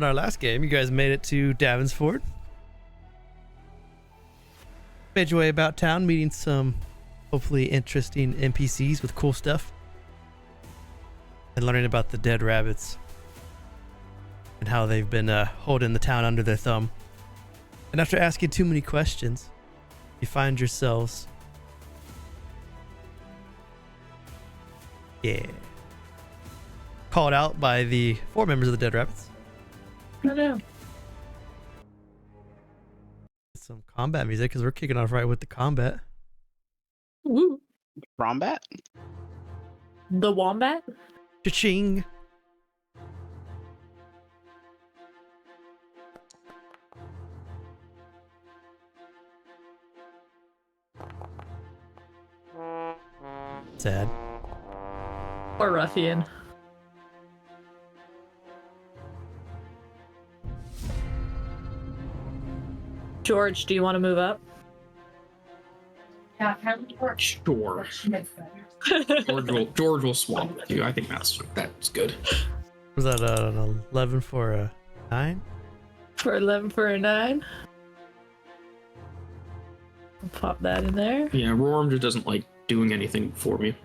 In our last game, you guys made it to Davensford. Made your way about town, meeting some hopefully interesting NPCs with cool stuff. And learning about the dead rabbits. And how they've been holding the town under their thumb. And after asking too many questions, you find yourselves... called out by the 4 members of the dead rabbits. I know. Some combat music, because we're kicking off right with the combat. Woo. Wombat? The wombat? Cha-ching! Sad. Or ruffian. George, do you want to move up? Yeah, Sure. George will swap with you. I think that's good. Was that an 11 for a 9? For 11 for a 9. I'll pop that in there. Yeah, Rorrim just doesn't like doing anything for me.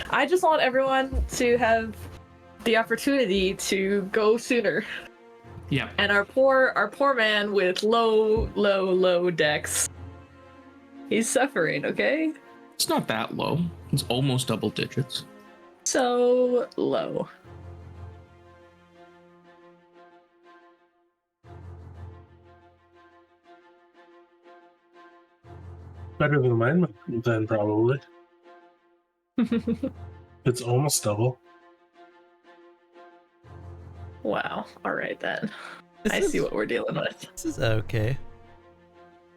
I just want everyone to have the opportunity to go sooner. Yeah. And our poor man with low dex. He's suffering, okay? It's not that low. It's almost double digits. So low. Better than mine, then probably. It's almost double. Wow. All right then. I This see is- what we're dealing with. This is okay.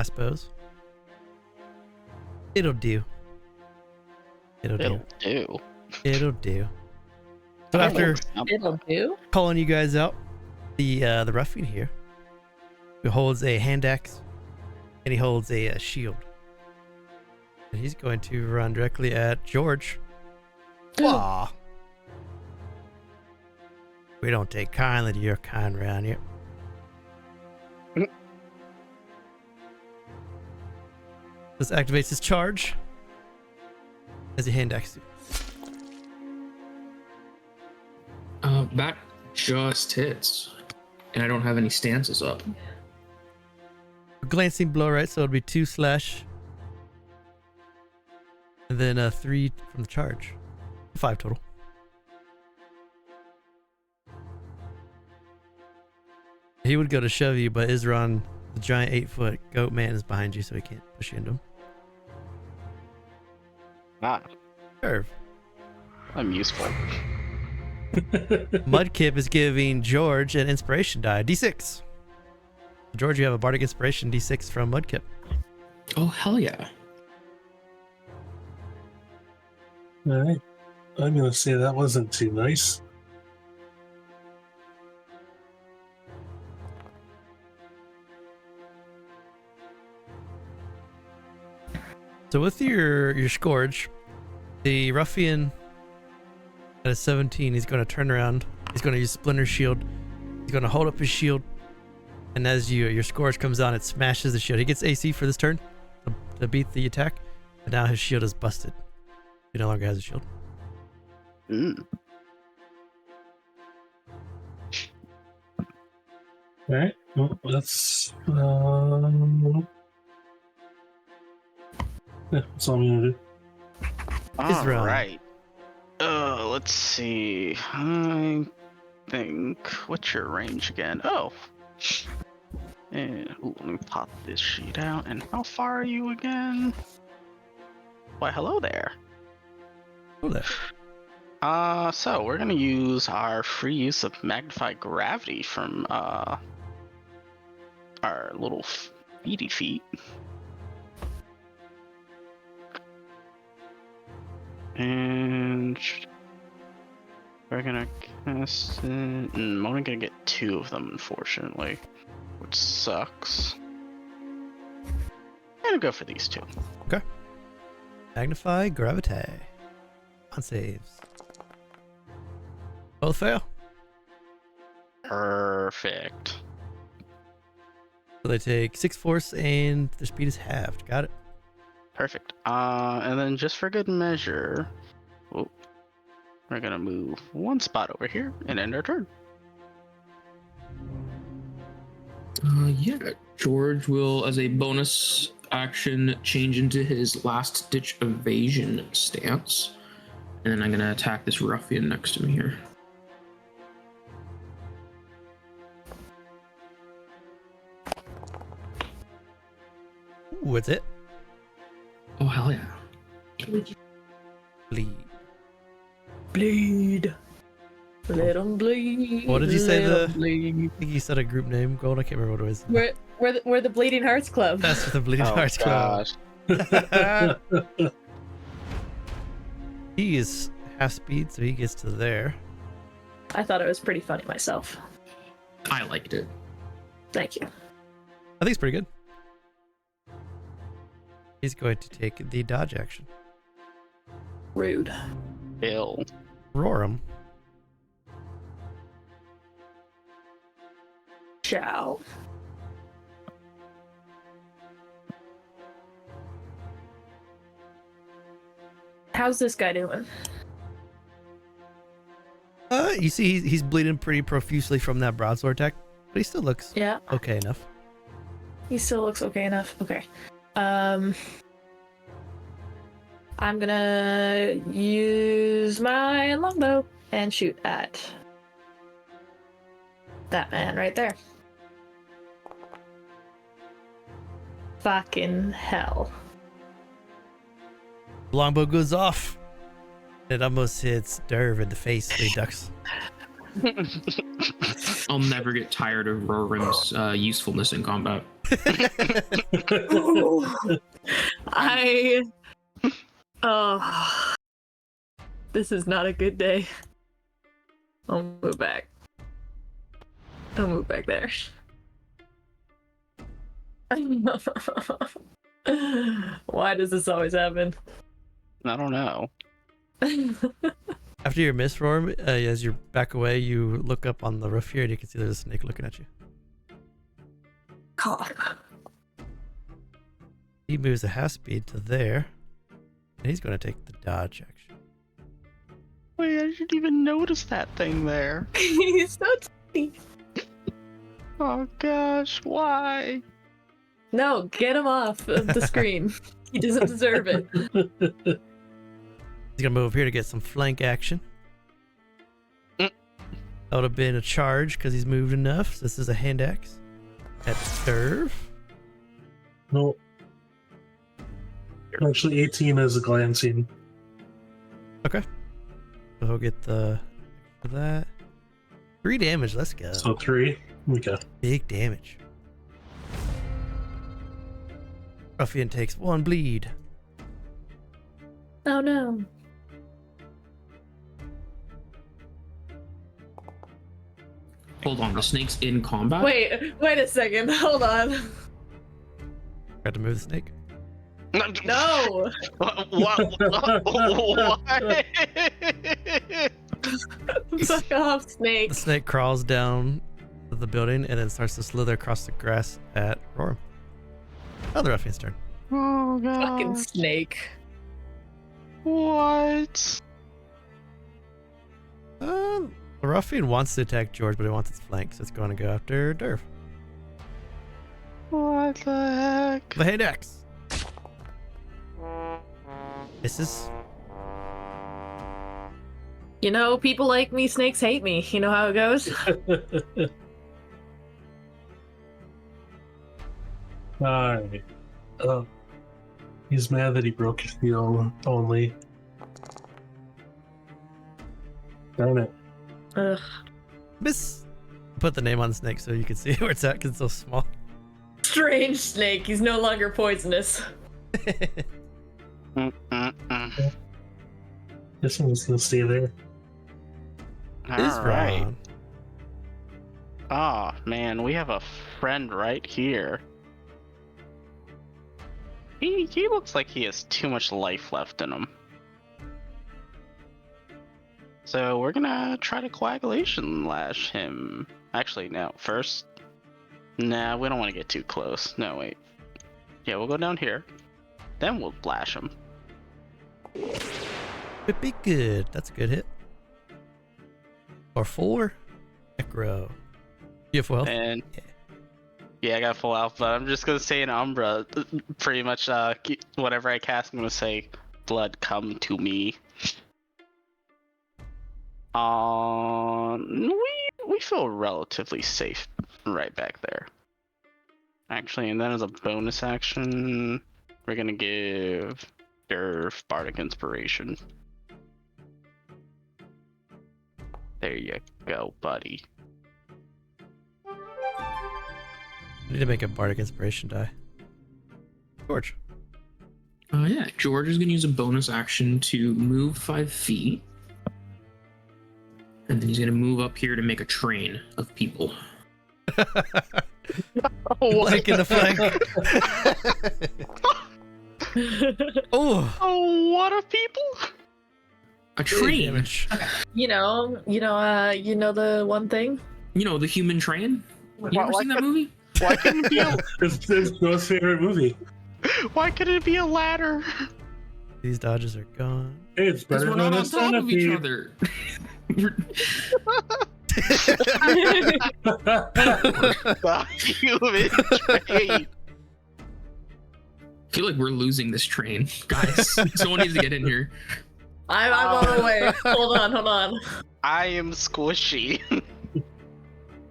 I suppose. It'll do. It'll do. It'll do. It'll do. So after It'll do. calling you guys out, the ruffian here, who holds a hand axe, and he holds a shield. And he's going to run directly at George. Aw. We don't take kindly to your kind around here. This activates his charge as he hand axes you. That just hits. And I don't have any stances up. A glancing blow, right? So it'll be 2 slash. And then 3 from the charge. 5 total. He would go to shove you, but Izron, the giant 8-foot goat man, is behind you, so he can't push you into him. Ah, Curve. I'm useful. Mudkip is giving George an inspiration die, D6. George, you have a bardic inspiration, D6 from Mudkip. Oh, hell yeah. Alright. I'm gonna say that wasn't too nice. So with your scourge, the ruffian at a 17, he's going to turn around. He's going to use Splinter Shield. He's going to hold up his shield, and as your scourge comes on, it smashes the shield. He gets AC for this turn to beat the attack, and now his shield is busted. He no longer has a shield. Alright. Well, that's yeah, that's all I'm gonna do. Izron. All right. Let's see. I think. What's your range again? Oh. And let me pop this sheet out. And how far are you again? Why, hello there. Oh, there. So we're gonna use our free use of magnified gravity from our little feety feet. And we're gonna cast it. I'm only gonna get 2 of them, unfortunately, which sucks. I'm gonna go for these 2. Okay. Magnify Gravity. On saves. Both fail. Perfect. So they take 6 force and their speed is halved. Got it. Perfect. And then just for good measure, oh, we're gonna move one spot over here and end our turn. Yeah, George will, as a bonus action, change into his last ditch evasion stance. And then I'm gonna attack this ruffian next to me here. Ooh, what's it? Oh, hell yeah. Bleed. Bleed. Let 'em bleed. What did you say let 'em I bleed. think you said a group name, Gold. I can't remember what it was. We're the Bleeding Hearts Club. That's the Bleeding Oh, Hearts Club. gosh. He is half speed, so he gets to there. I thought it was pretty funny myself. I liked it. Thank you. I think it's pretty good. He's going to take the dodge action. Rude. Bill. Rorrim. Ciao. How's this guy doing? You see, he's bleeding pretty profusely from that broadsword attack, but he still looks Yeah, okay enough. he still looks okay enough. Okay. I'm gonna use my longbow and shoot at that man right there. Fucking hell. Longbow goes off. It almost hits Devre in the face. He ducks. I'll never get tired of Rorrim's usefulness in combat. Oh, this is not a good day. I'll move back. I'll move back there. Why does this always happen? I don't know. After your miss, Rorrim, as you back away, you look up on the roof here and you can see there's a snake looking at you. Cough. He moves a half speed to there, and he's going to take the dodge action. Wait, I didn't even notice that thing there. He's so tiny. Oh gosh, why? No, get him off of the screen. He doesn't deserve it. He's going to move up here to get some flank action. Mm. That would have been a charge because he's moved enough. So this is a hand axe at Devre. No. Actually, 18 is a glancing. So he'll get the for that 3 damage. Let's go. So 3. Okay. Big damage. Ruffian takes 1 bleed. Oh no. Hold on, the snake's in combat? Wait a second. Hold on. Got to move the snake. No. What? Fuck off, snake. The snake crawls down to the building and then starts to slither across the grass at Rorrim. Oh, the ruffian's turn. Oh god. Fucking snake. What? The ruffian wants to attack George, but he wants its flank, so it's going to go after Devre. What the heck? The hand axe. Misses. You know, people like me, snakes hate me. You know how it goes? Alright. He's mad that he broke his shield only. Darn it. Ugh. Miss. Put the name on the snake so you can see where it's at because it's so small. Strange snake. He's no longer poisonous. This one's gonna stay there. Izron. Oh man, we have a friend right here. He looks like he has too much life left in him. So we're gonna try to coagulation lash him. Actually, no. First, nah, we don't want to get too close. No, wait. Yeah, we'll go down here. Then we'll flash him. Could be good. That's a good hit. Or 4. Necro. You have full health? And yeah, I got full health, but I'm just gonna say in Umbra, pretty much whatever I cast, I'm gonna say, blood come to me. We feel relatively safe right back there. Actually, and then as a bonus action, we're gonna give Devre Bardic Inspiration. There you go, buddy. I need to make a Bardic Inspiration die. George. Yeah, George is going to use a bonus action to move 5 feet. And then he's going to move up here to make a train of people. Like in the flank. Oh. Oh, what of people? A train. Damage. You know the one thing? You know, the human train? You ever seen that movie? Why couldn't it be a, It's Joe's favorite movie. why couldn't it be a ladder? These dodges are gone. Hey, it's Because better we're than not a on top of each centipede. other. The human train. I feel like we're losing this train. Guys, someone needs to get in here. I'm on the way. Hold on. I am squishy.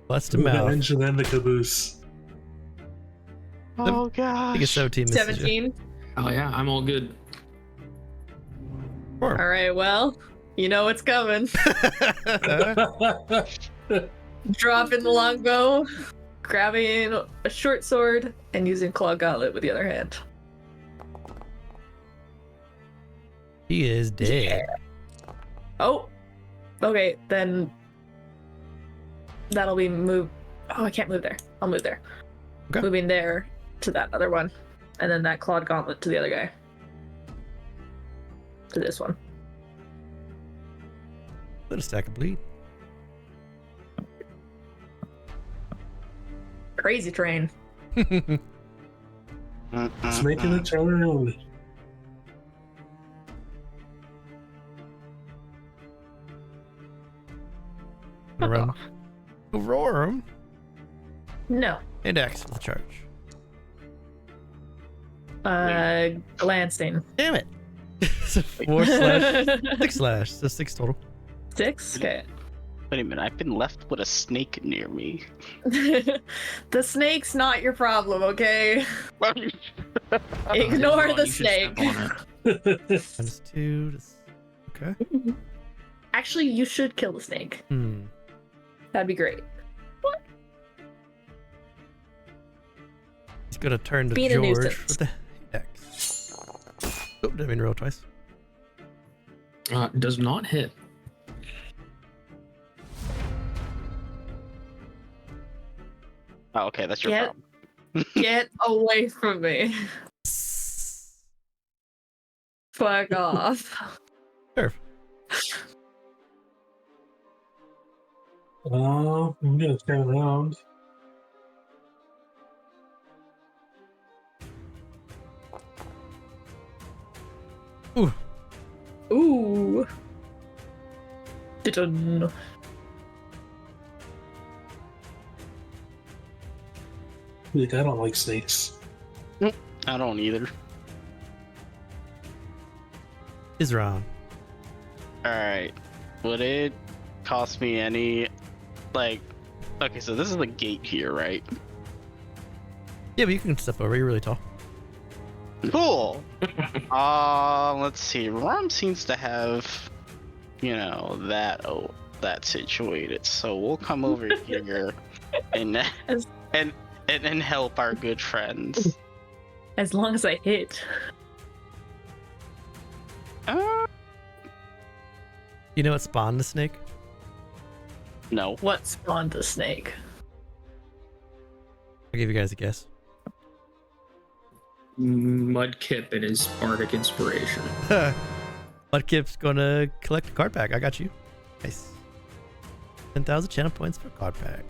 Bust to The mouth. engine and the caboose. Oh I think gosh. it's 17 misses you. 17. Oh yeah, I'm all good. All right, well, you know what's coming. Dropping the longbow, grabbing a short sword, and using claw gauntlet with the other hand. He is dead. Oh, okay, then that'll be move. Oh, I can't move there. I'll move there. Okay. Moving there to that other one, and then that clawed gauntlet to the other guy. To this one. Let a stack of bleed. Crazy train. It's making a turn. Run. Rorrim. No. And X for the charge. Glancing. Damn it. So 4 slash, 6 slash. So 6 total. 6? Okay. Wait a minute, I've been left with a snake near me. The snake's not your problem, okay? Ignore Izron, the you should snake. step on it. Minus 2. Okay. Actually, you should kill the snake. That'd be great. He's gonna turn to Being a George nuisance. with the X. Oh, didn't mean to roll twice. Does not hit. Oh, okay, that's your Get- problem. Get away from me. Fuck off. Sure. I'm gonna turn around. Ooh. Dun. Like, I don't like snakes. I don't either. Izron. Alright. Would it cost me any, like, okay, so this is the gate here, right? Yeah, but you can step over. You're really tall. Cool. Let's see. Rorrim seems to have, you know, that situated. So we'll come over here and help our good friends. As long as I hit. You know what spawned the snake? No. What spawned the snake? I'll give you guys a guess. Mudkip and his bardic inspiration. Mudkip's gonna collect a card pack. I got you. Nice. 10,000 channel points for card pack.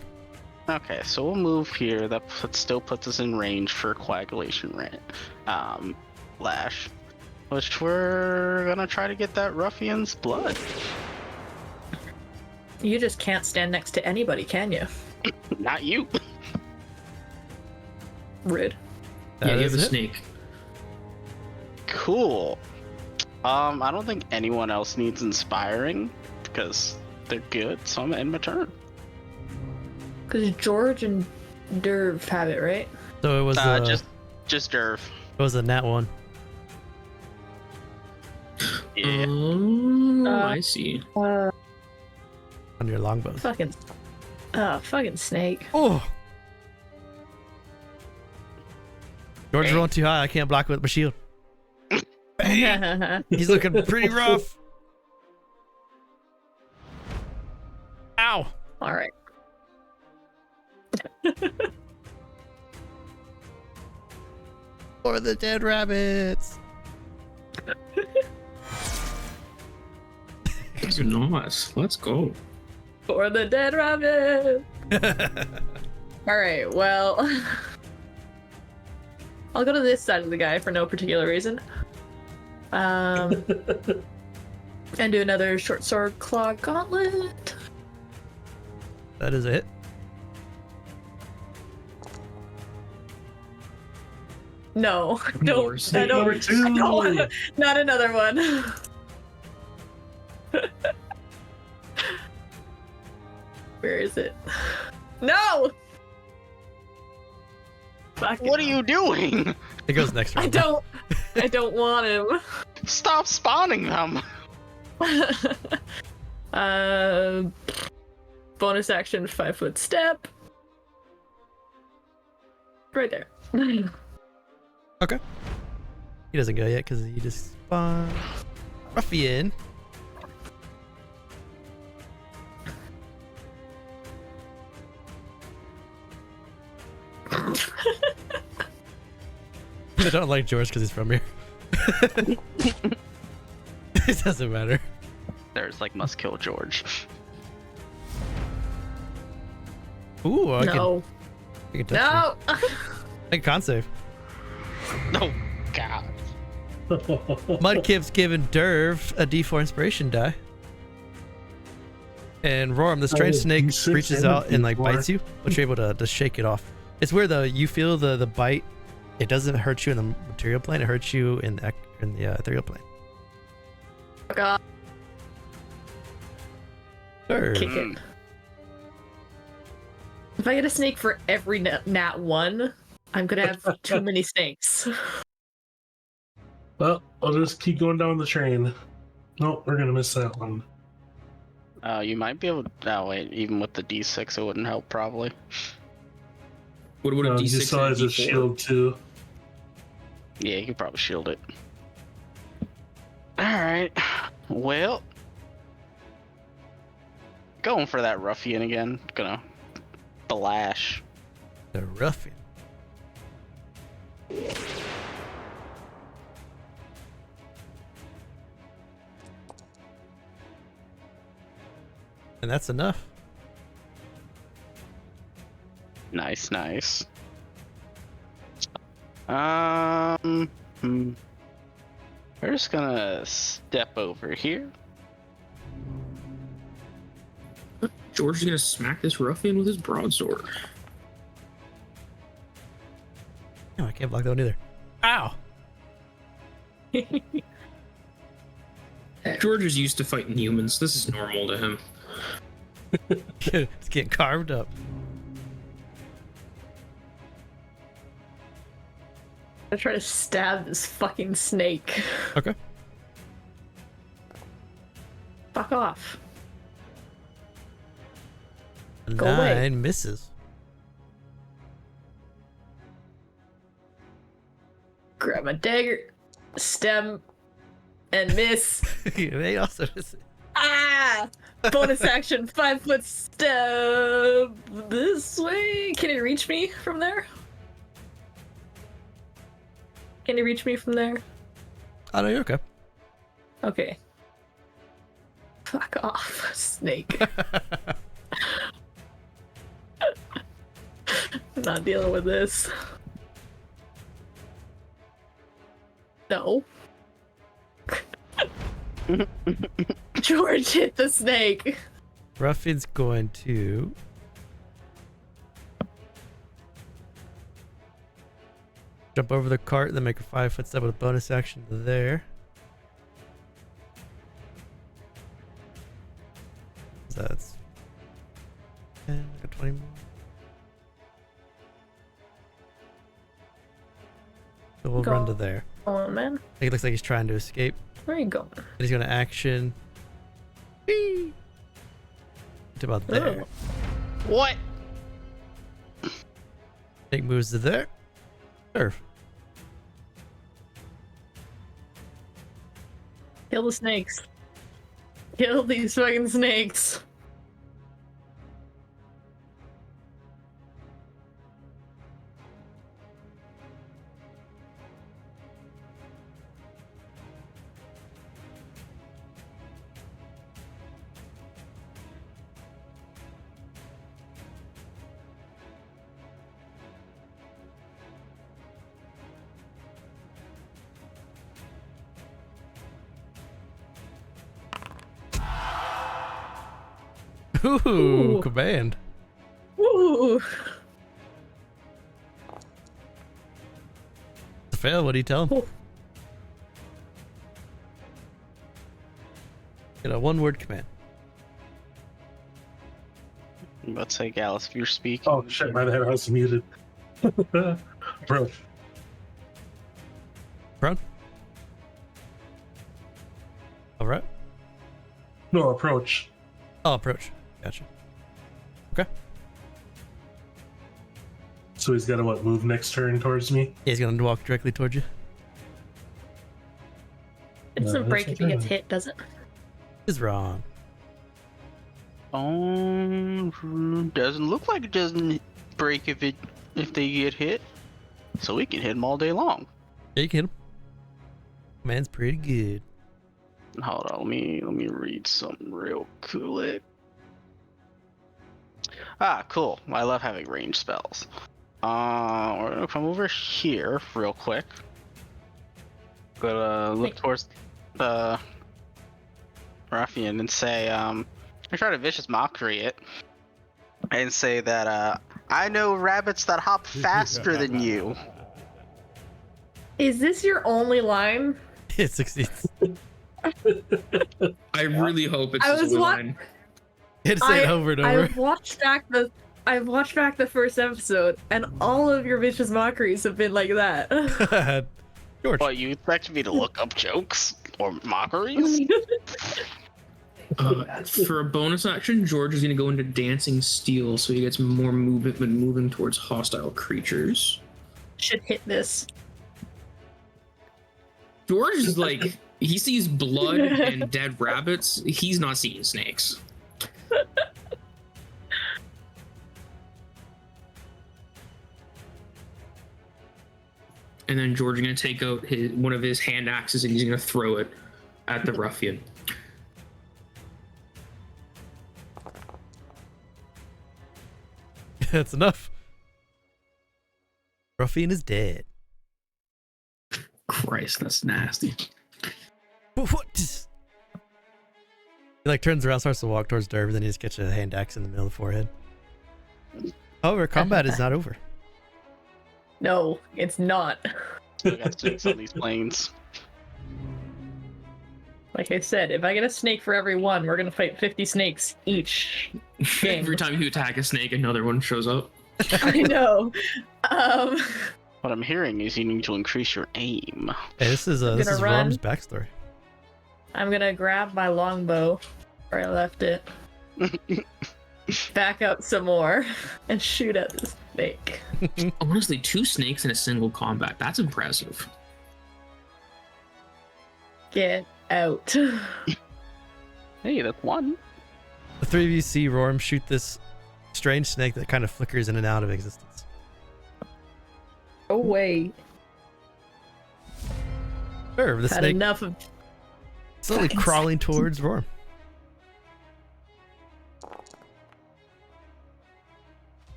Okay, so we'll move here. That still puts us in range for coagulation lash, which we're gonna try to get that ruffian's blood. You just can't stand next to anybody, can you? Not you. Rude. Yeah, you have a is it. snake. Cool. I don't think anyone else needs inspiring because they're good, so I'm gonna end my turn. Because George and Derv have it, right? So it was Just Derv. it was a nat one. Yeah. I see. On your longbows. Fucking snake. Oh! George is rolling too high. I can't block with my shield. He's looking pretty rough. Ow! All right. For the dead rabbits. Nice. Let's go. For the dead rabbit. All right. Well, I'll go to this side of the guy for no particular reason. And do another short sword claw gauntlet. That is it. No, Norse. I Number don't. two. I don't. Not another one. Where is it? No. Fucking What are you doing? It goes next round. I don't want him. Stop spawning them. Bonus action 5-foot step. Right there. Okay. He doesn't go yet because he just spawned. Ruffian. I don't like George because he's from here. It doesn't matter. There's like must kill George. Ooh, I No. can touch No. I can save. Oh God. Mudkip's giving Derv a D4 inspiration die. And Rorrim, the strange snake, D6 reaches and a out and like D4. bites you, but you're able to shake it off. It's where you feel the bite. It doesn't hurt you in the material plane. It hurts you in the ethereal plane. God. Derv. Kick it. If I get a snake for every nat one, I'm gonna have too many snakes. Well, I'll just keep going down the train. Nope, we're gonna miss that one. You might be able to. Oh wait, even with the D6, it wouldn't help probably. What would a D6 You saw and as a D4? shield too. Yeah, you could probably shield it. All right. Well, going for that ruffian again. Gonna the lash. The ruffian. And that's enough. Nice, nice. We're just gonna step over here. George is gonna smack this ruffian with his broadsword. No, I can't block that one either. Ow! George is used to fighting humans. This is normal to him. It's getting carved up. I try to stab this fucking snake. Okay. Fuck off. A Go away. 9 misses. Grab my dagger, stem, and miss. They also miss it. Ah! Bonus action, 5-foot step this way. Can he reach me from there? Can he reach me from there? Oh, no, you're okay. Okay. Fuck off, snake. I'm not dealing with this. No. George hit the snake. Ruffian's going to jump over the cart, then make a 5-foot step with a bonus action there. So that's 10, got 20 more. So we'll run to there. Go on, man. I think it looks like he's trying to escape. Where are you going? And he's going to action. Whee! To about there. What? Snake moves to there. Serve. Kill the snakes. Kill these fucking snakes. Ooh, Ooh. command. Ooh. It's a fail. What do you tell him? Oh. Get a one-word command. I'm about to say, Gallis, if you're speaking. Oh shit, my bad, I was muted. Approach. Prone? All right. No, approach. I'll approach. Gotcha. Okay. So he's got to what, move next turn towards me? Yeah, he's going to walk directly towards you. It doesn't No, break that's if he gets okay. hit, does it? Is wrong. Doesn't look like it doesn't break if they get hit. So we can hit them all day long. Yeah, you can hit him. Man's pretty good. Hold on, let me read something real quick. Ah, cool. I love having range spells. We're gonna come over here real quick. Gonna look towards the ruffian and say, I try to vicious mockery it and say that I know rabbits that hop faster than you. Is this your only line? It succeeds. I really hope it's I his was blue wa- line. Hit say it over and over. I've watched back the first episode, and all of your vicious mockeries have been like that. George. What, you expect me to look up jokes or mockeries? For a bonus action, George is going to go into Dancing Steel, so he gets more movement when moving towards hostile creatures. Should hit this. George is like, he sees blood and dead rabbits. He's not seeing snakes. And then George is going to take out one of his hand axes and he's going to throw it at the ruffian. That's enough. Ruffian is dead. Christ, that's nasty. What? He like turns around, starts to walk towards Devre, then he just gets a hand axe in the middle of the forehead. However, combat is not over. No, it's not. We got snakes on these planes. Like I said, if I get a snake for every one, we're gonna fight 50 snakes each. Every time you attack a snake, another one shows up. I know. What I'm hearing is you need to increase your aim. Hey, this is gonna run. Rorrim's backstory. I'm gonna grab my longbow where I left it, back up some more, and shoot at the snake. Honestly, 2 snakes in a single combat. That's impressive. Get out. Hey, that's one. The 3 of you see Rorrim shoot this strange snake that kind of flickers in and out of existence. Oh wait. Sure, the Had snake enough of slowly fucking crawling towards Rorrim.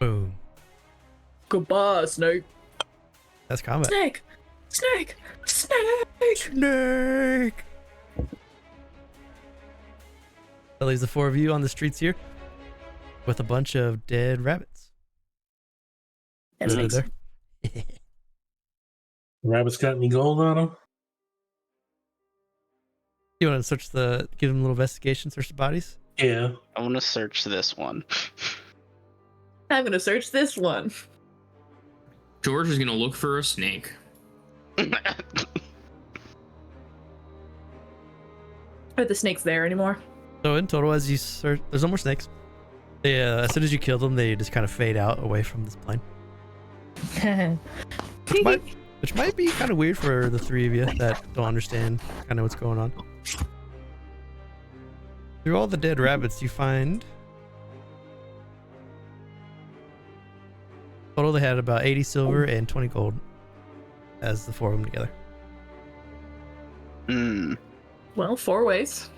Boom. Goodbye, snake. That's combat. Snake! Snake! Snake! Snake! That leaves the 4 of you on the streets here with a bunch of dead rabbits. And Over snakes. there. Rabbit's got any gold on him? You want to give them a little investigation, search the bodies? Yeah. I want to search this one. I'm gonna search this one. George is gonna look for a snake. Are the snakes there anymore? So in total, as you search, there's no more snakes. They, as soon as you kill them, they just kind of fade out away from this plane. Which might be kind of weird for the 3 of you that don't understand kind of what's going on. Through all the dead rabbits, you find total they had about 80 silver and 20 gold as the 4 of them together. Well, 4 ways.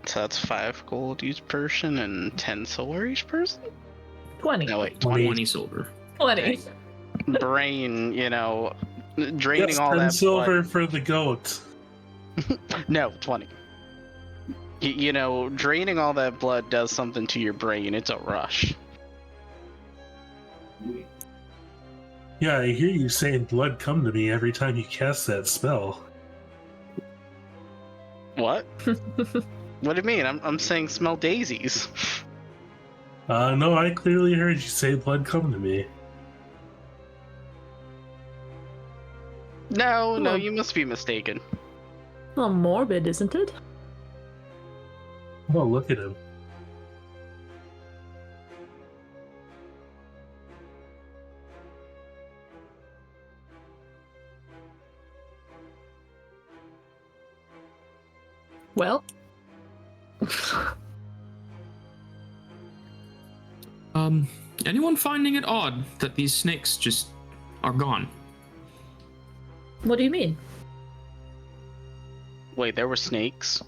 So that's 5 gold each person and 10 silver each person? 20. No, wait, 20 silver. 20. Brain, draining Yes, all 10 that silver blood. for the goat. No, 20. Draining all that blood does something to your brain. It's a rush. Yeah, I hear you saying blood come to me every time you cast that spell. What? What do you mean? I'm saying smell daisies. No, I clearly heard you say blood come to me. No, Well- you must be mistaken. A little morbid, isn't it? Oh, look at him. Well. Anyone finding it odd that these snakes just are gone? What do you mean? Wait, there were snakes?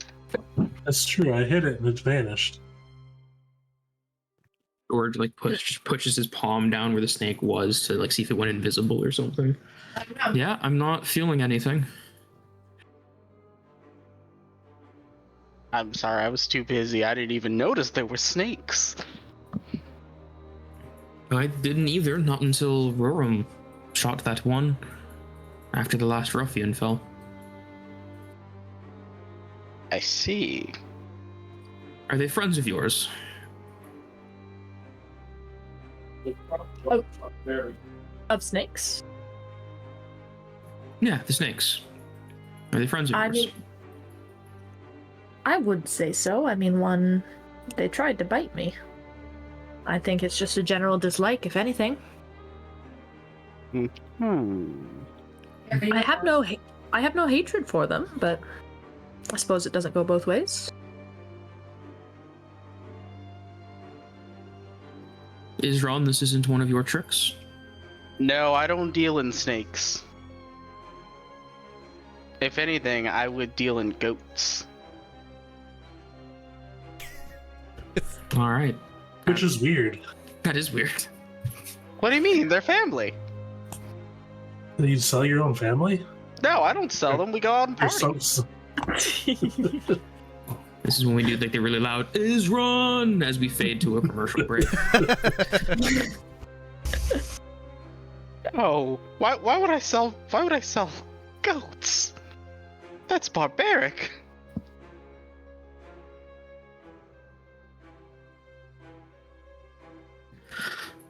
That's true, I hit it and it vanished. George pushes his palm down where the snake was to see if it went invisible or something. Yeah, I'm not feeling anything. I'm sorry, I was too busy. I didn't even notice there were snakes. I didn't either, not until Rorrim shot that one after the last ruffian fell. I see. Are they friends of yours? Of snakes? Yeah, the snakes. Are they friends of I yours? mean, I would say so. I mean, they tried to bite me. I think it's just a general dislike, if anything. I have no hatred for them, but I suppose it doesn't go both ways. Izron, this isn't one of your tricks. No, I don't deal in snakes. If anything, I would deal in goats. All right. Which is weird. That is weird. What do you mean? They're family. You sell your own family? No, I don't sell them. We go out and Or party. This is when we do the really loud Izron as we fade to a commercial break. Oh, why would I sell goats? That's barbaric.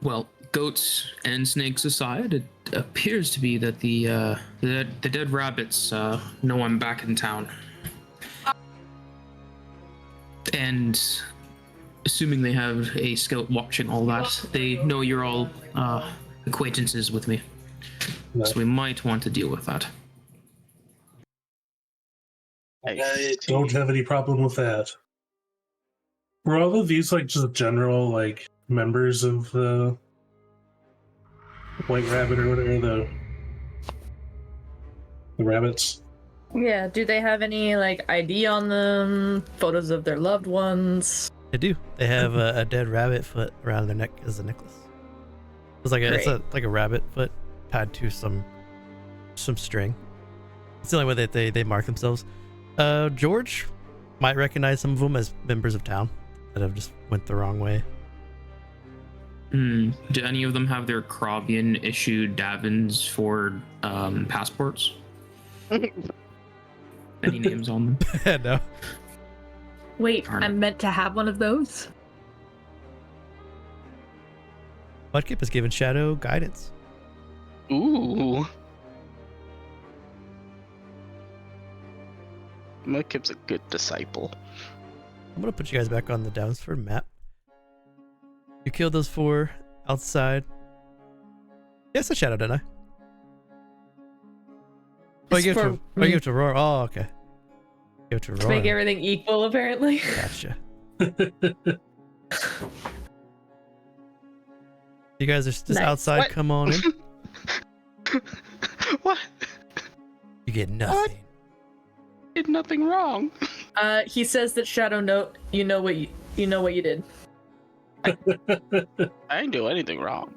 Well, goats and snakes aside, it appears to be that the dead rabbits know I'm back in town. And assuming they have a scout watching all that, they know you're all acquaintances with me. So we might want to deal with that. I don't have any problem with that. Were all of these just general members of the White Rabbit or whatever the rabbits? Yeah, do they have any ID on them? Photos of their loved ones? They do. They have a dead rabbit foot around their neck as a necklace. It's like like a rabbit foot tied to some string. It's the only way that they mark themselves. George might recognize some of them as members of town that have just went the wrong way. Do any of them have their Kravian issued Davensford passports? Any names on them? No. Wait, I'm meant to have one of those? Mudkip is given shadow guidance. Ooh. Mudkip's a good disciple. I'm gonna put you guys back on the Davensford map. You killed those 4 outside. Yes, I shadow, didn't I? Oh, you give it to Roar. Oh, okay. Give it to Roar. To make everything equal, apparently. Gotcha. You guys are just Nice. outside. What? Come on in. What? You get nothing. Did nothing wrong. He says that Shadow Note, you know what you did. I didn't do anything wrong.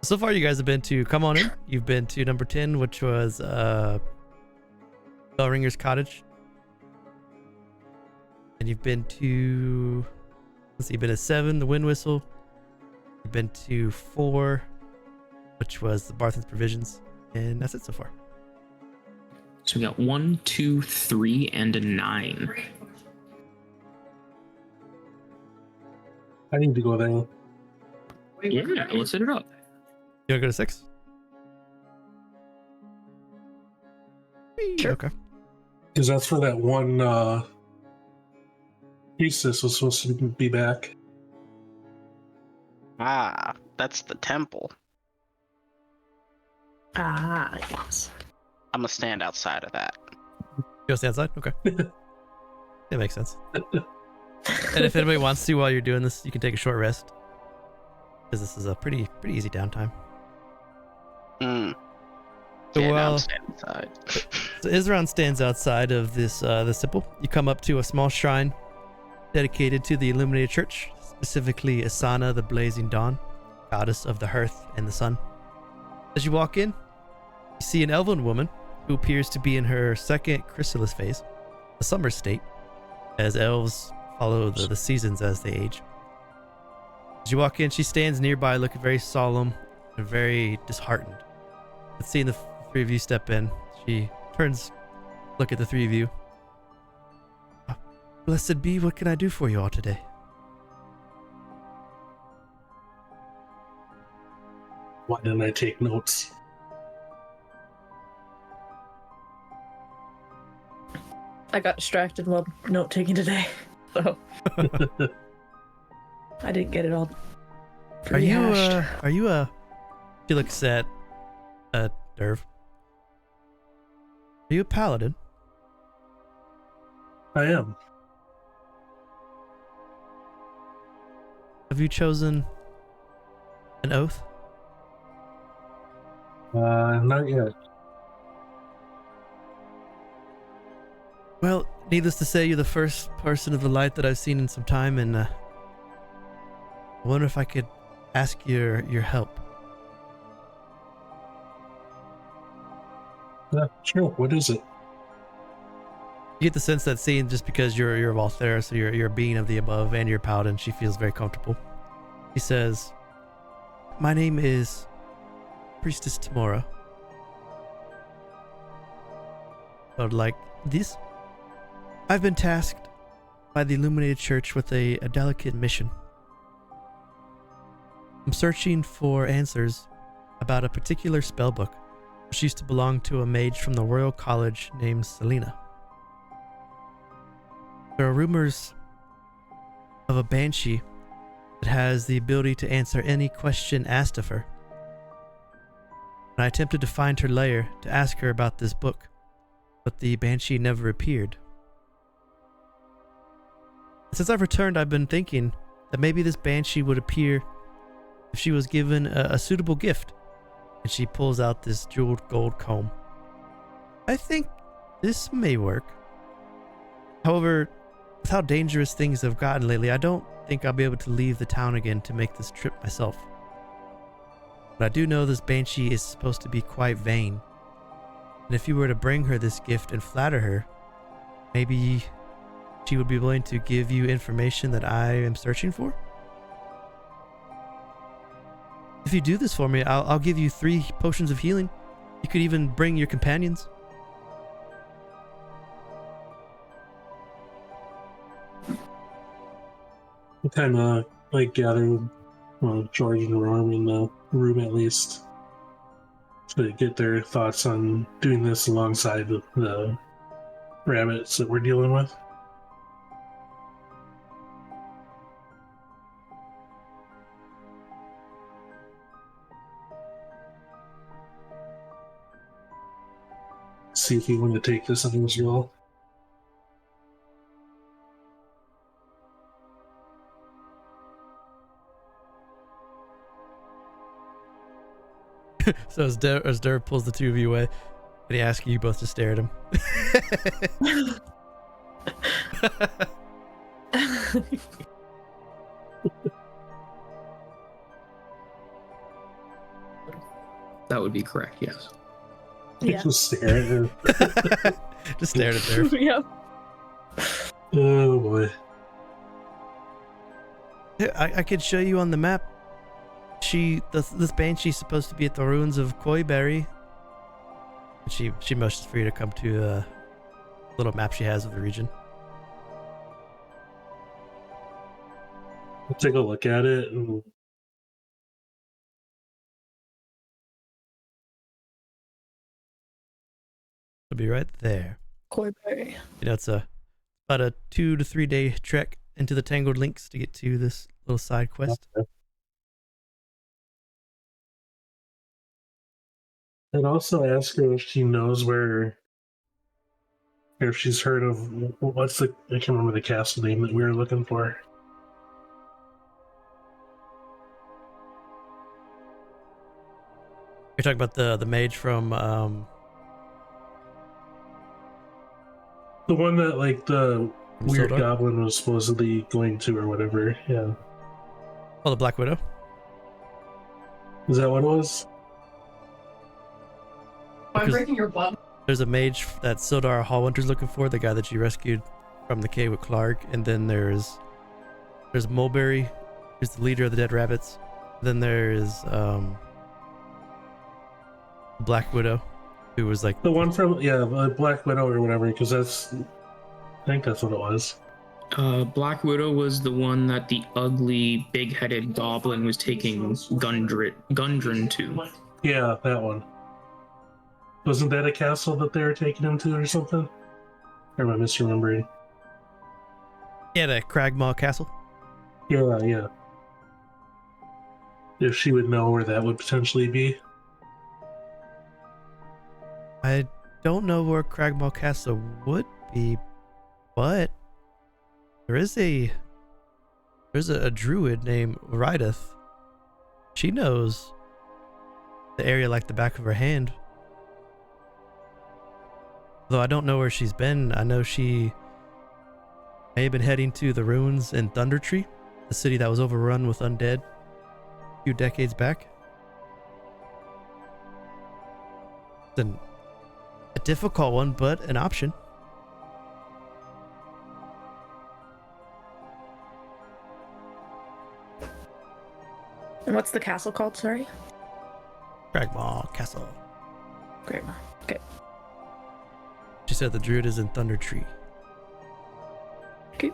So far, you guys have been to come on in. You've been to number 10, which was Bellringer's Cottage, and you've been to you've been to 7, the Wind Whistle. You've been to 4, which was the Barthen's Provisions, and that's it so far. So we got 1, 2, 3, and a 9. I need to go there. Yeah, let's set it up. You wanna go to 6? Sure. Okay. Because that's for that one priestess was supposed to be back. Ah, that's the temple. Ah, yes. I'm gonna stand outside of that. You go stand outside? Okay. That makes sense. And if anybody wants to while you're doing this, you can take a short rest. Because this is a pretty easy downtime. So Yeah, while I'm standing outside. so Izron stands outside of this temple, you come up to a small shrine dedicated to the illuminated church, specifically Asana, the blazing dawn, goddess of the hearth and the sun. As you walk in, you see an elven woman who appears to be in her second chrysalis phase, a summer state, as elves follow the seasons as they age. As you walk in, she stands nearby looking very solemn and very disheartened. But seeing the 3 of you step in, she turns, look at the 3 of you. Blessed be, what can I do for you all today? Why didn't I take notes? I got distracted while note taking today, so I didn't get it all. Are you she looks at Devre. Are you a paladin? I am. Have you chosen an oath? Not yet. Well, needless to say, you're the first person of the light that I've seen in some time, and I wonder if I could ask your help. Yeah, sure. What is it? You get the sense that seeing just because you're of Althera, so you're a being of the above, and you're a paladin, she feels very comfortable. He says, "My name is Priestess Tamora. I would like this. I've been tasked by the Illuminated Church with a delicate mission. I'm searching for answers about a particular spellbook which used to belong to a mage from the Royal College named Selena. There are rumors of a banshee that has the ability to answer any question asked of her. And I attempted to find her lair to ask her about this book, but the banshee never appeared. Since I've returned, I've been thinking that maybe this banshee would appear if she was given a suitable gift." And she pulls out this jeweled gold comb. "I think this may work. However, With how dangerous things have gotten lately, I don't think I'll be able to leave the town again to make this trip myself. But I do know this Banshee is supposed to be quite vain. And if you were to bring her this gift and flatter her, maybe she would be willing to give you information that I am searching for? If you do this for me, I'll give you 3 potions of healing. You could even bring your companions. Kind of like gather George and Rorrim in the room at least to get their thoughts on doing this alongside the rabbits that we're dealing with. See if you want to take this under his role. So as Devre pulls the 2 of you away, and he asks you both to stare at him. That would be correct, yes. Yeah. Just stare at him. Just stare at Devre. Yep. Oh boy. I could show you on the map. This Banshee's supposed to be at the ruins of Koiberry. She motions for you to come to a little map she has of the region. I'll take a look at it and It'll be right there. Koiberry. You know, it's about a 2 to 3 day trek into the Tangled Links to get to this little side quest. okay. And also ask her if she knows where, or if she's heard of I can't remember the castle name that we were looking for. You're talking about the mage from The one that like the weird Sildar? goblin was supposedly going to or whatever. Yeah. Oh, the Black Widow. Is that what it was? I'm Because- breaking your butt. There's a mage that Sildar Hallwinter's looking for, the guy that you rescued from the cave with Clark, and then there's Mulberry, who's the leader of the Dead Rabbits. Then there's Black Widow, who was like The one from Black Widow or whatever, because I think that's what it was. Black Widow was the one that the ugly, big-headed goblin was taking Gundren to. Yeah, that one. Wasn't that a castle that they were taking him to or something? Or am I misremembering? yeah, the Cragmaw Castle. Yeah. If she would know where that would potentially be. I don't know where Cragmaw Castle would be, but there's a druid named Rydeth. She knows the area like the back of her hand. Though I don't know where she's been. I know she may have been heading to the ruins in Thundertree, the city that was overrun with undead a few decades back. It's a difficult one, but an option. And what's the castle called? Sorry. Cragmaw Castle. Great. Okay. She said the druid is in Thundertree. Okay.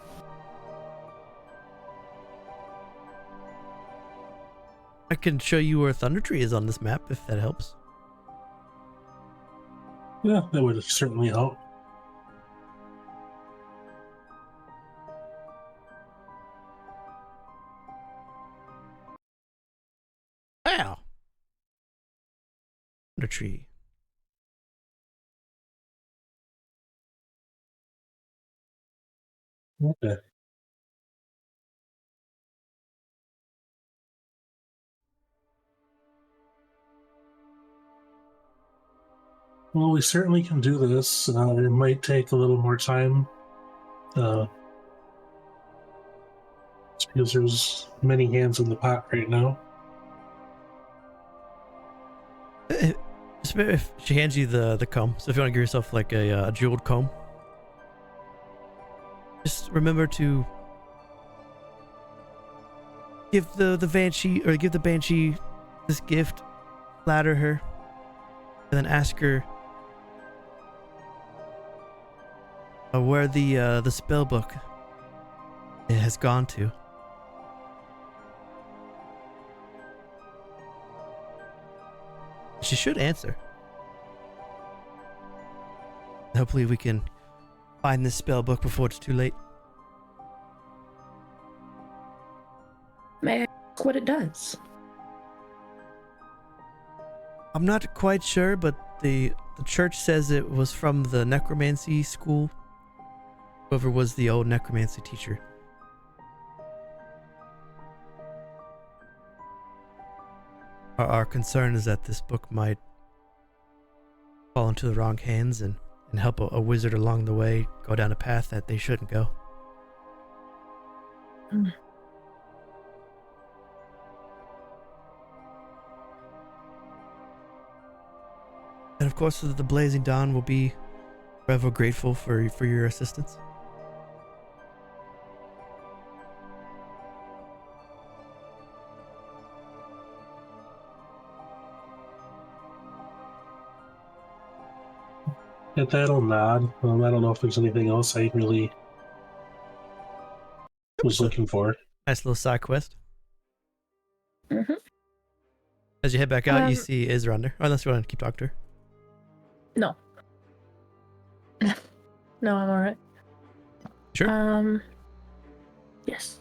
I can show you where Thundertree is on this map if that helps. Yeah, that would certainly help. Wow. Thundertree. Okay. Well, we certainly can do this. It might take a little more time. because there's many hands in the pot right now. If she hands you the comb, so if you want to give yourself like a jeweled comb, just remember to give the banshee this gift, flatter her, and then ask her where the spell book it has gone to. She should answer. Hopefully we can find this spell book before it's too late. May I ask what it does? I'm not quite sure, but the church says it was from the necromancy school. Whoever was the old necromancy teacher. Our concern is that this book might fall into the wrong hands and help a wizard along the way go down a path that they shouldn't go. Mm. And of course, the Blazing Dawn will be forever grateful for your assistance. At that, I'll nod. I don't know if there's anything else I really was looking for. Nice little side quest. Mm-hmm. As you head back out, you see Izron there. Unless you want to keep talking to her. No. No, I'm alright. Sure. Yes.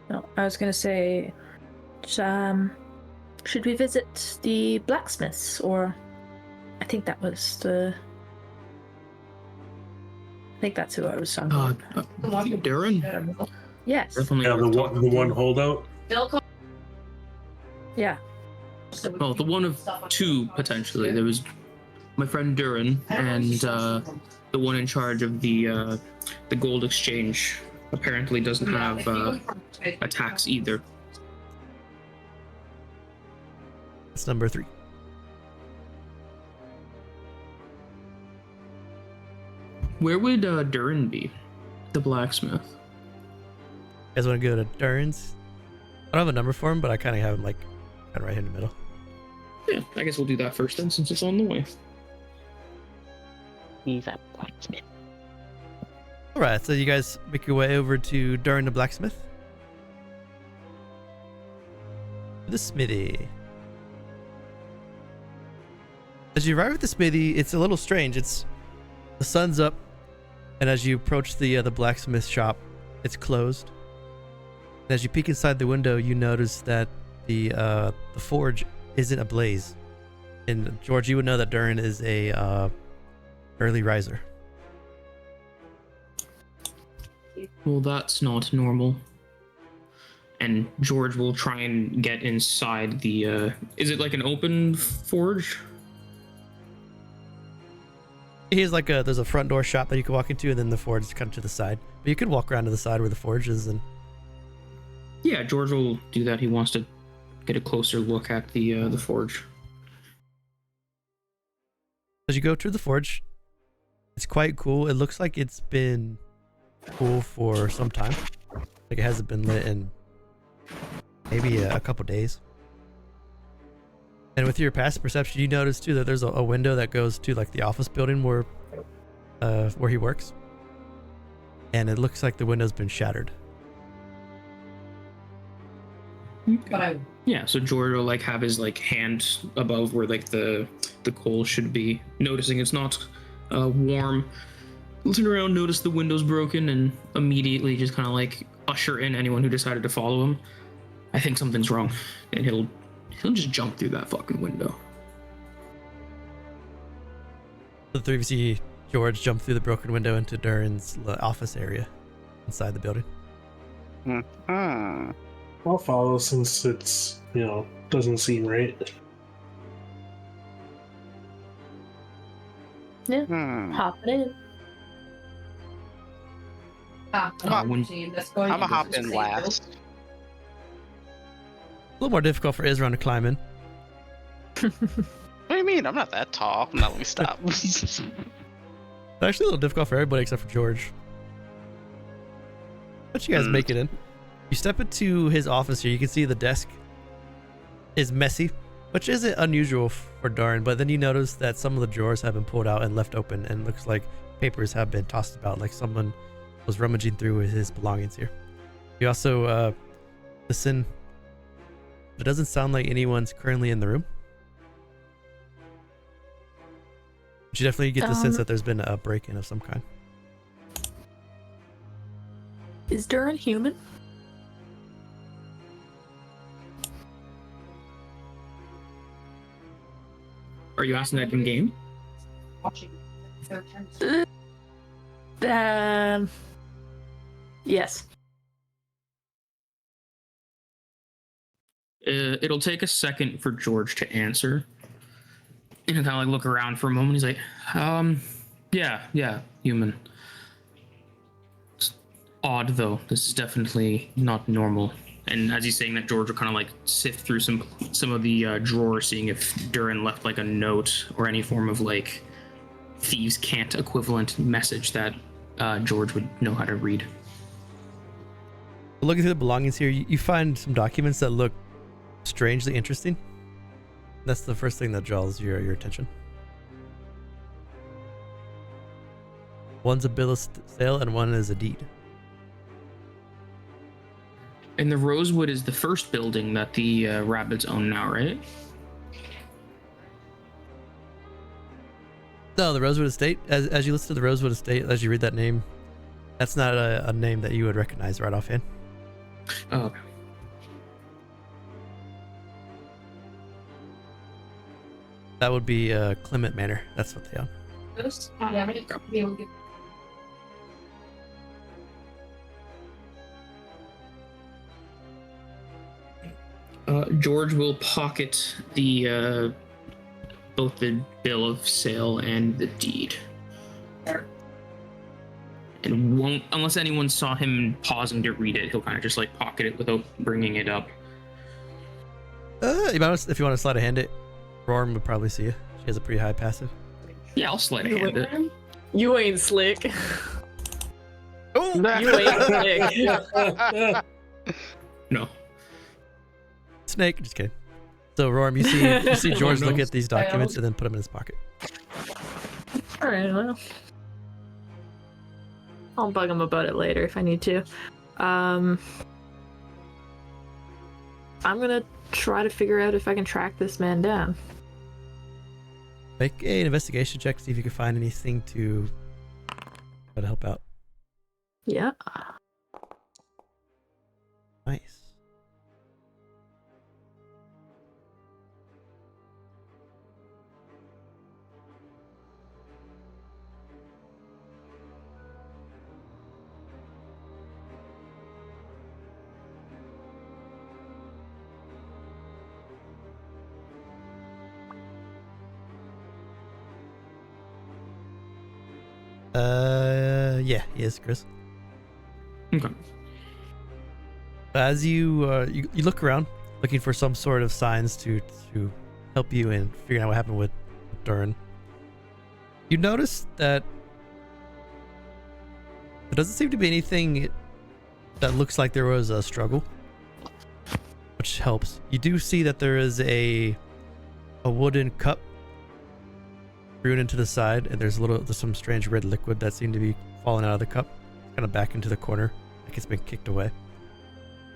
No, I was gonna say, should we visit the blacksmiths, or I think that was the. I think that's who I was talking about. Darren? Yes. Definitely. Yeah, the one holdout. Yeah. Well, the one of two potentially. There was my friend Durin and the one in charge of the gold exchange. Apparently doesn't have a tax either. That's number 3. Where would Durin be? The blacksmith. You guys want to go to Durin's? I don't have a number for him, but I kind of have him like kind of right here in the middle. Yeah, I guess we'll do that first then, since it's on the way. He's a blacksmith. Alright, so you guys make your way over to Durin the blacksmith. The smithy. As you arrive at the smithy, it's a little strange. The sun's up, and as you approach the blacksmith shop, it's closed. And as you peek inside the window, you notice that the forge isn't ablaze. And George, you would know that Durin is a early riser. Well, that's not normal. And George will try and get inside the. Is it like an open forge? Here's like there's a front door shop that you can walk into, and then the forge is kind of to the side. But you could walk around to the side where the forge is, and Yeah, George will do that. He wants to get a closer look at the forge. as you go to the forge, it's quite cool. It looks like it's been cool for some time. Like it hasn't been lit in maybe a couple days. And with your passive perception, you notice too that there's a window that goes to like the office building where he works, and it looks like the window's been shattered. Yeah, so George will like have his like hand above where like the coal should be, noticing it's not warm. Listen around, notice the window's broken, and immediately just kind of like usher in anyone who decided to follow him. I think something's wrong, and he'll just jump through that fucking window. The three of you see George jump through the broken window into Durin's office area inside the building. I'll follow since it's, doesn't seem right. Yeah, hopping in. when- I'm gonna hop in last. A little more difficult for Izron to climb in. What do you mean? I'm not that tall. I'm not. Let me stop. It's actually a little difficult for everybody except for George. But you guys make it in. You step into his office here. You can see the desk is messy, which isn't unusual for Darn. But then you notice that some of the drawers have been pulled out and left open, and looks like papers have been tossed about, like someone was rummaging through his belongings here. You also listen. It doesn't sound like anyone's currently in the room. But you definitely get the sense that there's been a break-in of some kind. Is Duran human? Are you asking that in game? Yes. It'll take a second for George to answer. And he'll kind of like look around for a moment. He's like, yeah, human. It's odd though. This is definitely not normal. And as he's saying that, George will kind of like sift through some of the drawers, seeing if Duran left like a note or any form of like thieves' cant equivalent message that George would know how to read. Looking through the belongings here, you find some documents that look strangely interesting. That's the first thing that draws your attention. One's a bill of sale and one is a deed. And the Rosewood is the first building that the rabbits own now, right? No, the Rosewood Estate. As you listen to the Rosewood Estate, as you read that name, that's not a name that you would recognize right offhand. Oh, okay. That would be Clement Manor. That's what they own. George will pocket the both the bill of sale and the deed. And won't, unless anyone saw him pausing to read it, he'll kind of just like pocket it without bringing it up. If you want to slide a hand it, Rorrim would probably see you. She has a pretty high passive. Yeah, I'll slide a hand it. You ain't slick. Oh, You ain't slick. No. Snake. Just kidding. So Rorrim, you see George look at these documents and then put them in his pocket. All right, well, I'll bug him about it later if I need to. I'm gonna try to figure out if I can track this man down. Make an investigation check, see if you can find anything to try to help out. Yeah. Nice. Yeah, he is, Chris. Okay. As you look around, looking for some sort of signs to help you in figuring out what happened with Duran, you notice that there doesn't seem to be anything that looks like there was a struggle, which helps. You do see that there is a wooden cup brewed into the side, and there's some strange red liquid that seemed to be falling out of the cup, kind of back into the corner, like it's been kicked away.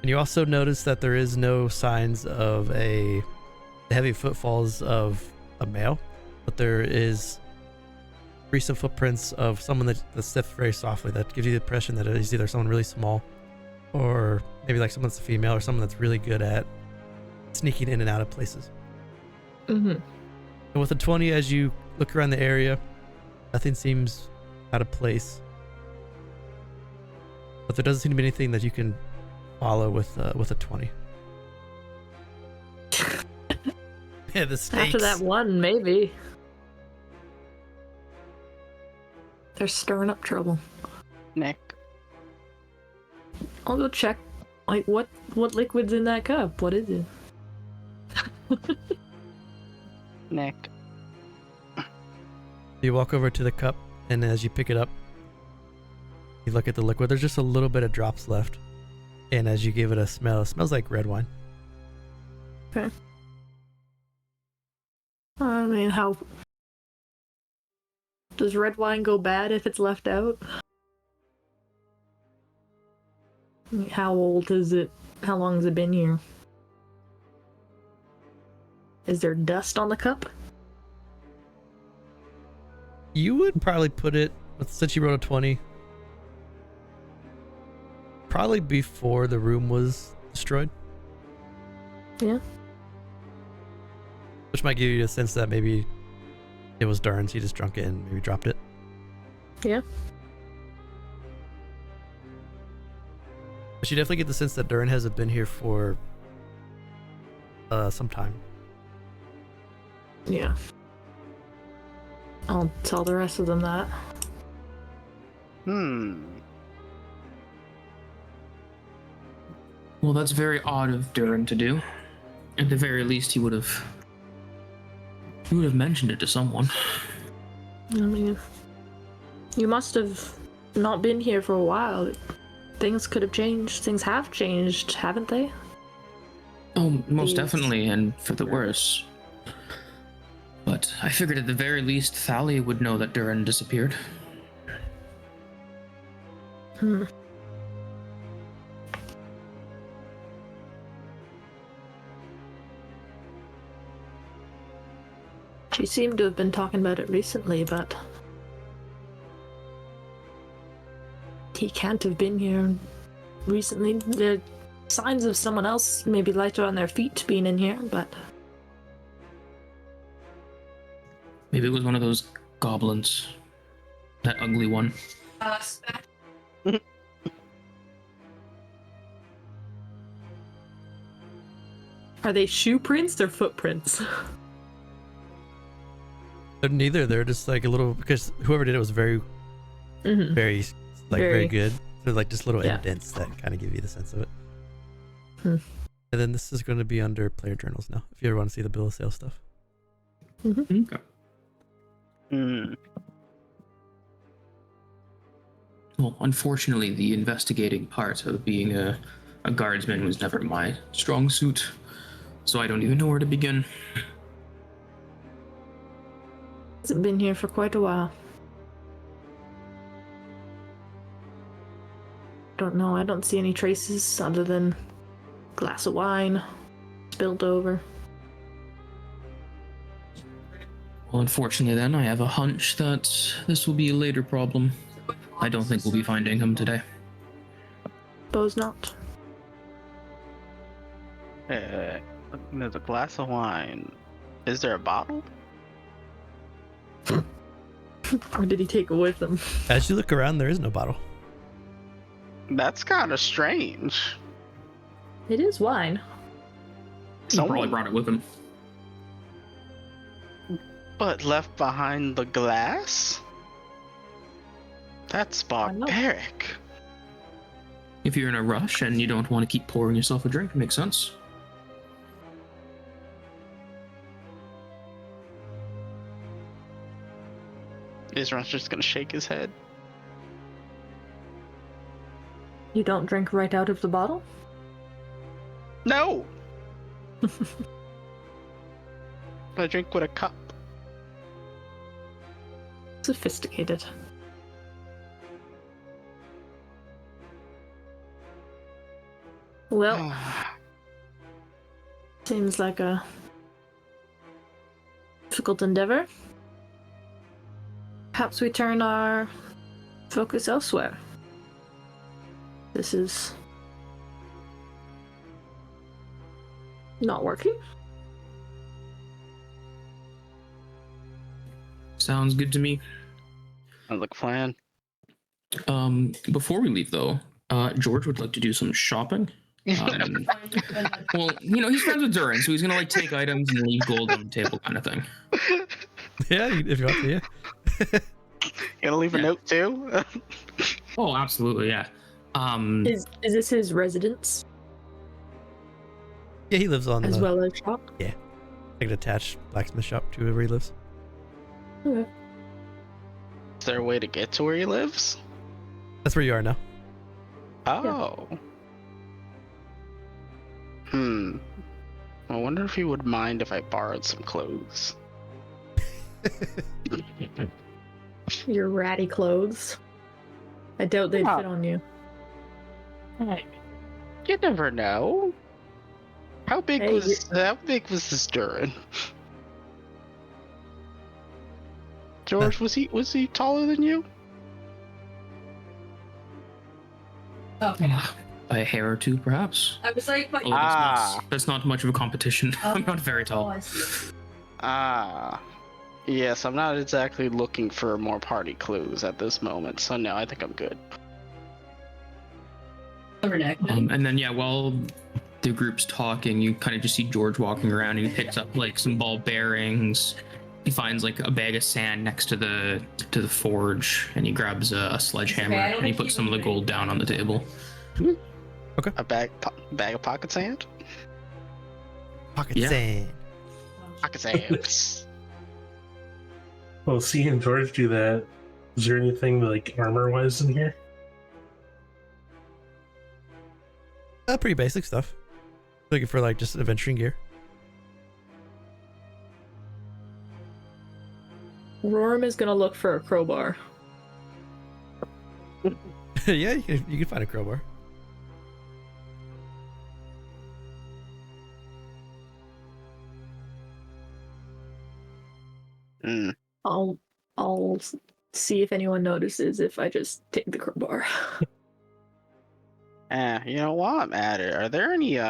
And you also notice that there is no signs of the heavy footfalls of a male, but there is recent footprints of someone that steps very softly. That gives you the impression that it is either someone really small, or maybe like someone that's a female, or someone that's really good at sneaking in and out of places. Mm-hmm. And with a 20, as you look around the area, nothing seems out of place. But there doesn't seem to be anything that you can follow with a 20. Yeah, the stakes. After that one, maybe. They're stirring up trouble. Nick, I'll go check. Like, what liquid's in that cup? What is it? Nick. You walk over to the cup, and as you pick it up, you look at the liquid. There's just a little bit of drops left. And as you give it a smell, it smells like red wine. Okay. I mean, how... Does red wine go bad if it's left out? I mean, how old is it? How long has it been here? Is there dust on the cup? You would probably put it, since you rolled a 20, probably before the room was destroyed. Yeah. Which might give you a sense that maybe it was Darren's, he just drunk it and maybe dropped it. Yeah. But you definitely get the sense that Darren hasn't been here for some time. Yeah. I'll tell the rest of them that. Well, that's very odd of Durin to do. At the very least, he would have mentioned it to someone. I mean, you must have not been here for a while. Things could have changed. Things have changed, haven't they? Oh, most definitely, and for the worse. But I figured at the very least, Thalia would know that Durin disappeared. She seemed to have been talking about it recently, but he can't have been here recently. There are signs of someone else, maybe lighter on their feet, being in here, but Maybe it was one of those goblins. That ugly one. are they shoe prints or footprints? But neither, they're just like a little, because whoever did it was very very good. So like just little indents that kind of give you the sense of it. And then this is going to be under player journals now, if you ever want to see the bill of sale stuff. Okay. Well, unfortunately, the investigating part of being a guardsman was never my strong suit, so I don't even know where to begin. Hasn't been here for quite a while. Don't know, I don't see any traces other than glass of wine spilled over. Well, unfortunately then, I have a hunch that this will be a later problem. I don't think we'll be finding him today. Suppose not. There's a glass of wine. Is there a bottle? Or did he take it with him? As you look around, there is no bottle. That's kind of strange. It is wine. He probably brought it with him. But left behind the glass? That's barbaric. If you're in a rush and you don't want to keep pouring yourself a drink, it makes sense. Izron's just gonna shake his head. You don't drink right out of the bottle? No! I drink with a cup. Sophisticated. Well, seems like a difficult endeavor. Perhaps we turn our focus elsewhere. This is not working. Sounds good to me. Sounds like a plan. Before we leave, though, George would like to do some shopping. Well, you know, he's friends with Durin, so he's gonna like take items and leave gold on the table, kind of thing. Yeah, if you want to, yeah. You gonna leave a note too? Oh, absolutely, yeah. Is this his residence Yeah, he lives on as the well as shop? like an attached blacksmith shop to where he lives. Okay. Is there a way to get to where he lives? That's where you are now. Oh. I wonder if he would mind if I borrowed some clothes. Your ratty clothes. I doubt they'd Oh. fit on you. You never know. How big Hey, was this Durin? George, was he taller than you? A hair or two, perhaps. I was like, Although that's not much of a competition. I'm not very tall. I see. Yes, I'm not exactly looking for more party clues at this moment, so no, I think I'm good. And then, while the group's talking, you kind of just see George walking around, and he picks up like some ball bearings. He finds like a bag of sand next to the forge, and he grabs a sledgehammer, and he puts some of the gold down on the table. Okay. A bag of pocket sand? Pocket Yeah. sand. Pocket sand. Well, seeing George do that, is there anything like armor-wise in here? Pretty basic stuff. Looking for like just adventuring gear. Rorrim is gonna look for a crowbar. Yeah, you can find a crowbar. I'll see if anyone notices if I just take the crowbar. You know, while I'm at it, are there any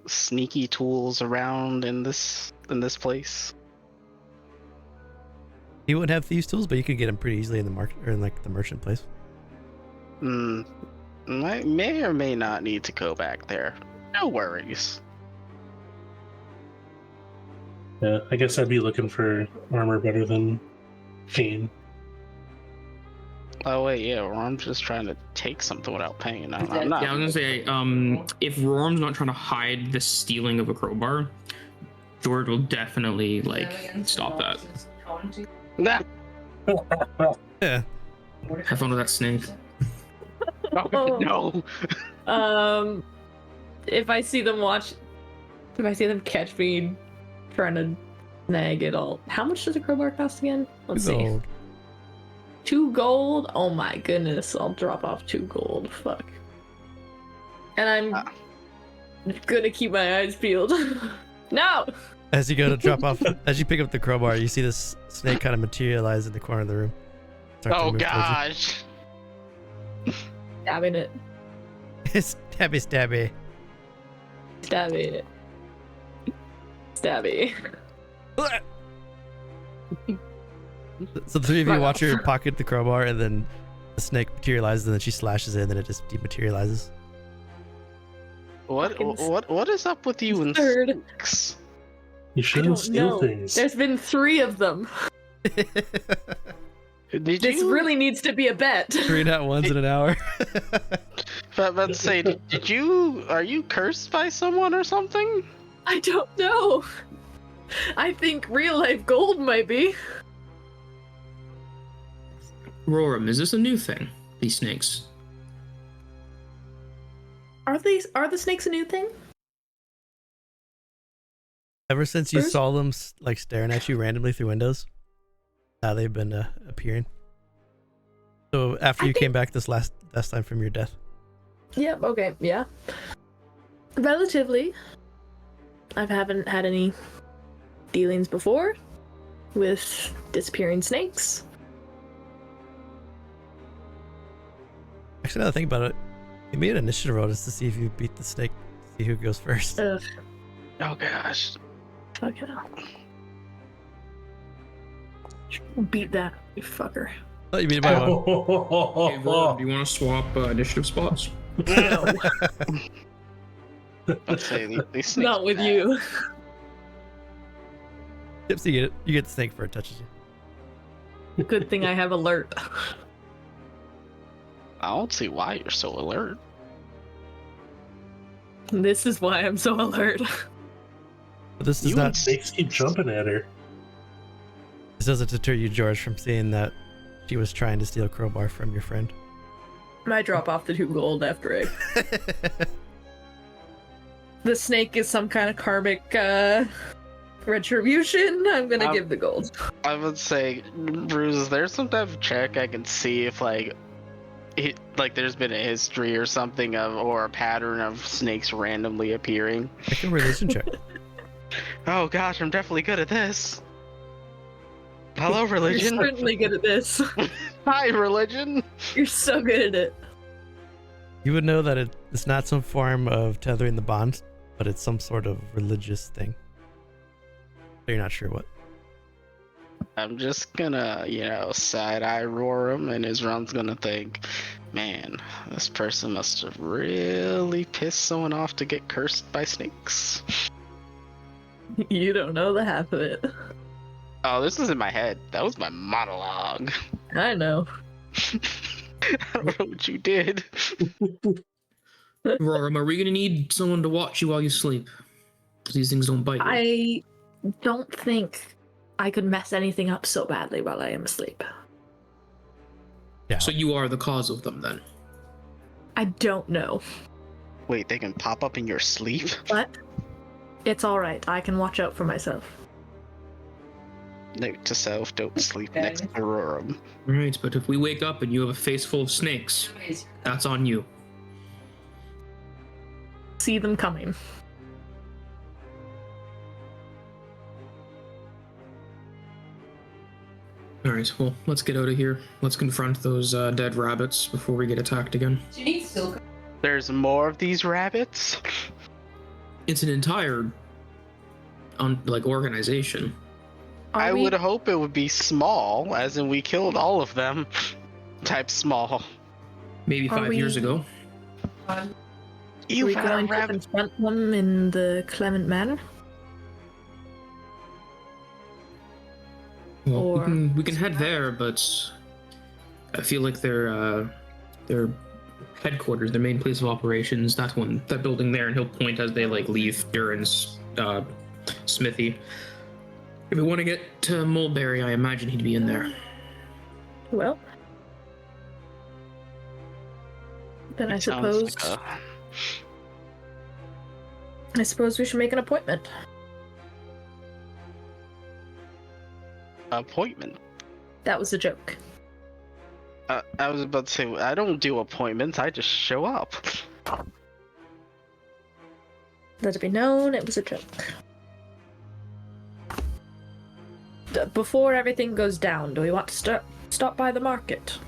sneaky tools around in this place? You wouldn't have thieves tools, but you could get them pretty easily in the market or in like the merchant place. I may or may not need to go back there. No worries. Yeah, I guess I'd be looking for armor better than pain. Oh wait, yeah, or I'm just trying to take something without paying. I'm not. Yeah, I was gonna say, if Rorrim's not trying to hide the stealing of a crowbar, George will definitely stop that. Nah. Yeah. Have fun with that snake. Oh, no. If I see them catch me trying to snag it all. How much does a crowbar cost again? Let's see. Gold. 2 gold? Oh my goodness, I'll drop off 2 gold. Fuck. And I'm gonna keep my eyes peeled. No! As you go to drop off, as you pick up the crowbar, you see this snake kind of materialize in the corner of the room. Start to Oh move towards gosh. Stabbing it. you. Stabby. Stabby. Stabby. So the three of you watch her pocket the crowbar, and then the snake materializes, and then she slashes it, and then it just dematerializes. What is up with you and Third. snakes? You I shouldn't don't steal know. things. There's been 3 of them. This really needs to be a bet. 3 not ones in an hour. But say, are you cursed by someone or something? I don't know. I think real life gold might be. Rorrim, is this a new thing? These snakes? Are the snakes a new thing? Ever since you Bruce? saw them like staring at you randomly through windows, now they've been appearing. So after you came back this last time from your death. Yep, okay, yeah. Relatively. I haven't had any dealings before with disappearing snakes. Actually, now that I think about it, you made an initiative roll just to see if you beat the snake, see who goes first. Ugh, Oh gosh. fuck it. Beat that, you fucker. Oh, you beat it by one. Hey, Rorrim, do you want to swap initiative spots? No, Let's say these snakes. not with you. Yep, so you get it. You get the snake before it touches you. Good thing I have alert. I don't see why you're so alert. This is why I'm so alert. But this does You not. Snakes keep jumping at her. This doesn't deter you, George, from seeing that she was trying to steal a crowbar from your friend. I drop off the 2 gold after I. The snake is some kind of karmic retribution. I'm gonna give the gold. I would say, Bruce, is there some type of check I can see if like there's been a history or something of, or a pattern of snakes randomly appearing? Make a religion check. Oh gosh, I'm definitely good at this. Hello, You're religion. certainly good at this. Hi, religion. You're so good at it. You would know that it's not some form of tethering the bond, but it's some sort of religious thing. But you're not sure what. I'm just gonna, side-eye Rorrim, and Izron's gonna think, man, this person must have really pissed someone off to get cursed by snakes. You don't know the half of it. Oh, this is in my head. That was my monologue. I know. I don't know what you did. Rorrim, are we gonna need someone to watch you while you sleep? These things don't bite you. I don't think I could mess anything up so badly while I am asleep. Yeah. So you are the cause of them, then? I don't know. Wait, they can pop up in your sleep? But it's alright. I can watch out for myself. Note to self, don't sleep Okay. next to Rorrim. Right, but if we wake up and you have a face full of snakes, that's on you. See them coming. Alright, well, let's get out of here. Let's confront those dead rabbits before we get attacked again. There's more of these rabbits? It's an entire, organization. I Are we- would hope it would be small, as in we killed all of them. Type small. Maybe Are 5 years we- ago. You Are we had a going to rabbit. confront them in the Clement Manor? Well, Or- we can head there, but I feel like their headquarters, their main place of operations, that building there, and he'll point as they leave Durin's smithy. If we want to get to Mulberry, I imagine he'd be in there. Well, then I Sounds suppose like I suppose we should make an appointment. a appointment. That was a joke. I was about to say, I don't do appointments, I just show up. Let it be known, it was a joke. Before everything goes down, do we want to stop by the market?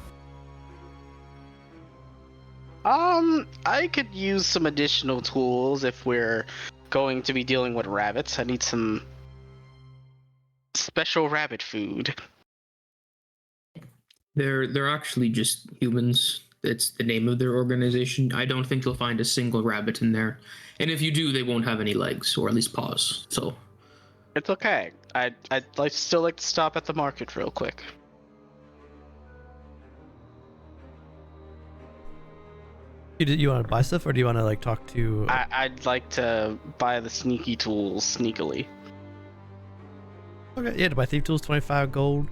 I could use some additional tools if we're going to be dealing with rabbits. I need some special rabbit food. They're actually just humans. It's the name of their organization. I don't think you'll find a single rabbit in there. And if you do, they won't have any legs, or at least paws. So It's okay. I'd still like to stop at the market real quick. You want to buy stuff, or do you want to talk to? I'd like to buy the sneaky tools sneakily. Okay, yeah, to buy thief tools, 25 gold.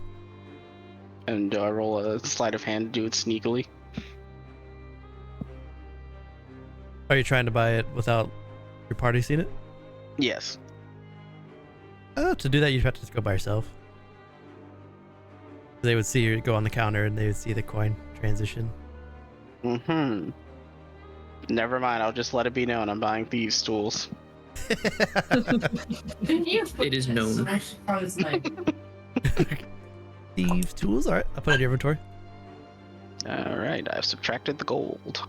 And do I roll a sleight of hand to do it sneakily? Are you trying to buy it without your party seeing it? Yes. To do that, you'd have to just go by yourself. They would see you go on the counter, and they would see the coin transition. Mm-hmm. Never mind, I'll just let it be known I'm buying thieves' tools. it is known. Thieves tools. All right, I'll put it in your inventory. All right, I've subtracted the gold.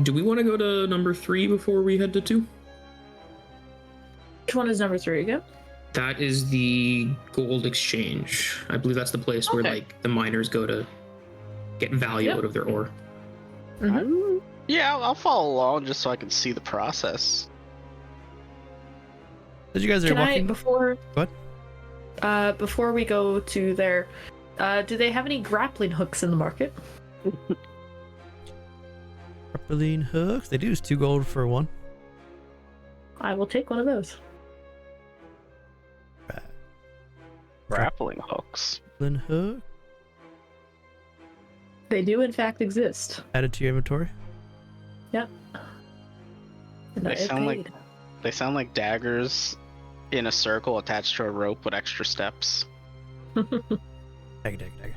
Do we want to go to number 3 before we head to 2? Which one is number 3 again? That is the gold exchange. I believe that's the place where Okay. the miners go to get value Yep. out of their ore. Yeah, I'll follow along just so I can see the process. As you guys are Can I walking, before? What? before we go to there, do they have any grappling hooks in the market? Grappling hooks? They do. It's 2 gold for one. I will take one of those. Grappling hooks. Grappling hook. They do, in fact, exist. Added to your inventory. Yep. And I They have sound paid. They sound like daggers in a circle attached to a rope with extra steps. Dagger.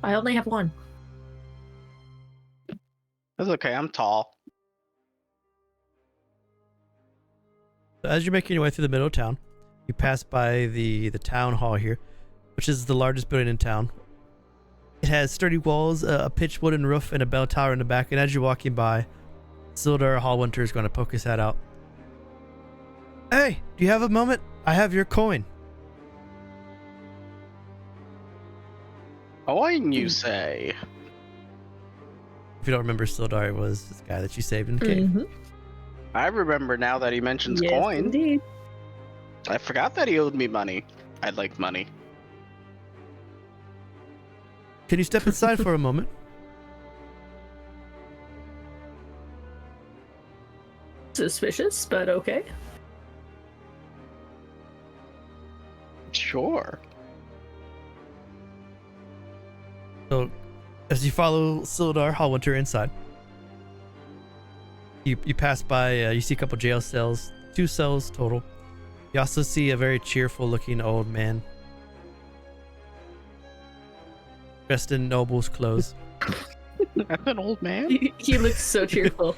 I only have one. That's okay, I'm tall. So as you're making your way through the middle of town, you pass by the town hall here, which is the largest building in town. It has sturdy walls, a pitched wooden roof, and a bell tower in the back. And as you're walking by, Sildar Hallwinter is going to poke his head out. Hey, do you have a moment? I have your coin. Coin, you say? If you don't remember, Sildar was this guy that you saved in the cave. Mhm. I remember now that he mentions Yes, coin. indeed. I forgot that he owed me money. I'd like money. Can you step inside for a moment? Suspicious, but okay. Sure. So, as you follow Sildar Hallwinter inside, you pass by, you see a couple jail cells, 2 cells total. You also see a very cheerful looking old man dressed in noble's clothes. That's an old man? He looks so cheerful.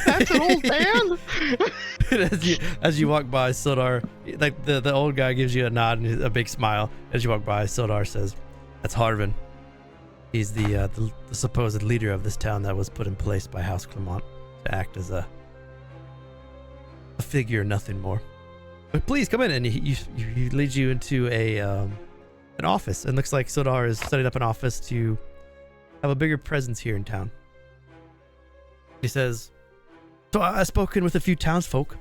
That's an old man? as you walk by, Sildar, like the old guy gives you a nod and a big smile. As you walk by, Sildar says, "That's Harvin. He's the supposed leader of this town that was put in place by House Clement to act as a figure, nothing more. But please come in." And he leads you into an office. And looks like Sildar is setting up an office to have a bigger presence here in town. He says, "So I've spoken with a few townsfolk.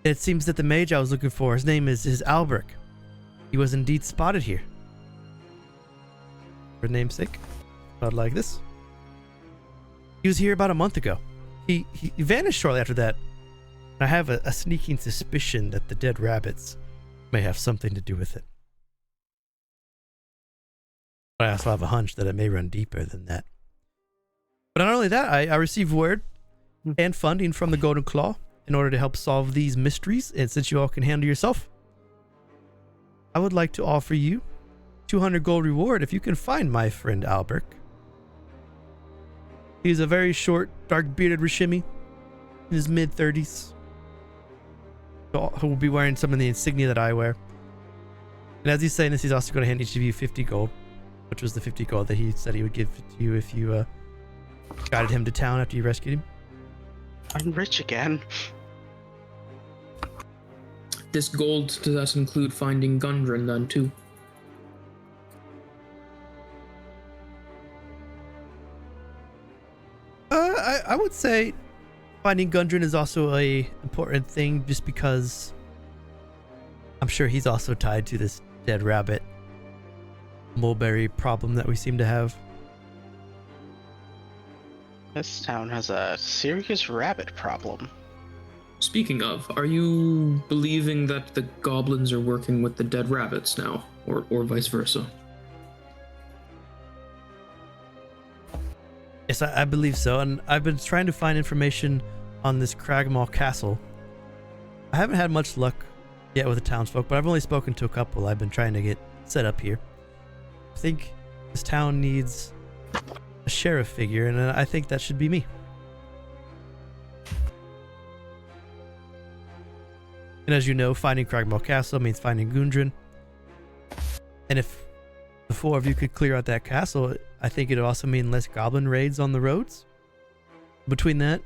It seems that the mage I was looking for, his name is Albrecht. He was indeed spotted here. For namesake, about like this. He was here about a month ago. He vanished shortly after that. And I have a sneaking suspicion that the dead rabbits may have something to do with it. But I also have a hunch that it may run deeper than that. But not only that, I received word and funding from the Golden Claw in order to help solve these mysteries. And since you all can handle yourself, I would like to offer you 200 gold reward if you can find my friend Albrecht. He's a very short, dark-bearded Rishimi in his mid-30s. Who will be wearing some of the insignia that I wear. And as he's saying this, he's also going to hand each of you 50 gold, which was the 50 gold that he said he would give to you if you guided him to town after you rescued him. I'm rich again. This gold, does that include finding Gundren then too? I would say finding Gundren is also a important thing, just because I'm sure he's also tied to this dead rabbit mulberry problem that we seem to have. This town has a serious rabbit problem. Speaking of, are you believing that the goblins are working with the dead rabbits now, or vice versa? Yes, I believe so, and I've been trying to find information on this Cragmaw Castle. I haven't had much luck yet with the townsfolk, but I've only spoken to a couple I've been trying to get set up here. I think this town needs a sheriff figure, and I think that should be me. And as you know, finding Cragmaw Castle means finding Gundren. And if the 4 of you could clear out that castle, I think it would also mean less goblin raids on the roads. Between that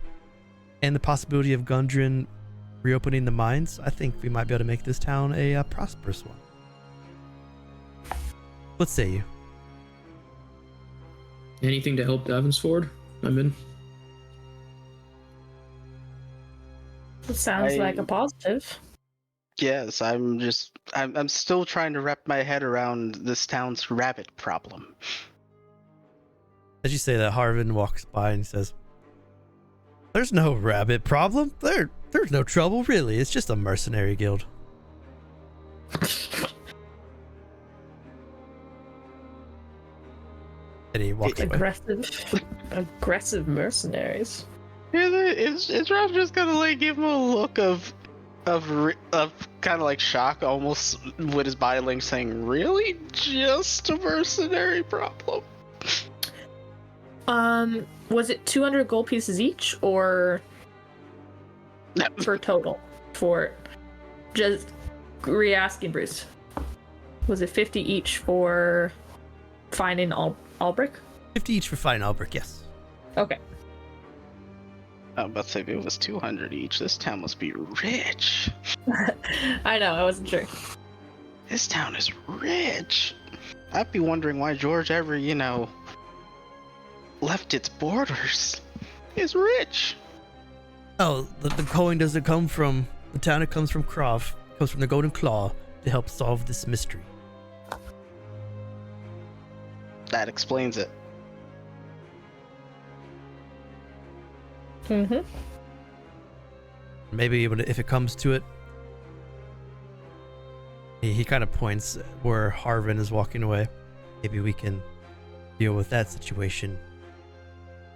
and the possibility of Gundren reopening the mines, I think we might be able to make this town a prosperous one. What say you? Anything to help Davensford? I'm in. It sounds like a positive. Yes, I'm still trying to wrap my head around this town's rabbit problem. As you say that, Harvin walks by and he says, "There's no rabbit problem. There's no trouble, really. It's just a mercenary guild." And he walks away. Aggressive mercenaries. Is Ralph just gonna like give him a look of kind of like shock, almost with his body language, saying, "Really, just a mercenary problem?" Was it 200 gold pieces each, or for total? For just re-asking Bruce. Was it 50 each for finding Albrecht? 50 each for finding Albrecht, yes. Okay. I was about to say, if it was 200 each, this town must be rich. I know, I wasn't sure. This town is rich. I'd be wondering why George ever, left its borders. It's rich. Oh, the coin doesn't come from the town, it comes from Krav. It comes from the Golden Claw to help solve this mystery. That explains it. Mm-hmm. Maybe if it comes to it, he kind of points where Harvin is walking away. Maybe we can deal with that situation,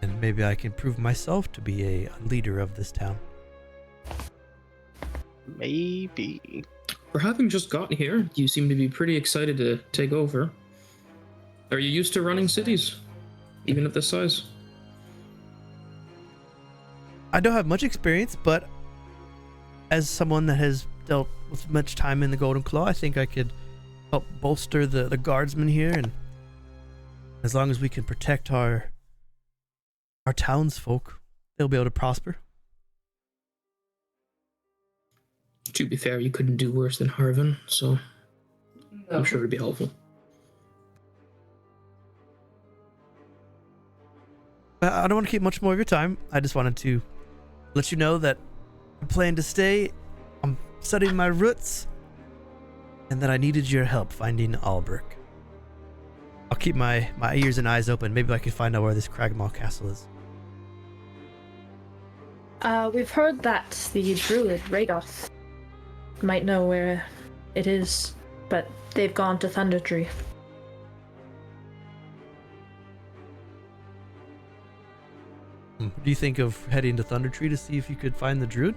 and maybe I can prove myself to be a leader of this town. Maybe. For having just gotten here, you seem to be pretty excited to take over. Are you used to running cities, even at this size? I don't have much experience, but as someone that has dealt with much time in the Golden Claw, I think I could help bolster the guardsmen here, and as long as we can protect our townsfolk, they'll be able to prosper. To be fair, you couldn't do worse than Harvin, so No. I'm sure it'd be helpful. I don't want to keep much more of your time. I just wanted to let you know that I plan to stay. I'm studying my roots, and that I needed your help finding Albrecht. I'll keep my ears and eyes open. Maybe I can find out where this Cragmaw castle is. We've heard that the druid Radoth might know where it is, but they've gone to Thundertree. Do you think of heading to Thundertree to see if you could find the druid?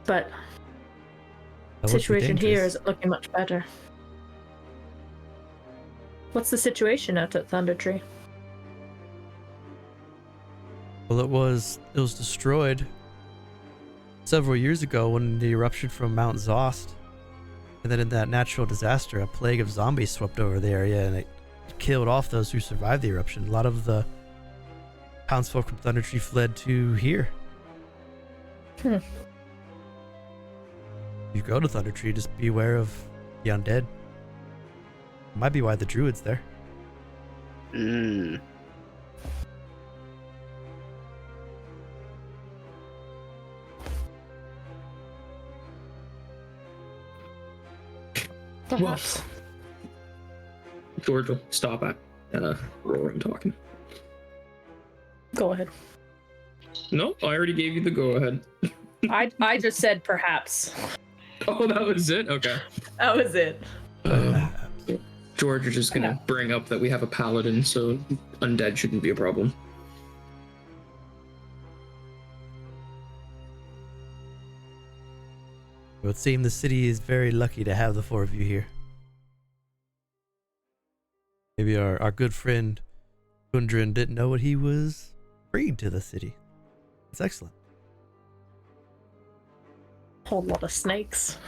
But That the would be situation here dangerous. isn't looking much better. What's the situation out at Thundertree? Well, it was destroyed several years ago when the eruption from Mount Zost, and then in that natural disaster, a plague of zombies swept over the area, and it killed off those who survived the eruption. A lot of the townsfolk from Thundertree fled to here. Hmm. If you go to Thundertree, just be aware of the undead. Might be why the druid's there. Mm. Perhaps. George will stop at Rorrim talking. Go ahead. No, I already gave you the go-ahead. I just said perhaps. Oh, that was it? Okay. That was it. George is just gonna bring up that we have a paladin, so undead shouldn't be a problem. It would seem the city is very lucky to have the four of you here. Maybe our good friend Gundren didn't know what he was bringing to the city. It's excellent. Whole lot of snakes.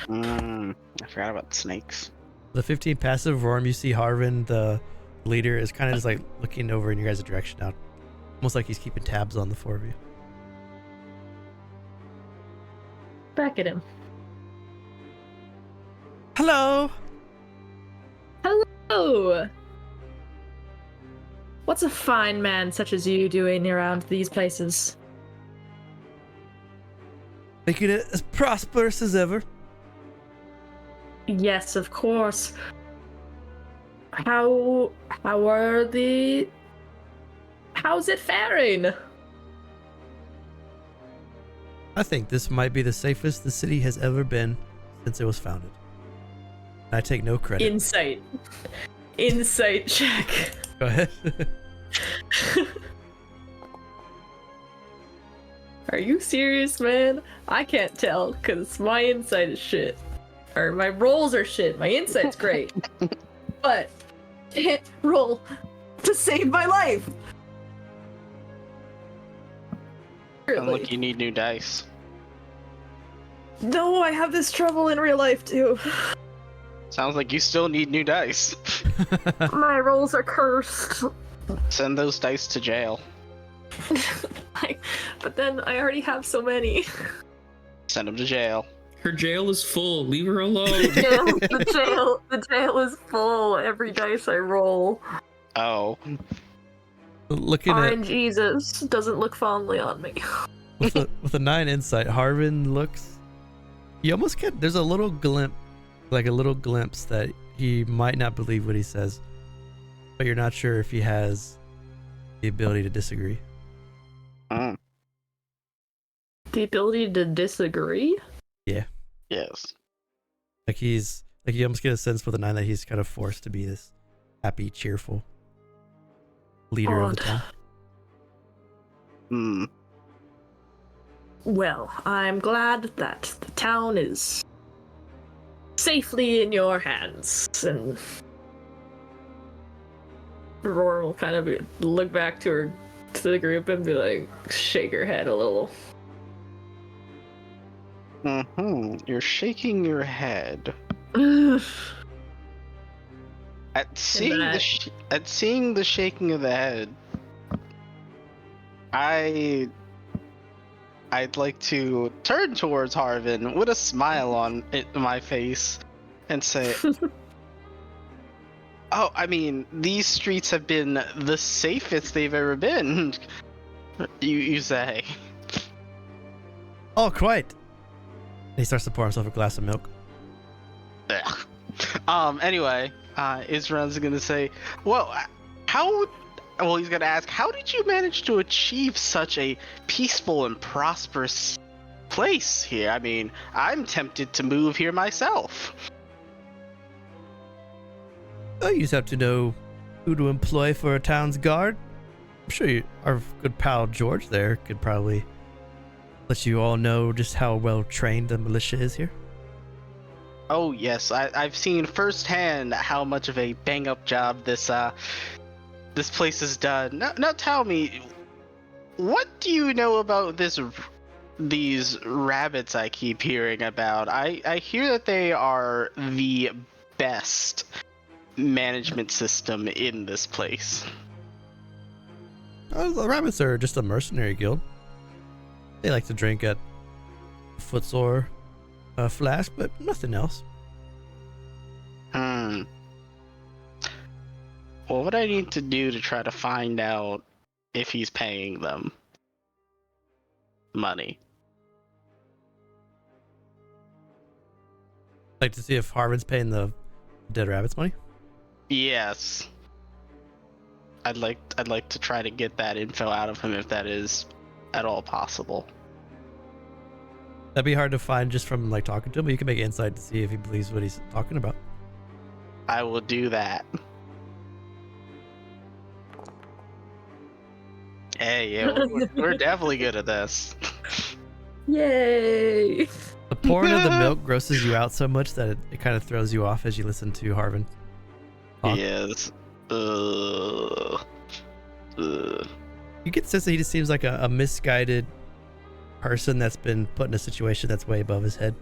I forgot about the snakes. The 15 passive Rorrim, you see Harvin, the leader, is kind of just like looking over in your guys' direction now. Almost like he's keeping tabs on the four of you. Back at him. Hello! Hello! What's a fine man such as you doing around these places? Making it as prosperous as ever. Yes, of course. How's it faring? I think this might be the safest the city has ever been since it was founded. I take no credit. Insight check. Go ahead. Are you serious, man? I can't tell, because my insight is shit. Or my rolls are shit. My insight's great. But can't roll to save my life. Sounds like you need new dice. No, I have this trouble in real life too. Sounds like you still need new dice. My rolls are cursed. Send those dice to jail. But then I already have so many. Send them to jail. Her jail is full. Leave her alone. The jail is full. Every dice I roll. Oh. Looking RNG Jesus doesn't look fondly on me. with a 9 insight, Harvin looks. You almost get. There's a little glimpse that he might not believe what he says, but you're not sure if he has the ability to disagree. Mm. The ability to disagree? Yeah. Yes. Like you almost get a sense with a 9 that he's kind of forced to be this happy, cheerful leader of the town. Hmm. Well, I'm glad that the town is safely in your hands, and Rorrim will kind of look back to the group and be like, shake her head a little. You're shaking your head. At seeing the shaking of the head, I'd like to turn towards Harvin with a smile on my face and say, "Oh, I mean, these streets have been the safest they've ever been." You say? Oh, quite. He starts to pour himself a glass of milk. Anyway, Izron's gonna say, well, he's gonna ask, how did you manage to achieve such a peaceful and prosperous place here? I mean, I'm tempted to move here myself. Oh, you just have to know who to employ for a town's guard. I'm sure our good pal George there could probably let you all know just how well trained the militia is here. Oh yes, I've seen firsthand how much of a bang-up job this place has done. Now tell me, what do you know about these rabbits I keep hearing about? I hear that they are the best management system in this place. The rabbits are just a mercenary guild. They like to drink at Footsore, Flask, but nothing else. Well, what I need to do to try to find out if he's paying them money. Like to see if Harvin's paying the dead rabbits money? Yes. I'd like to try to get that info out of him if that is at all possible. That'd be hard to find just from like talking to him, but you can make insight to see if he believes what he's talking about. I will do that. Hey, yeah, we're definitely good at this. Yay! The pouring of the milk grosses you out so much that it kind of throws you off as you listen to Harvin talk. Yes. You get the sense that he just seems like a misguided person that's been put in a situation that's way above his head.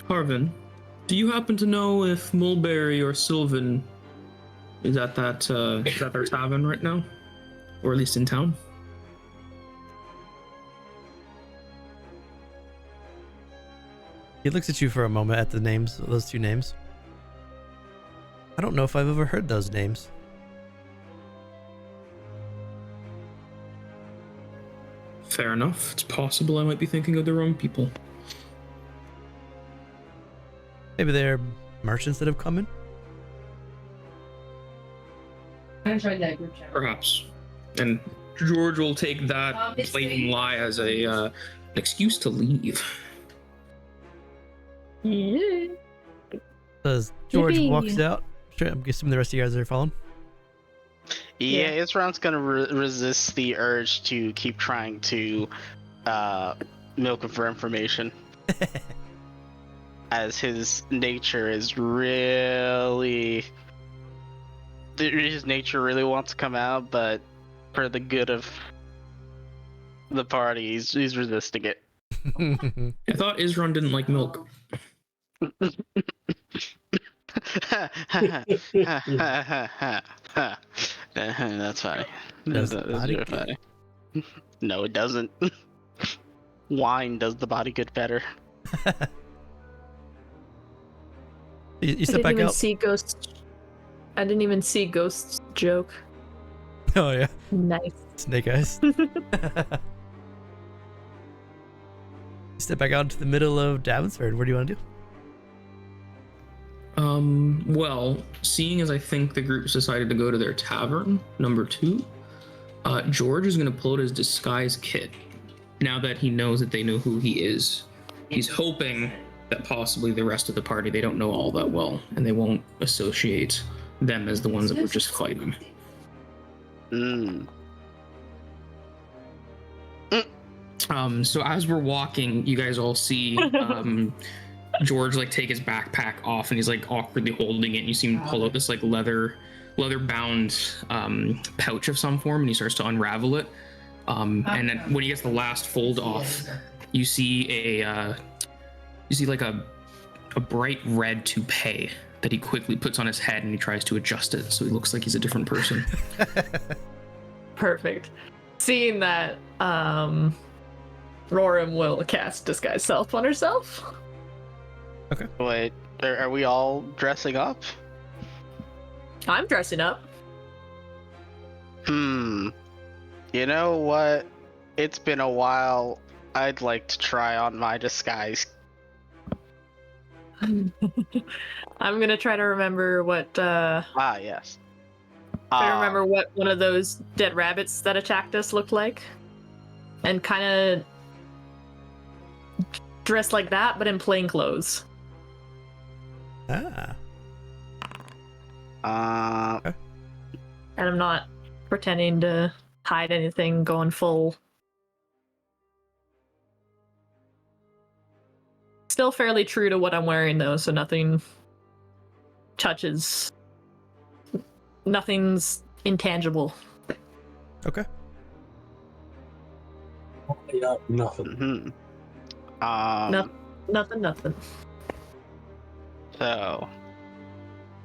Harvin, do you happen to know if Mulberry or Sylvan is at their tavern right now? Or at least in town? He looks at you for a moment at the names, those two names. I don't know if I've ever heard those names. Fair enough. It's possible I might be thinking of the wrong people. Maybe they're merchants that have come in. I'm trying that group chat. Perhaps. And George will take that blatant lie as an excuse to leave. Yeah. As George Yippee. walks out, sure, I'm guessing the rest of you guys are following. Yeah, Yeah. Izron's gonna resist the urge to keep trying to milk him for information. As his nature is really... His nature really wants to come out, but for the good of the party, he's resisting it. I thought Izron didn't like milk. That's funny. Does That's the body really good? funny. No, it doesn't. Wine does the body good better. You step back out. See ghosts. I didn't even see ghosts joke. Oh yeah, Nice. snake eyes. You step back out into the middle of Davensford. What do you want to do? Well, seeing as I think the group's decided to go to their tavern, number 2, George is going to pull out his disguise kit. Now that he knows that they know who he is, he's hoping that possibly the rest of the party, they don't know all that well, and they won't associate them as the ones that were just fighting. So as we're walking, you guys all see George like take his backpack off, and he's like awkwardly holding it, and you see him pull out this like leather bound pouch of some form, and he starts to unravel it. And then when he gets the last fold off, you see like a bright red toupee that he quickly puts on his head, and he tries to adjust it so he looks like he's a different person. Perfect. Seeing that, Rorrim will cast Disguise Self on herself. Wait, are we all dressing up? I'm dressing up. You know what? It's been a while. I'd like to try on my disguise. I'm gonna try to remember what, Yes. try to remember what one of those dead rabbits that attacked us looked like. And kind of dress like that, but in plain clothes. Ah, And I'm not pretending to hide anything, going full. Still fairly true to what I'm wearing though, so nothing touches. Nothing's intangible. okay. Yeah, nothing. Nothing. So,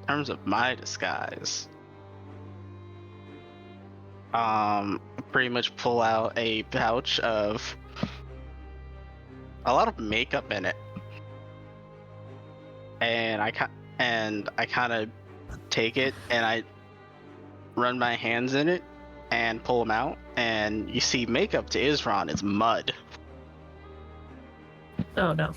in terms of my disguise, pretty much pull out a pouch of a lot of makeup in it, and I kind of take it and I run my hands in it and pull them out, and you see makeup to Izron is mud. Oh no.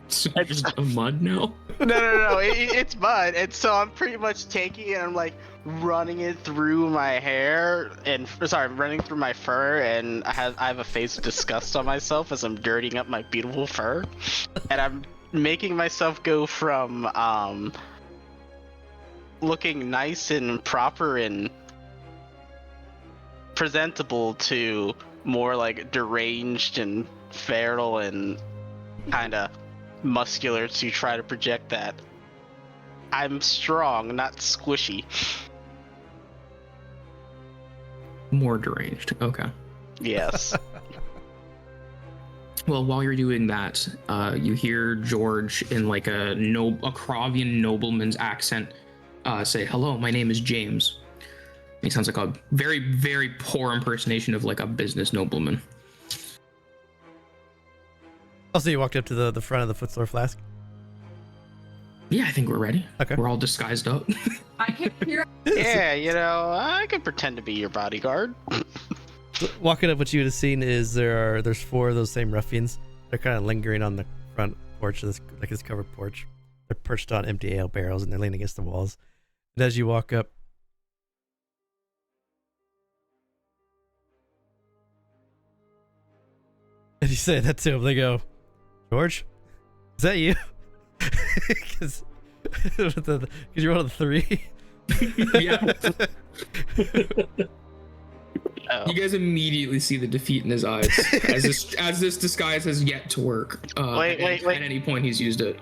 So you're just a mud now? No, it's mud, and so I'm pretty much taking it and I'm like running it through my hair, and running through my fur, and I have a face of disgust on myself as I'm dirtying up my beautiful fur, and I'm making myself go from looking nice and proper and presentable to more like deranged and feral and kind of muscular to try to project that I'm strong, not squishy. More deranged. Okay. Yes. Well, while you're doing that, you hear George in like a Kravian nobleman's accent say, "Hello, my name is James." He sounds like a very, very poor impersonation of like a business nobleman. Also, you walked up to the front of the Footsore Flask. Yeah, I think we're ready. Okay. We're all disguised up. I can hear. Yeah, I can pretend to be your bodyguard. walking up, what you would have seen is there's 4 of those same ruffians. They're kind of lingering on the front porch of this covered porch. They're perched on empty ale barrels and they're leaning against the walls. And as you walk up, and you say that to them, they go, "George, is that you?" Because you're one of the 3. Yeah. Oh. You guys immediately see the defeat in his eyes as this disguise has yet to work. Wait. At any point he's used it.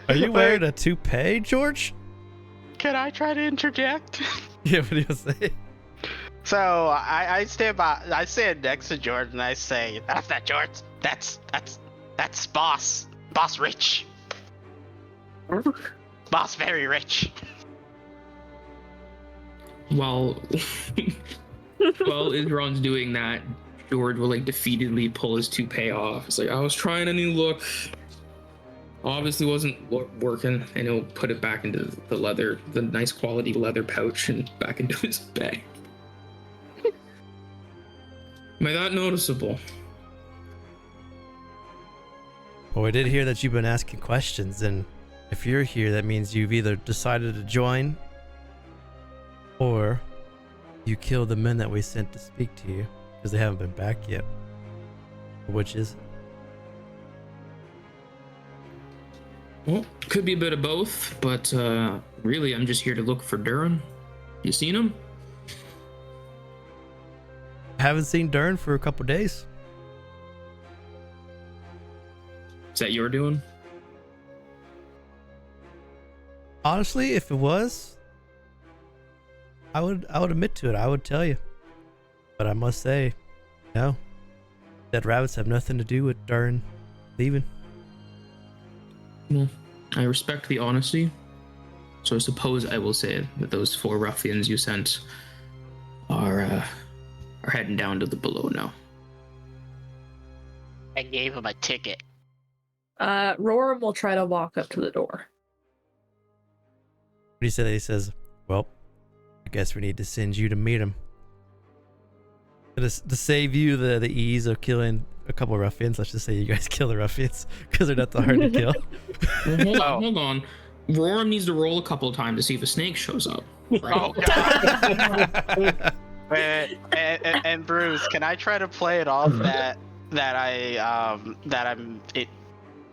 Are you wearing a toupee, George? Can I try to interject? Yeah, what do you say? So I stand next to George and I say, "That's not George. That's Boss Rich. Boss very rich." While Izron's doing that, George will like defeatedly pull his toupee off. It's like, "I was trying a new look. Obviously wasn't working," and he'll put it back into the nice quality leather pouch and back into his bag. Am I that noticeable? Well, we did hear that you've been asking questions, and if you're here, that means you've either decided to join or you killed the men that we sent to speak to you because they haven't been back yet. Which is it? Well, could be a bit of both, but really I'm just here to look for Durin. You seen him? I haven't seen Dern for a couple days. Is that your doing? Honestly, if it was, I would admit to it. I would tell you. But I must say, no. Dead rabbits have nothing to do with Dern leaving. Well, I respect the honesty. So I suppose I will say that those 4 ruffians you sent are heading down to the Below now. I gave him a ticket. Rorrim will try to walk up to the door. What do you say? He says, "Well, I guess we need to send you to meet him. To save you the ease of killing a couple ruffians." Let's just say you guys kill the ruffians because they're not that hard to kill. Well, hold on. Rorrim needs to roll a couple of times to see if a snake shows up. Right? Oh god. and Bruce, can I try to play it off that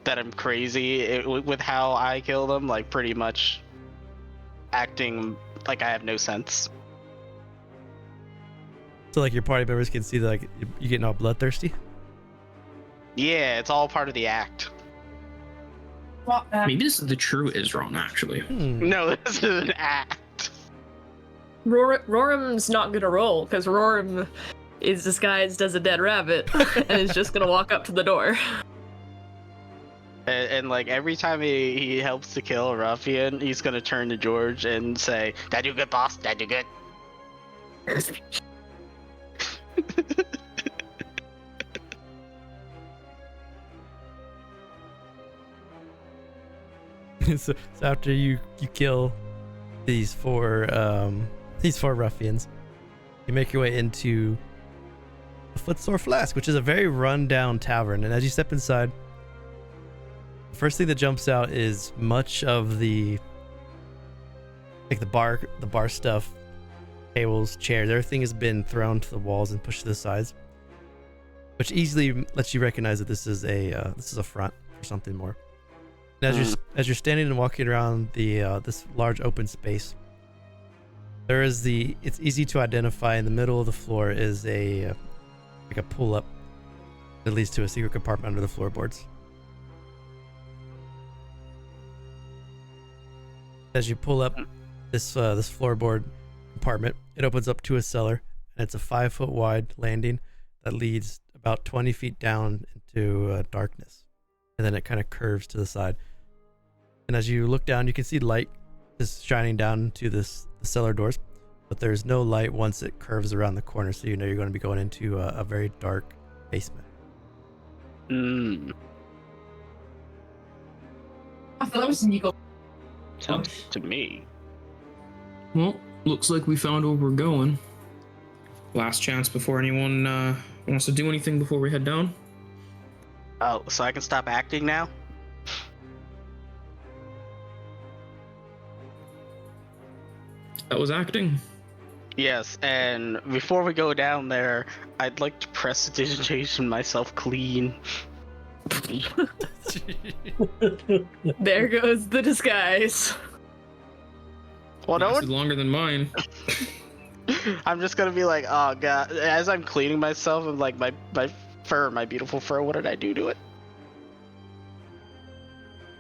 I'm crazy with how I kill them, like pretty much acting like I have no sense. So like your party members can see that like you getting all bloodthirsty. Yeah, it's all part of the act. Maybe this is the true Izron, actually. No, this is an act. Rorrim's not gonna roll because Rorrim is disguised as a dead rabbit and is just gonna walk up to the door. And like every time he helps to kill a ruffian, he's gonna turn to George and say, "That do good, boss. That do good." So after you kill these 4 ruffians, you make your way into the Footsore Flask, which is a very run-down tavern. And as you step inside, the first thing that jumps out is much of the bar stuff, tables, chairs, everything has been thrown to the walls and pushed to the sides, which easily lets you recognize that this is a front for something more. And as you're standing and walking around this large open space, it's easy to identify. In the middle of the floor is a pull-up that leads to a secret compartment under the floorboards. As you pull up this floorboard compartment, it opens up to a cellar, and it's a 5-foot wide landing that leads about 20 feet down into darkness, and then it kind of curves to the side. And as you look down, you can see light is shining down to the cellar doors, but there's no light once it curves around the corner, so you know you're going to be going into a very dark basement. I thought that was Nico. Sounds to me. Well, looks like we found where we're going. last chance before anyone wants to do anything before we head down. Oh, so I can stop acting now? That was acting. Yes, and before we go down there, I'd like to prestidigitation myself clean. There goes the disguise. Well, no Lasted one... longer than mine. I'm just gonna be like, oh god. As I'm cleaning myself, I'm like, my fur, my beautiful fur, what did I do to it?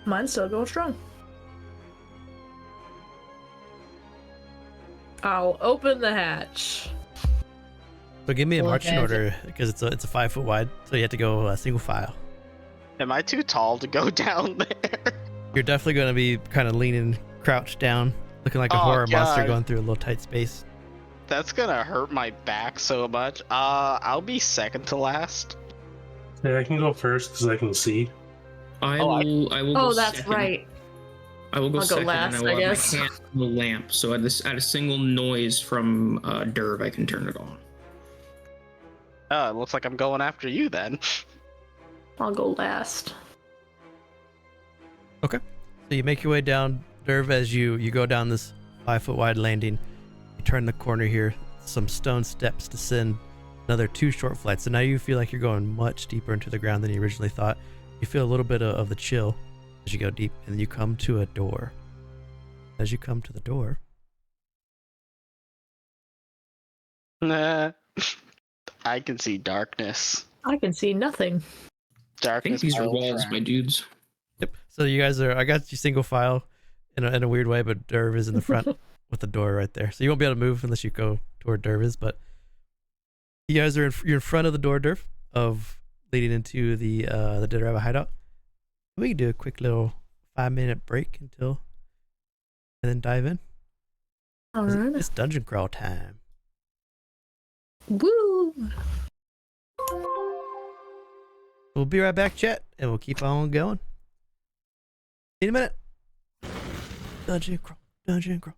Mine's still going strong. I'll open the hatch. So give me a Well, marching guys, order because it's a 5 foot wide, so you have to go single file. Am I too tall to go down there? You're definitely going to be kind of leaning, crouched down, looking like a Oh, horror monster God. going through a little tight space. That's gonna hurt my back so much. I'll be second to last. Yeah, I can go first because I can see. I Oh, will Oh, go that's second. right. I will go I'll go second, last, and I I will have guess. my hand on the lamp. So at a single noise from Derv, I can turn it on. Oh, it looks like I'm going after you then. I'll go last. Okay. So you make your way down, Derv, as you go down this 5 foot wide landing. You turn the corner here, some stone steps descend, another 2 short flights. So now you feel like you're going much deeper into the ground than you originally thought. You feel a little bit of the chill as you go deep, and then you come to a door. As you come to the door, Nah. I can see darkness. I can see nothing. I think Darkness. these are my old walls, friend. my dudes. yep. So you guys are, I got you single file in a weird way, but Derv is in the front with the door right there. So you won't be able to move unless you go to where Derv is, but you guys are you're in front of the door, Derv, of leading into the Dead Rabbit hideout. We can do a quick little 5-minute break and then dive in. Alright. It's dungeon crawl time. Woo! We'll be right back, chat, and we'll keep on going. See you in a minute. Dungeon crawl, dungeon crawl.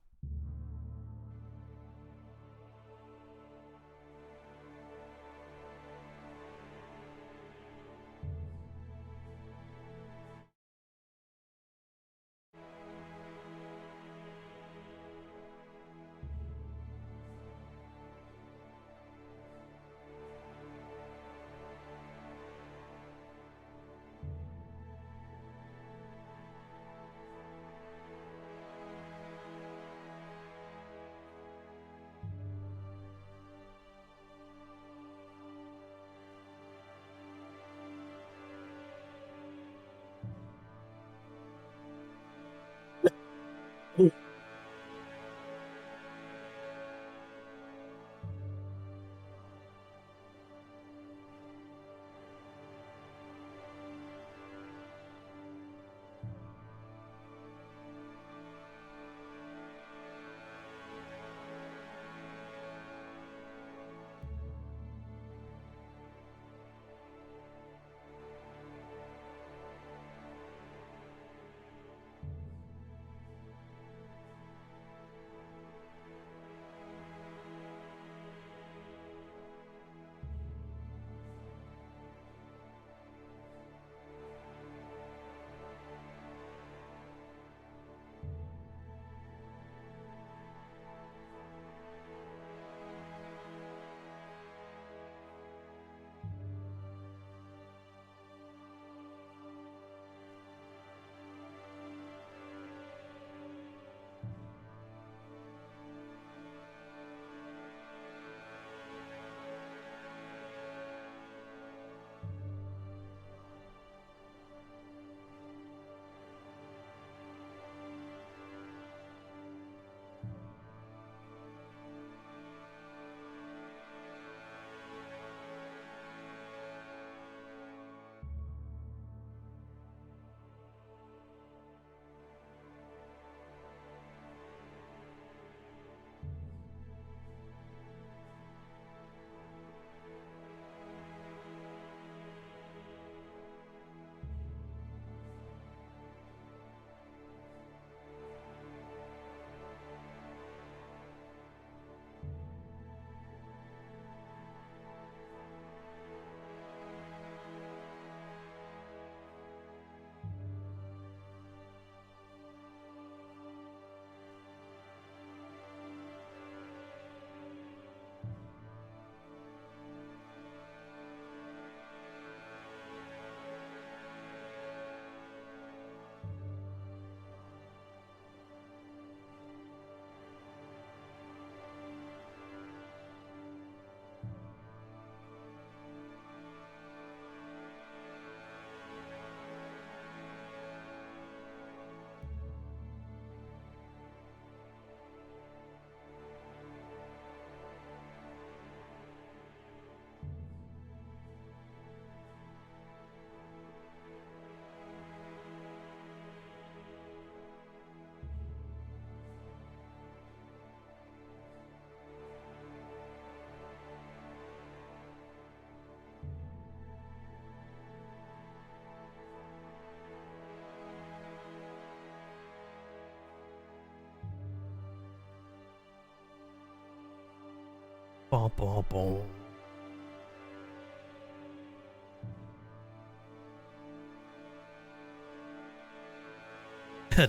Bom, bom, bom.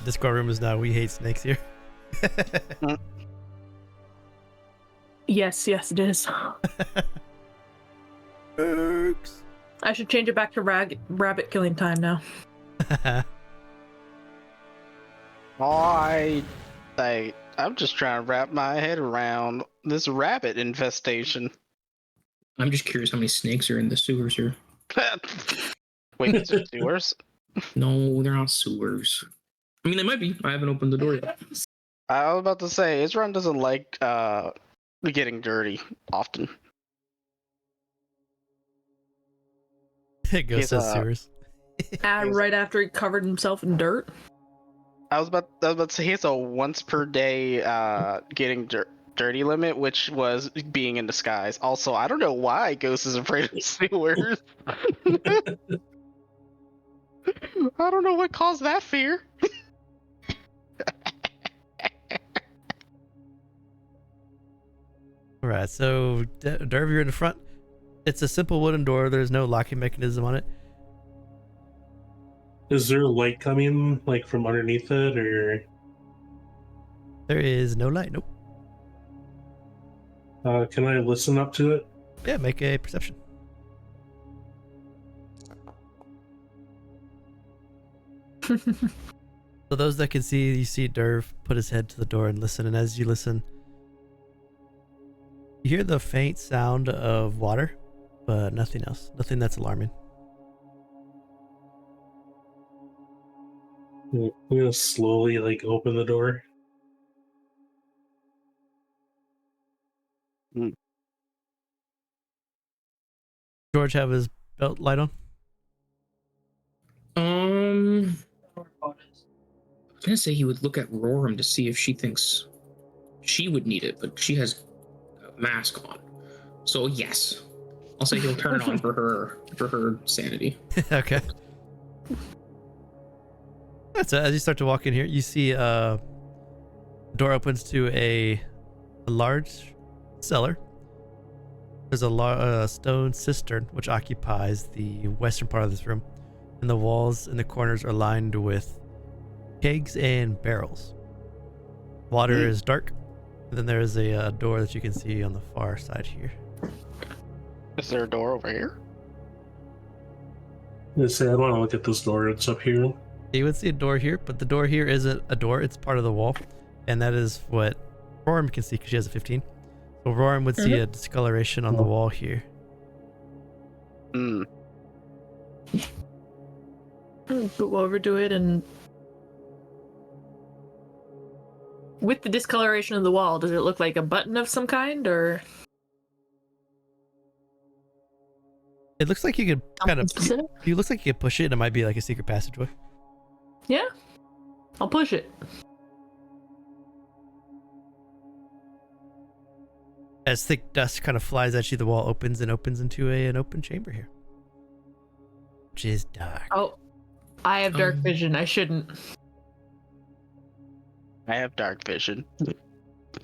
Discord room is now "We hate snakes" here. Yes, it is. Snakes. I should change it back to rabbit killing time now. I'm just trying to wrap my head around this rabbit infestation. I'm just curious how many snakes are in the sewers here. Wait, these are sewers? No, they're not sewers. I mean, they might be. I haven't opened the door yet. I was about to say, Izron doesn't like getting dirty often. Ghost says sewers. Right after he covered himself in dirt. I was about to say he has a once per day getting dirty limit, which was being in disguise. Also, I don't know why Ghost is afraid of sewers. I don't know what caused that fear. Alright, so Devre, you're in the front. It's a simple wooden door. There's no locking mechanism on it. Is there light coming, like, from underneath it, or...? There is no light. Nope. Can I listen up to it? Yeah, make a perception. So those that can see, you see Devre put his head to the door and listen. And as you listen, you hear the faint sound of water, but nothing else. Nothing that's alarming. I'm gonna slowly, like, open the door. George have his belt light on? I was gonna say he would look at Rorrim to see if she thinks she would need it, but she has a mask on. So yes. I'll say he'll turn it on for her sanity. Okay. That's it. As you start to walk in here, you see the door opens to a large cellar. There's a stone cistern which occupies the western part of this room, and the walls in the corners are lined with kegs and barrels. Water is dark, and then there's a door that you can see on the far side here. Is there a door over here? I say I want to look at this door. It's up here. You would see a door here, but the door here isn't a door. It's part of the wall, and that is what Rorrim can see because she has a 15. So Rorrim would see a discoloration on the wall here. Go over to it, and with the discoloration of the wall, does it look like a button of some kind, or? It looks like you could kind of. It looks like you could push it, and it might be like a secret passageway. Yeah, I'll push it. As thick dust kind of flies at you, the wall opens into an open chamber here, which is dark. Oh, I have dark vision. I shouldn't. I have dark vision.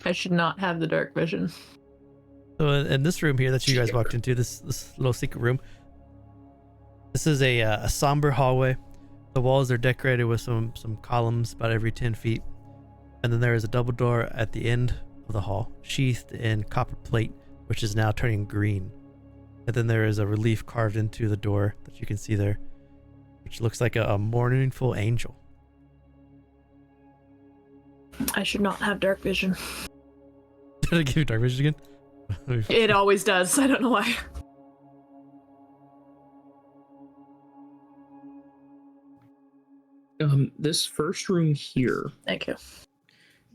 I should not have the dark vision. So in this room here that you guys walked into, this little secret room, this is a somber hallway. The walls are decorated with some columns about every 10 feet. And then there is a double door at the end of the hall, sheathed in copper plate, which is now turning green. And then there is a relief carved into the door that you can see there, which looks like a mournful angel. I should not have dark vision. Did I give you dark vision again? It always does. I don't know why. This first room here. Thank you.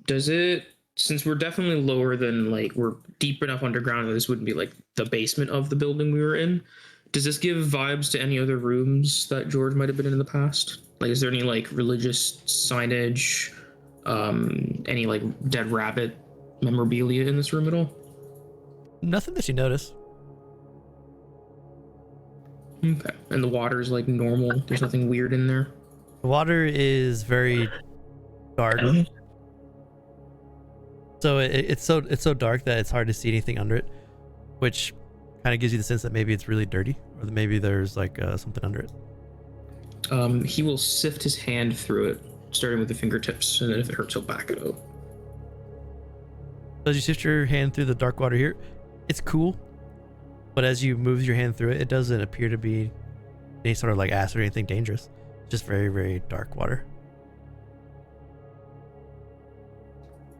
Does it, since we're definitely lower than, like, we're deep enough underground that this wouldn't be like the basement of the building we were in, does this give vibes to any other rooms that George might have been in the past? Like, is there any, like, religious signage, any, like, dead rabbit memorabilia in this room at all? Nothing that you notice. Okay. And the water's, like, normal? There's nothing weird in there? The water is very dark. So it's so dark that it's hard to see anything under it. which kind of gives you the sense that maybe it's really dirty, or that maybe there's like something under it. He will sift his hand through it, starting with the fingertips, and then if it hurts, he'll back it out. As you sift your hand through the dark water here, it's cool, but as you move your hand through it, it doesn't appear to be any sort of like acid or anything dangerous. It's just very, very dark water.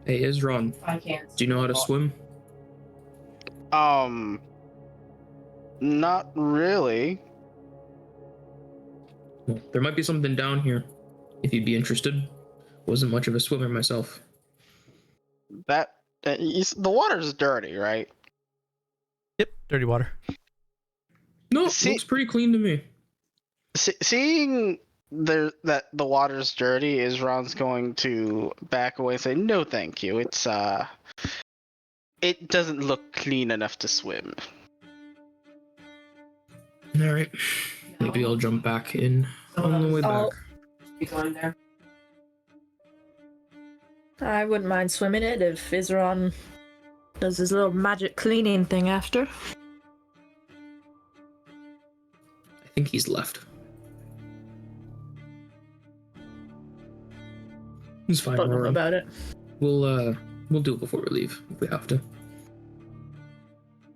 Hey, Izron. I can't. Do you know how to swim? Not really. Well, there might be something down here, if you'd be interested. Wasn't much of a swimmer myself. The water's dirty, right? Yep, dirty water. No, it looks pretty clean to me. Seeing that the water's dirty, Izron's going to back away and say, "No, thank you. It doesn't look clean enough to swim." All right. Maybe I'll jump back in on the way back. You going there? I wouldn't mind swimming it if Izron does his little magic cleaning thing after. I think he's left. He's fine. Bug him Rorrim. about it. We'll do it before we leave if we have to.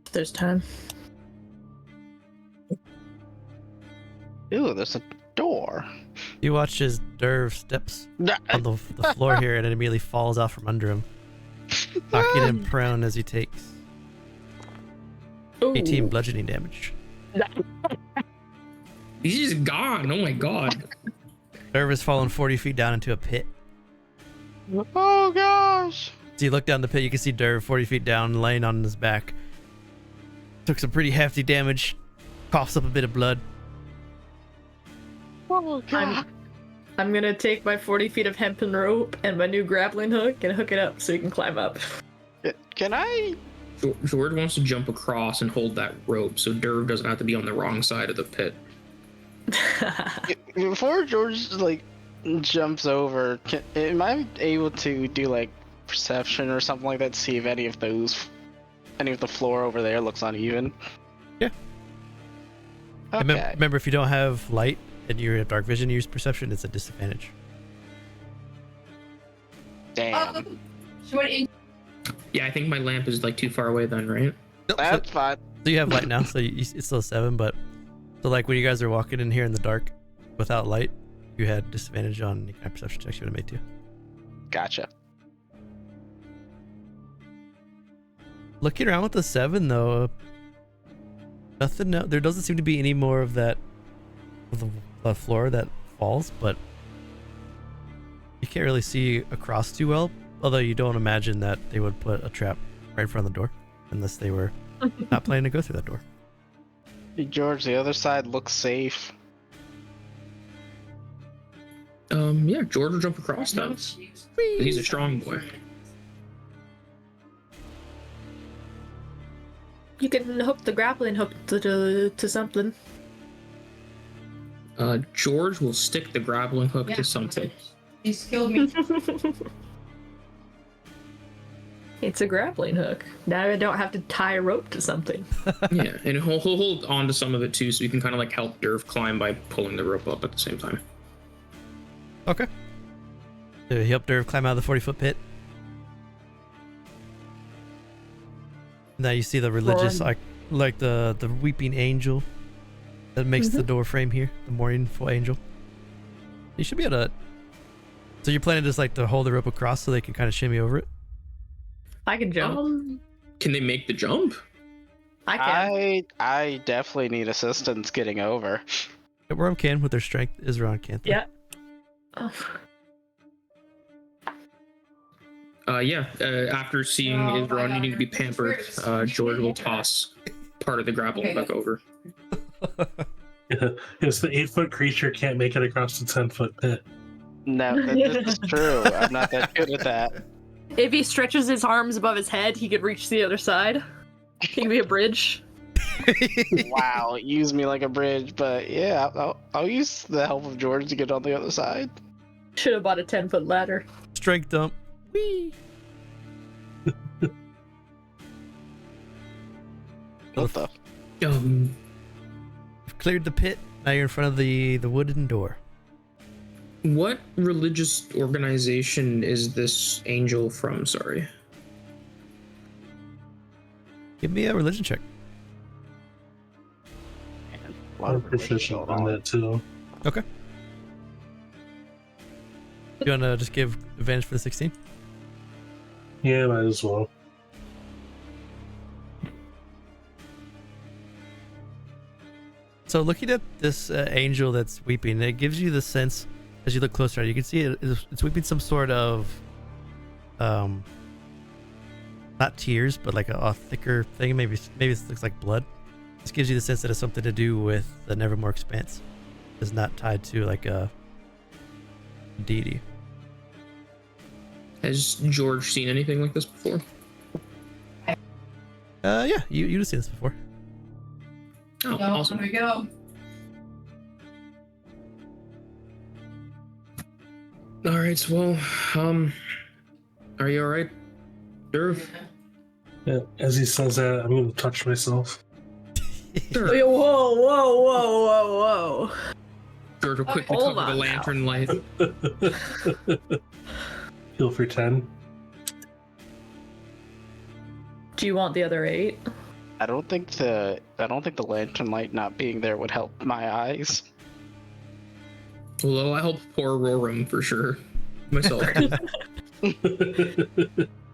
If there's time. Ooh, there's a door. You watch as Derv steps on the floor here, and it immediately falls out from under him, knocking him prone as he takes 18 bludgeoning damage. He's just gone. Oh my god. Derv has fallen 40 feet down into a pit. Oh gosh. So you look down the pit, you can see Derv 40 feet down, laying on his back. Took some pretty hefty damage, coughs up a bit of blood. Oh god. I'm gonna take my 40 feet of hempen rope and my new grappling hook and hook it up so you can climb up. Can I? George wants to jump across and hold that rope so Derv doesn't have to be on the wrong side of the pit. Before George jumps over, am I able to do like perception or something like that to see if any of the floor over there looks uneven? Yeah. Okay. Remember, if you don't have light and you're in dark vision, you use perception, it's a disadvantage. Damn. Yeah, I think my lamp is like too far away then, right? That's fine. So you have light now, so it's still 7, but so like when you guys are walking in here in the dark without light, you had disadvantage on any kind of perception checks you would have made too. Gotcha. Looking around with the 7 though, nothing. There doesn't seem to be any more of that of the floor that falls, but you can't really see across too well. Although you don't imagine that they would put a trap right in front of the door, unless they were not planning to go through that door. Hey, George, the other side looks safe. Yeah, George will jump across then. He's a strong boy. You can hook the grappling hook to something. George will stick the grappling hook to something. He's killed me. It's a grappling hook. Now I don't have to tie a rope to something. Yeah, and he'll hold on to some of it too, so you can kind of like help Derv climb by pulling the rope up at the same time. Okay. So he helped Derv climb out of the 40-foot pit. Now you see the religious, like the weeping angel that makes the door frame here, the mournful angel. You should be able to. So you're planning just like to hold the rope across so they can kind of shimmy over it? I can jump. Can they make the jump? I can. I definitely need assistance getting over. Rorrim can with their strength. Izron can't. Though. Yeah. Oh. After seeing Izron needing to be pampered, George will toss part of the grappling hook over. Yes, the 8-foot creature can't make it across the 10-foot pit. No, that's true. I'm not that good at that. If he stretches his arms above his head, he could reach the other side. He can be a bridge. Wow, use me like a bridge, but yeah, I'll use the help of George to get on the other side. Should have bought a 10-foot ladder. Strength dump. Whee! What the? You've cleared the pit. Now you're in front of the wooden door. What religious organization is this angel from? Sorry. Give me a religion check. Man, a lot I'm of religion proficient going on on. that too. Okay. You want to just give advantage for the 16? Yeah, might as well. So looking at this angel that's weeping, it gives you the sense, as you look closer, you can see it's weeping some sort of, not tears, but like a thicker thing. Maybe it looks like blood. This gives you the sense that it's something to do with the Nevermore Expanse. It's not tied to like a deity. Has George seen anything like this before? Yeah, you'd have seen this before. Oh, awesome. There we go. All right, well, are you all right, Derv? Yeah, as he says that, I'm going to touch myself. Sure. Wait, whoa, whoa, whoa, whoa, whoa. George will quickly Hold cover the on lantern light. Heal for 10. Do you want the other 8? I don't think the lantern light not being there would help my eyes. Although I help poor Rorrim for sure. Myself.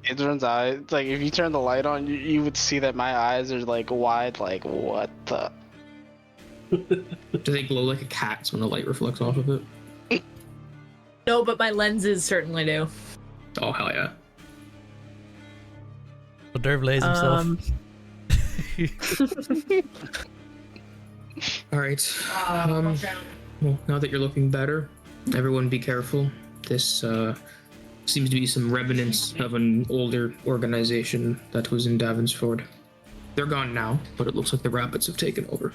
Izron's eyes, like if you turn the light on, you would see that my eyes are like wide, like what the? Do they glow like a cat's when the light reflects off of it? No, but my lenses certainly do. Oh, hell yeah. So Derv lays himself. All right. Well, now that you're looking better, everyone be careful. This seems to be some remnants of an older organization that was in Davensford. They're gone now, but it looks like the rabbits have taken over.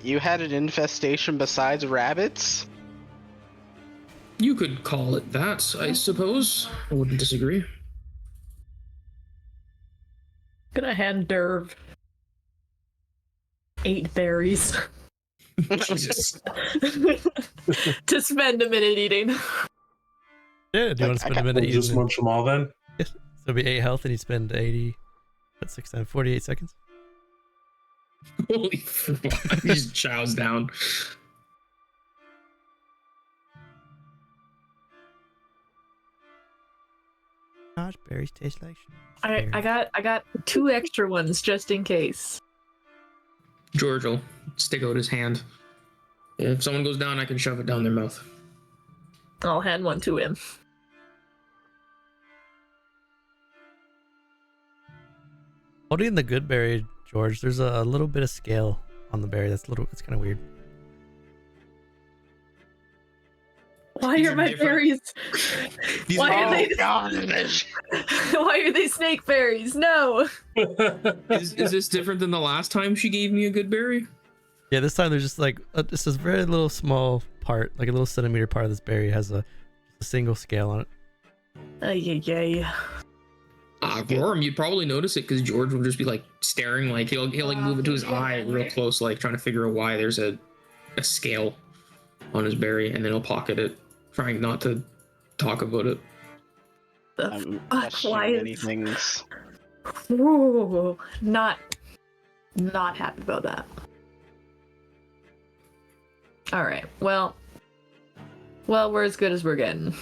You had an infestation besides rabbits? You could call it that, I suppose. I wouldn't disagree. Gonna hand Derv 8 berries Jesus. to spend a minute eating. Yeah, do you want to spend a minute Just using? munch them all then? Yes. So it'll be 8 health, and you spend 80. That's 6 times 48 seconds. Holy fuck. He just chows down. Gosh, berries taste like. I got 2 extra ones just in case. George will stick out his hand. If someone goes down, I can shove it down their mouth. I'll hand one to him. Holding the good berry, George, there's a little bit of scale on the berry. It's kind of weird. Why These are are my different. berries? These Why are- are they? gosh! Why are they snake berries? No. Is this different than the last time she gave me a good berry? Yeah, this time there's just like just this very little small part, like a little centimeter part of this berry has a single scale on it. Ay. Rorrim, you'd probably notice it because George will just be like staring, like he'll like move it to his eye real close, like trying to figure out why there's a scale on his berry, and then he'll pocket it, trying not to talk about it. I'm Why questioning is- many things. Ooh, not happy about that. All right. Well, we're as good as we're getting.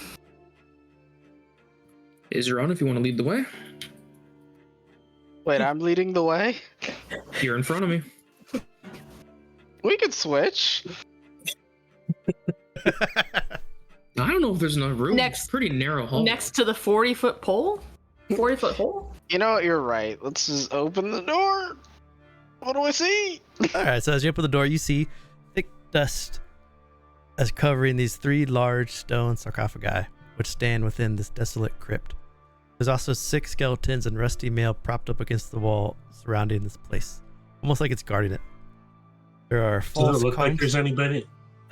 Izron, if you want to lead the way, Wait, I'm leading the way? you're in front of me. We could switch. I don't know if there's enough room. Next- It's a pretty narrow hall. Next to the 40-foot pole? 40-foot hole? You know what? You're right. Let's just open the door. What do I see? All right, so as you open the door, you see thick dust as covering these 3 large stone sarcophagi, which stand within this desolate crypt. There's also 6 skeletons and rusty mail propped up against the wall surrounding this place, almost like it's guarding it. There are false Does it look like columns. there's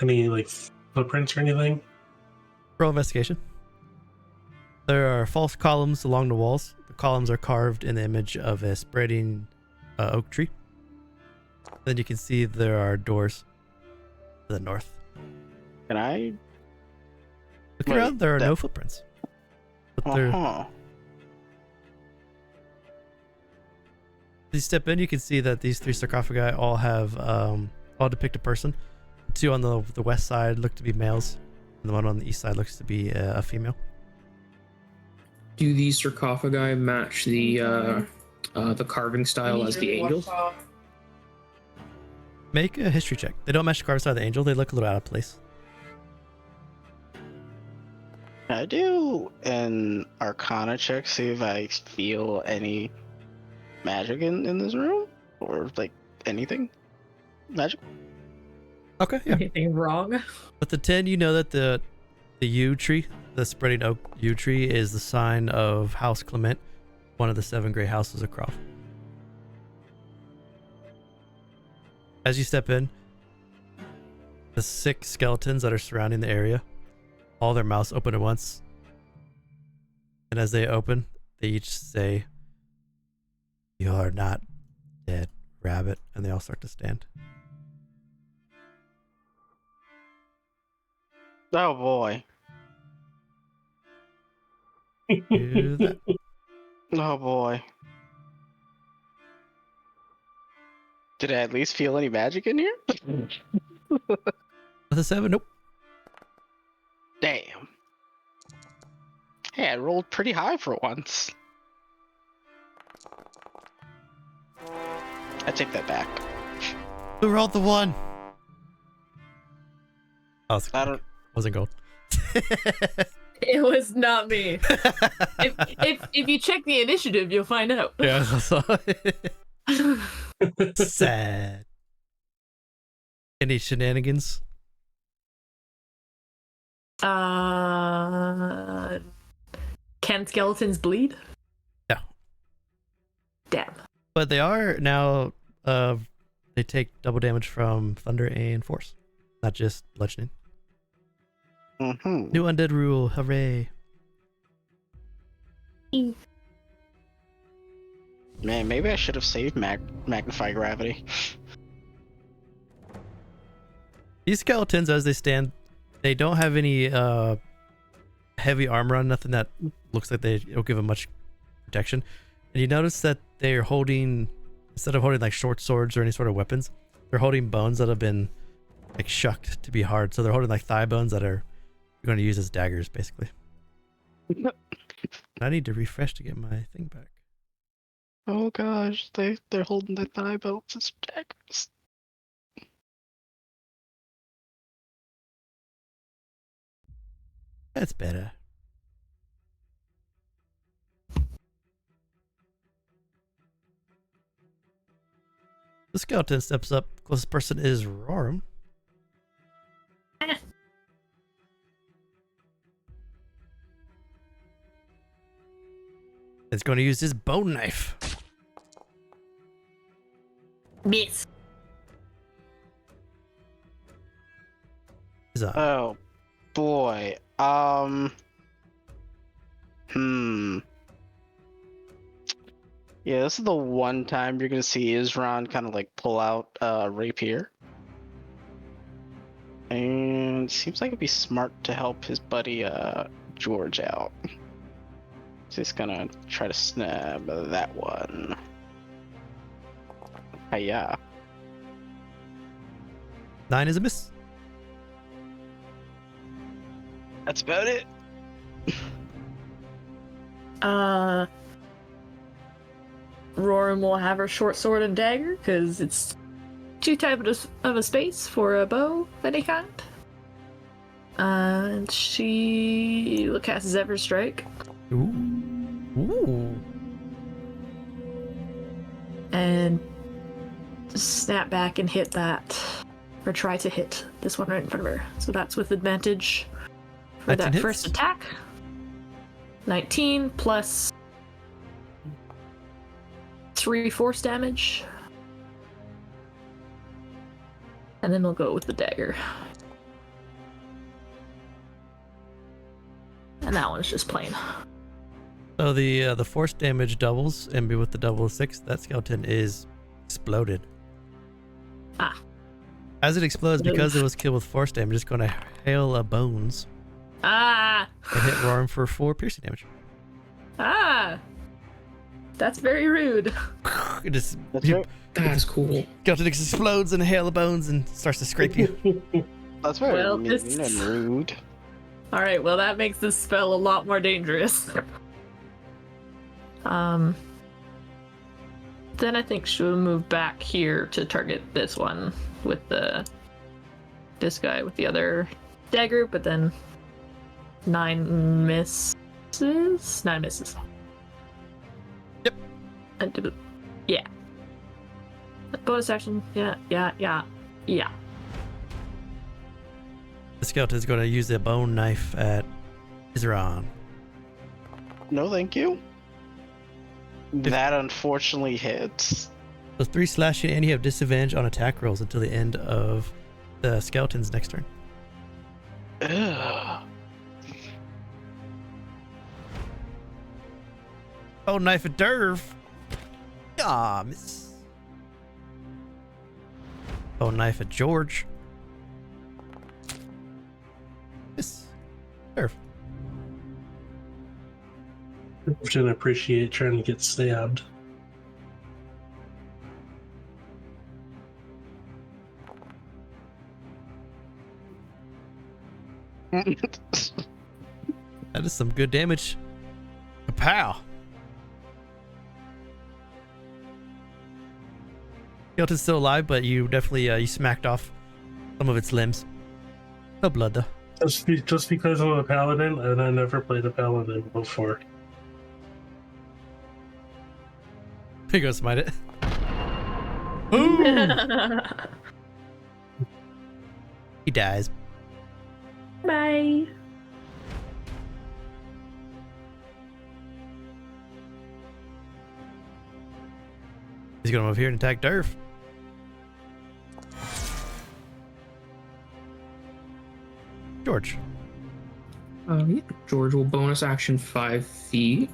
any like footprints or anything? Roll investigation. There are false columns along the walls. The columns are carved in the image of a spreading oak tree. Then you can see there are doors to the north. Can I? Looking Wait, around, there are that- no footprints. But there, Uh-huh. if you step in, you can see that these 3 sarcophagi all have all depict a person. 2 on the west side look to be males, and the one on the east side looks to be a female. Do these sarcophagi match the carving style as the angel? Make a history check. They don't match the carved side of the angel. They look a little out of place. Can I do an Arcana check, see if I feel any magic in this room, or like anything magic. Okay, yeah. Anything wrong? With the 10, you know that the yew tree, the spreading oak yew tree, is the sign of House Clement, one of the 7 great houses of Croft. As you step in, the 6 skeletons that are surrounding the area, all their mouths open at once. And as they open, they each say, "You are not dead, rabbit," and they all start to stand. Oh boy. Do that. Oh boy. Did I at least feel any magic in here? With a 7, nope. Damn. Hey, I rolled pretty high for once. I take that back. Who rolled the 1? Oh, I don't. wasn't gold. It was not me. if you check the initiative, you'll find out. Yeah, I saw it. Sad. Any shenanigans? Can skeletons bleed? No. Damn. But they are now, they take double damage from thunder and force, not just bludgeoning. Mm-hmm. New undead rule, hooray. Man, maybe I should have saved Magnify Gravity. These skeletons, as they stand, they don't have any heavy armor on, nothing that looks like it'll give them much protection. And you notice that they're holding, instead of holding like short swords or any sort of weapons, they're holding bones that have been like shucked to be hard. So they're holding like thigh bones that are going to use as daggers, basically. I need to refresh to get my thing back. Oh gosh, they're holding their thigh bones as daggers. That's better. The skeleton steps up. Closest person is Rorrim. It's going to use his bone knife. Miss. He's up. Oh boy. Yeah, this is the one time you're gonna see Izron kind of like pull out a rapier. And seems like it'd be smart to help his buddy George out. So he's gonna try to snap that one. Hiya. 9 is a miss. That's about it. Rorrim will have her short sword and dagger because it's too tight of a space for a bow of any kind. And she will cast Zephyr Strike Ooh. Ooh. and snap back and hit that, or try to hit this one right in front of her. So that's with advantage for 19 that hits. first attack. 19 plus 3 force damage. And then we'll go with the dagger. And that one's just plain. So the force damage doubles, and with the double of 6, that skeleton is exploded. Ah. As it explodes, because Oof. it was killed with force damage, it's going to hail bones Ah! and hit Rorrim for 4 piercing damage. Ah! That's very rude. It just That's right. That's cool. skeleton explodes and a hail of bones and starts to scrape you. That's very Well, mean this- and rude. Alright, well that makes this spell a lot more dangerous. Then I think she'll move back here to target this one with this guy with the other dagger, but then 9 misses. 9 misses. Yep. Yeah. Bonus action. Yeah. The skeleton is going to use a bone knife at Izron. No, thank you. That unfortunately hits. So 3 slashing, and you have disadvantage on attack rolls until the end of the skeleton's next turn. Ugh. Bone knife at Devre. Ah, miss. Bone knife at George. Miss. Devre. Didn't appreciate trying to get stabbed. That is some good damage. Kapow. Skeleton's still alive, but you definitely you smacked off some of its limbs. No blood though. Just because I'm a paladin, and I never played a paladin before. Here goes smite it. Ooh. He dies. Bye. He's gonna move here and attack Devre. George. Yeah. George will bonus action 5 feet.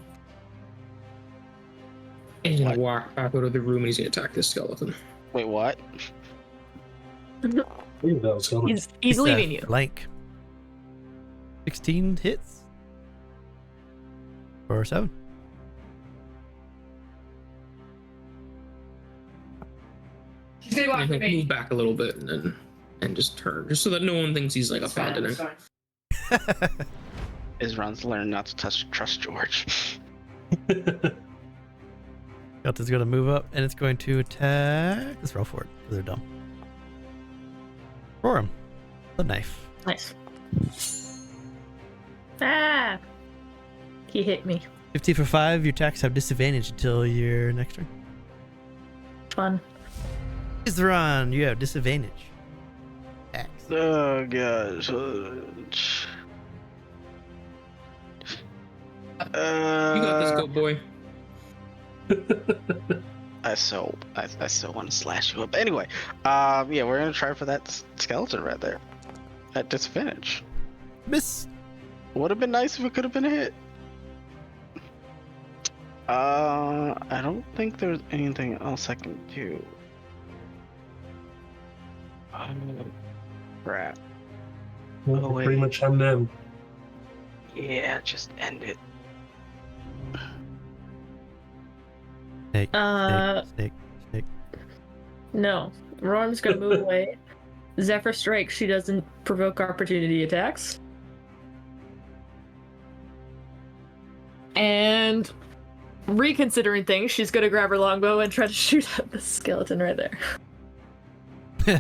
And he's gonna walk back out of the room and he's gonna attack this skeleton. Wait, what? Ooh, that was going. He's leaving you. Blank. 16 hits. Or 7. And he'll move back a little bit and just turn, just so that no one thinks he's like abandoning. Izron's learned not to trust George. Skeleton's gonna move up and it's going to attack. Let's roll for it. They're dumb. Rorrim. The knife. Nice. Ah! He hit me. 15 for 5. Your attacks have disadvantage until your next turn. Fun. Izron, you have disadvantage. Axe. Oh gosh. You got this, go boy. I still want to slash you up. Anyway, yeah, we're gonna try for that skeleton right there. At disadvantage. Miss. Would have been nice if it could have been a hit. I don't think there's anything else I can do. Crap. Well, wait. pretty much I'm in. Yeah, just end it. Snake. Snake. No. Rorrim's gonna move away. Zephyr Strike, she doesn't provoke opportunity attacks. And reconsidering things, she's gonna grab her longbow and try to shoot at the skeleton right there.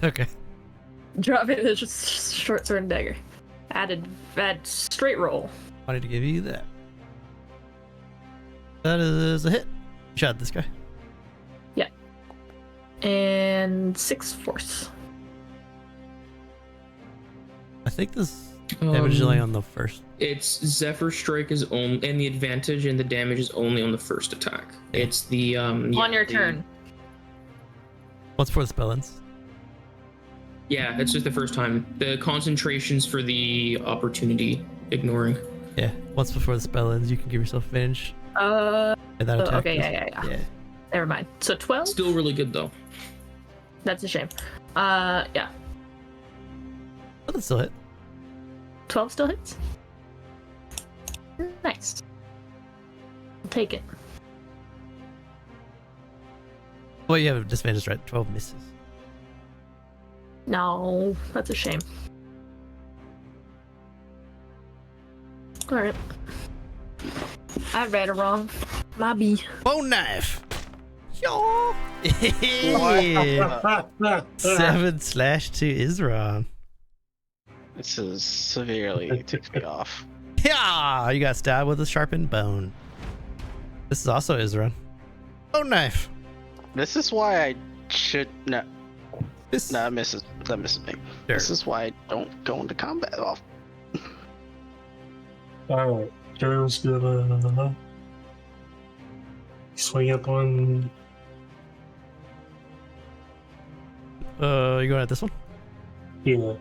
Okay. Drop it, it's just short sword and dagger. Add straight roll. Wanted to give you that. That is a hit. Shot this guy. And 6 force. I think this damage is only on the first. It's Zephyr Strike is only, and the advantage and the damage is only on the first attack. It's the On your turn. What's for the spell ends? Yeah, it's just the first time. The concentrations for the opportunity ignoring. Yeah. Once before the spell ends, you can give yourself advantage. Oh, And that attack okay, is- yeah. Never mind. So 12? Still really good though. That's a shame. Yeah. Oh, that's still hit. 12 still hits? Nice. I'll take it. Well, you have a disadvantage, right? 12 misses. No, that's a shame. Alright. I read it wrong. My B. Bone knife. Yo. 7 slash to Izron. This is severely ticks me off. Yeah, you got stabbed with a sharpened bone. This is also Izron. Bone knife. This is why I should no. This. No, that misses me. Sure. This is why I don't go into combat off. Alright, Joe's gonna swing up on. You going at this one? Yeah.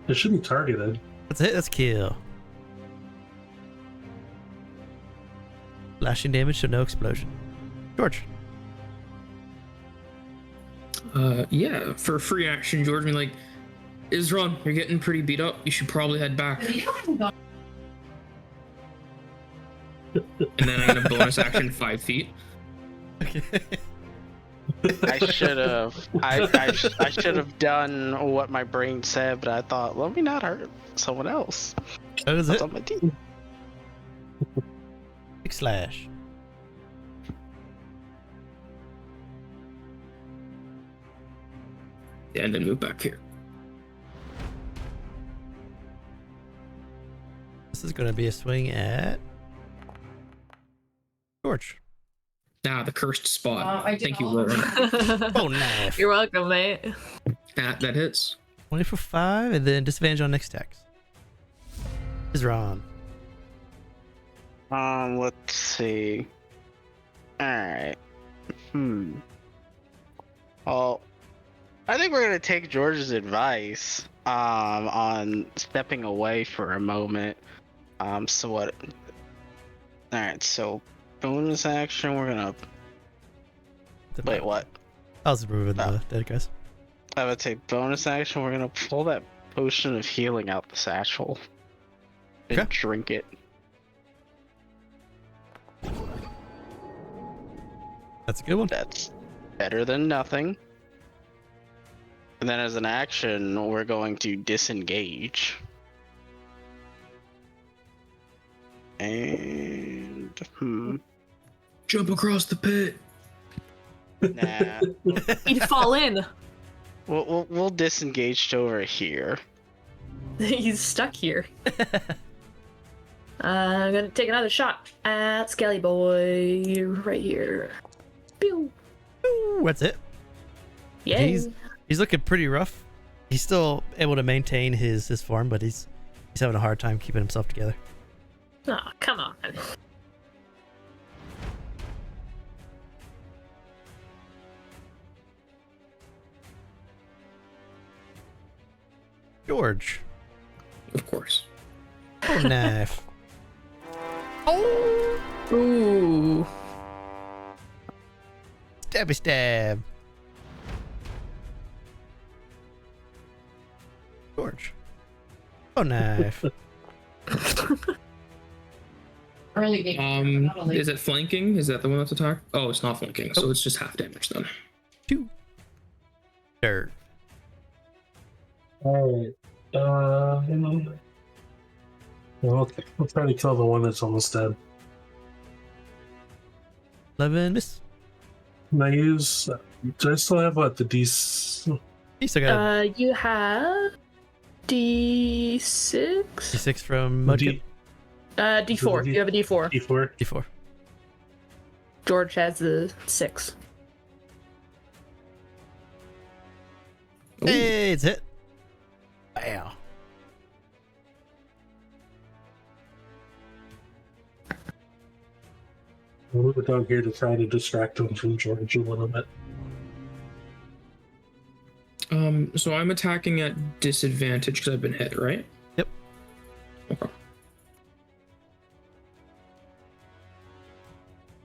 It should be targeted. That's it. That's kill. Slashing damage, so no explosion. George. Yeah, for a free action, George, be like, Izron, you're getting pretty beat up. You should probably head back. And then I'm gonna bonus action 5 feet. Okay. I should have done what my brain said, but I thought, let me not hurt someone else. That is That's it. on my team. Big slash. Yeah, and then move back here. This is going to be a swing at George. Ah, the cursed spot. Thank you, Rorrim. Oh, knife. You're welcome, mate. That hits. 20 for 5, and then disadvantage on next attacks. Izron. Let's see. Alright. Well, I think we're gonna take George's advice on stepping away for a moment. So what? Alright, so bonus action, we're gonna wait, what? I was removing the dead guys. I would say bonus action, we're gonna pull that potion of healing out the satchel and Okay. drink it. That's a good one. That's better than nothing. And then as an action, we're going to disengage. And Jump across the pit. nah. He'd fall in. we'll disengage to over here. He's stuck here. I'm gonna take another shot at Skelly Boy right here. Pew. Ooh, that's it. Yay. He's looking pretty rough. He's still able to maintain his form, but he's having a hard time keeping himself together. Oh, come on. George. Of course. Oh, knife. Oh, Ooh. stabby stab. George. Oh, knife. Early game. Not a late- Is it flanking? Is that the one that's attacked? Oh, it's not flanking, so it's just half damage then. 2. Dirt. Alright. We'll try to kill the one that's almost dead. 11 miss. Can I use. Do I still have what? The D. You still got You have D6? D6 from Mudkip. D4. You have a D4. D4? D4. George has the 6. Hey, it's hit. Wow. I'll move it down here to try to distract him from George a little bit. So I'm attacking at disadvantage because I've been hit, right? Yep. Okay.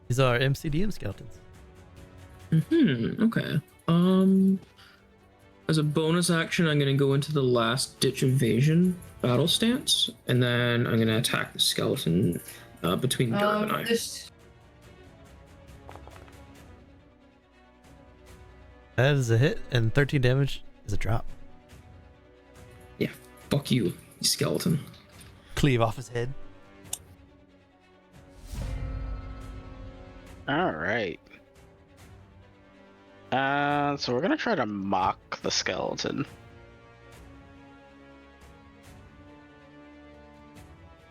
These are MCDM skeletons. Okay. As a bonus action, I'm gonna go into the last ditch evasion battle stance, and then I'm gonna attack the skeleton between Devre and I. That is a hit, and 13 damage is a drop. Yeah, fuck you, you skeleton. Cleave off his head. All right. So we're gonna try to mock the skeleton.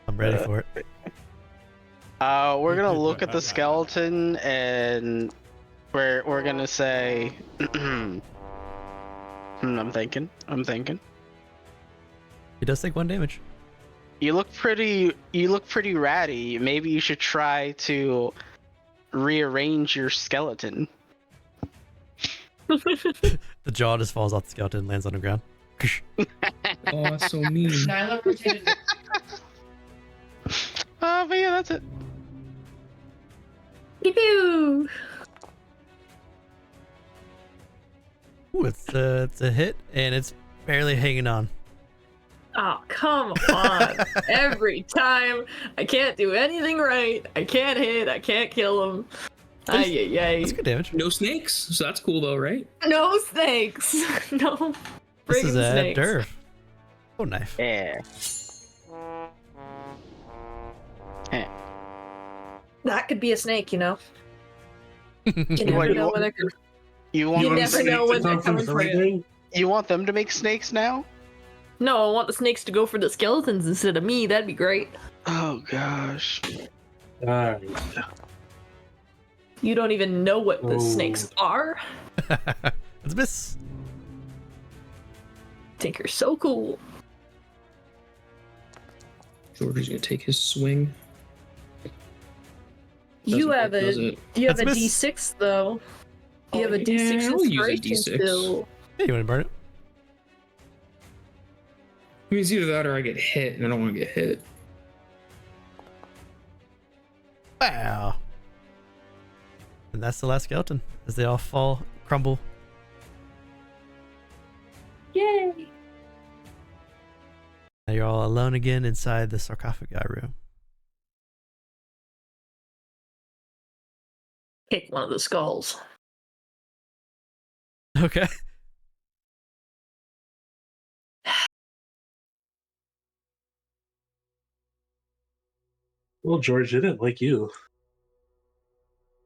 I'm ready for it. We're gonna look at the skeleton and we're gonna say, I'm thinking. He does take 1 damage. You look pretty ratty. Maybe you should try to rearrange your skeleton. The jaw just falls off the skeleton and lands on the ground. Oh, so mean. But yeah, that's it. Pew pew! Ooh, it's a hit, and it's barely hanging on. Oh, come on. Every time. I can't do anything right. I can't hit. I can't kill him. Ay. That's good damage. No snakes, so that's cool though, right? No snakes. No This is friggin' a snakes. Devre. Oh, knife. Yeah. That could be a snake, you know? You What, never you know want- when they're You want You them never to know make, when they're coming for you. you want them to make snakes now? No, I want the snakes to go for the skeletons instead of me. That'd be great. Oh gosh. Alright. You don't even know what the Oh. snakes are. It's a miss. Think you're so cool. George is gonna take his swing. You Doesn't have work, does a it? you have a That's miss. D6 though. You have a Yeah, D6 I'll use a inspiration D6. still. Hey, you want to burn it? I mean, it's either that or I get hit, and I don't want to get hit. Wow. And that's the last skeleton as they all fall, crumble. Yay! Now you're all alone again inside the sarcophagi room. Pick one of the skulls. Okay. Well, George didn't like you.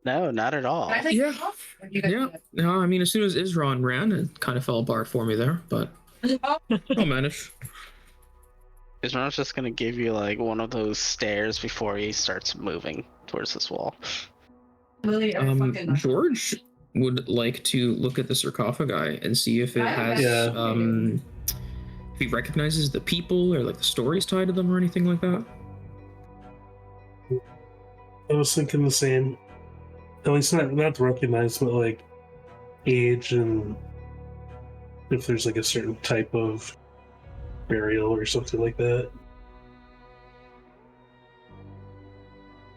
No, not at all. Yeah. Yeah. No, I mean, as soon as Izron ran, it kind of fell apart for me there, but I'll manage. Izron's just gonna give you like one of those stares before he starts moving towards this wall. George would like to look at the sarcophagi and see if it has, Yeah. if he recognizes the people or like the stories tied to them or anything like that. I was thinking the same. At least not to recognize, but like age and if there's like a certain type of burial or something like that.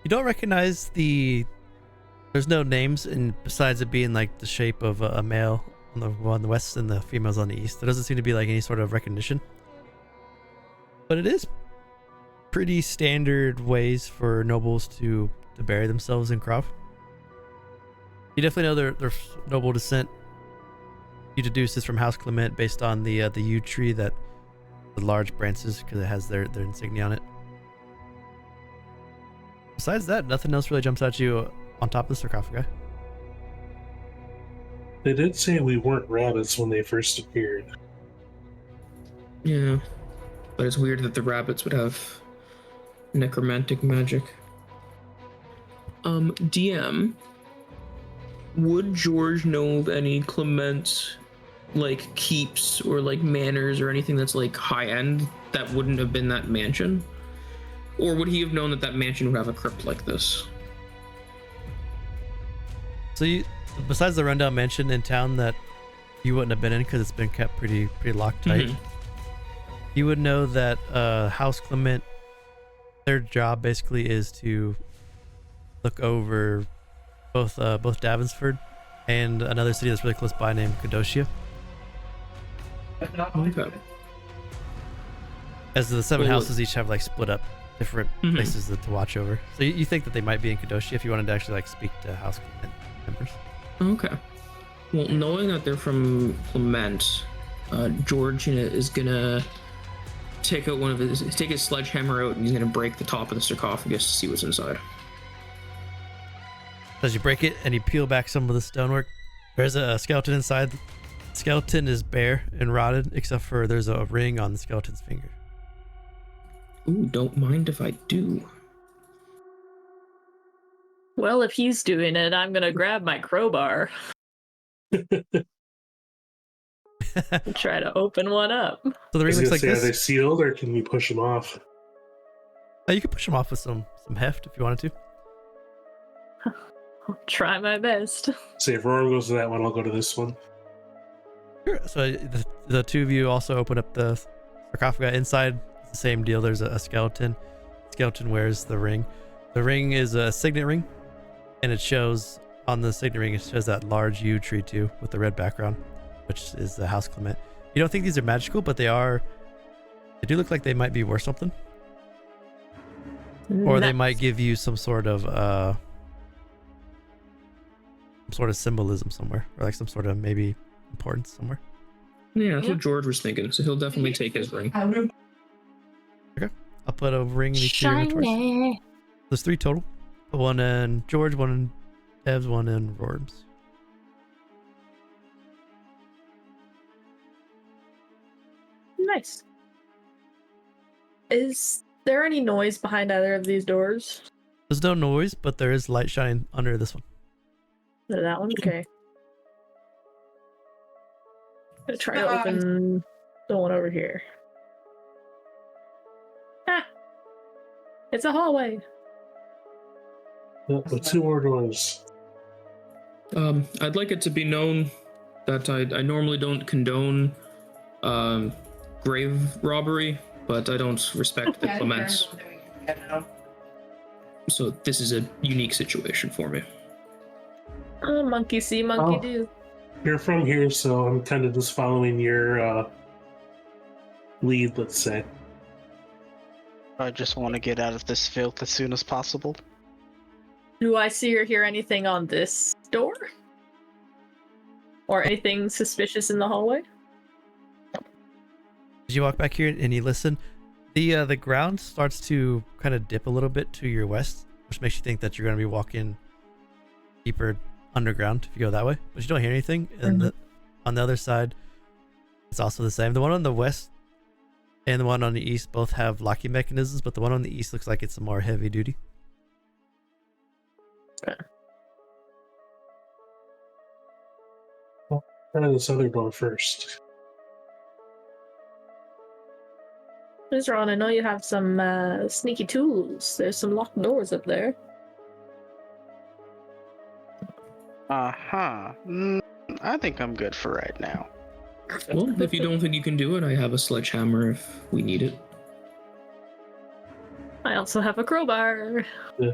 You don't recognize there's no names, and besides it being like the shape of a male on the west and the females on the east, there doesn't seem to be like any sort of recognition. But it is pretty standard ways for nobles to bury themselves in crop. You definitely know their noble descent. You deduce this from House Clement based on the yew tree, that the large branches, because it has their insignia on it. Besides that, nothing else really jumps at you on top of the sarcophagi. They did say we weren't rabbits when they first appeared. Yeah. But it's weird that the rabbits would have necromantic magic. DM, would George know of any Clement like keeps or like manors or anything that's like high end that wouldn't have been that mansion? Or would he have known that that mansion would have a crypt like this? So besides the rundown mansion in town that you wouldn't have been in because it's been kept pretty locked tight, you would know that House Clement, their job basically is to look over both Davensford and another city that's really close by named Kadoshia. Okay. As the seven Well, houses each have like split up different places to watch over. So you think that they might be in Kadoshia if you wanted to actually like speak to house members. Okay. Well, knowing that they're from Clement, George is gonna take his sledgehammer out, and he's gonna break the top of the sarcophagus to see what's inside. As you break it and you peel back some of the stonework, there's a skeleton inside. The skeleton is bare and rotted, except for there's a ring on the skeleton's finger. Ooh, don't mind if I do. Well, if he's doing it, I'm gonna grab my crowbar and try to open one up. So the ring looks like Are they this. sealed, or can we push them off? You could push them off with some heft if you wanted to. I'll try my best. Say if Rorrim goes to that one, I'll go to this one. Sure. So the two of you also open up the sarcophagus. Inside, it's the same deal. There's a skeleton. The skeleton wears the ring. The ring is a signet ring, and it shows on the signet ring, it shows that large yew tree too with the red background, which is the House Clement. You don't think these are magical, but they are. They do look like they might be worth something, or they might give you some sort of symbolism somewhere, or like some sort of maybe importance somewhere. Yeah, that's what George was thinking. So he'll definitely take his ring. Okay, I'll put a ring in each of your inventories. There's 3 total. One in George, one in Dev's, one in Rorrim's. Nice. Is there any noise behind either of these doors? There's no noise, but there is light shining under this one. That one? Okay. I'm gonna try to open the one over here. Ah! It's a hallway. The 2 more doors. I'd like it to be known that I normally don't condone grave robbery, but I don't respect the Clements. So this is a unique situation for me. Oh, monkey see, monkey do. You're from here, so I'm kind of just following your lead, let's say. I just want to get out of this filth as soon as possible. Do I see or hear anything on this door? Or anything suspicious in the hallway? As you walk back here and you listen, the ground starts to kind of dip a little bit to your west, which makes you think that you're going to be walking deeper underground if you go that way, but you don't hear anything. And on the other side, it's also the same. The one on the west and the one on the east both have locking mechanisms, but the one on the east looks like it's a more heavy duty. Okay. Well, try this other door first. Izron, I know you have some sneaky tools. There's some locked doors up there. Uh-huh. I think I'm good for right now. Well, if you don't think you can do it, I have a sledgehammer if we need it. I also have a crowbar. Yeah.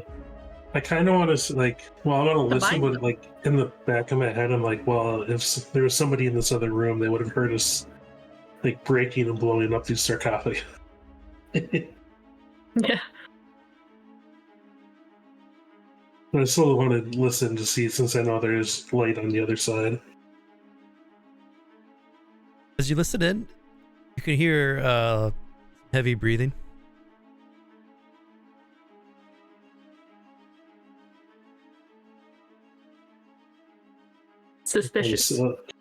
I kind of want to, I want to listen, but, in the back of my head, I'm like, well, if there was somebody in this other room, they would have heard us, breaking and blowing up these sarcophagi. Yeah. But I still want to listen to see, since I know there's light on the other side. As you listen in, you can hear heavy breathing. Suspicious.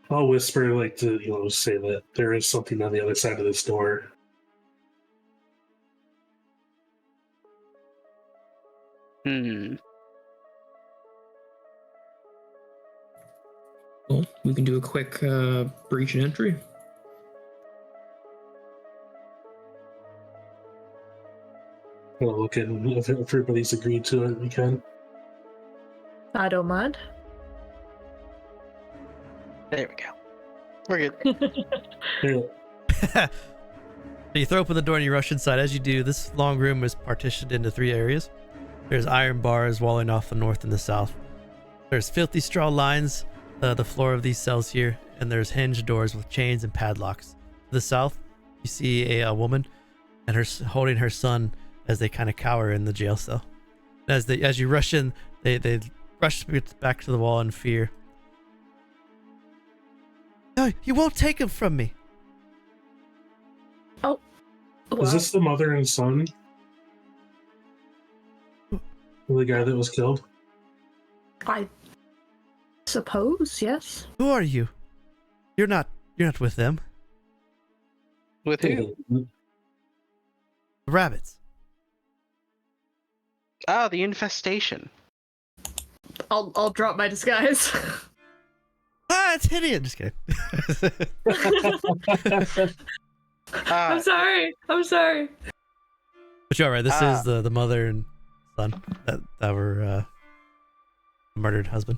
I'll whisper, to, say that there is something on the other side of this door. Well, we can do a quick breach and entry. Well, look at if everybody's agreed to it, we can. I don't mind. There we go. We're good. Yeah. So you throw open the door and you rush inside. As you do, this long room is partitioned into 3 areas. There's iron bars walling off the north and the south. There's filthy straw lines the floor of these cells here, and there's hinged doors with chains and padlocks. To the south, you see a woman and her holding her son as they kind of cower in the jail cell. As you rush in, they rush back to the wall in fear. No, you won't take him from me. Oh, Is this the mother and son? The guy that was killed? I suppose, yes. Who are you? You're not with them. With who? The rabbits. Ah, the infestation. I'll drop my disguise. It's hideous. Just kidding. I'm sorry. But you're all right. This is the mother and son that were murdered husband.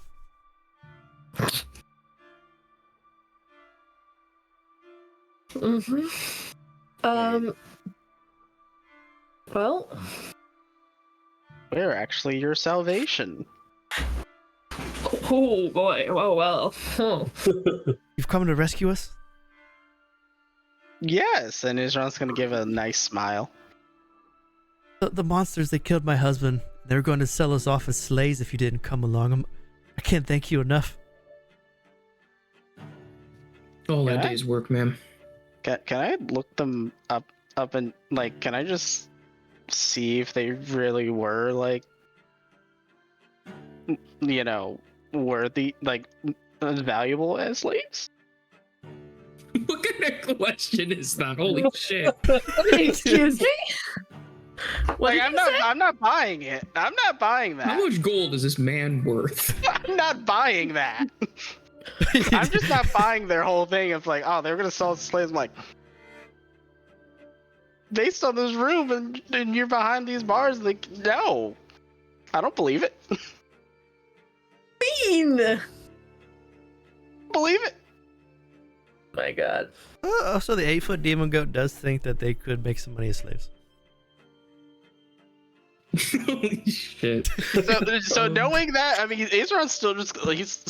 Well, We're actually your salvation. oh boy, oh well. You've come to rescue us? Yes, and Izron's gonna give a nice smile. The monsters, they killed my husband. They were going to sell us off as slaves if you didn't come along. I can't thank you enough. All that Yeah. day's work, ma'am. Can I look them up and like? Can I just see if they really were like, you know, worthy, like valuable as slaves? What kind of question is that? Holy shit. Excuse me? What Like, did you say? I'm not buying it. I'm not buying that. How much gold is this man worth? I'm not buying that. I'm just not buying their whole thing of like, oh, they're gonna sell us slaves. I'm like, based on this room and you're behind these bars, like, no, I don't believe it. Believe it. My God. Also, the 8-foot demon goat does think that they could make some money as slaves. Holy shit. So knowing that, I mean, Izron's still he's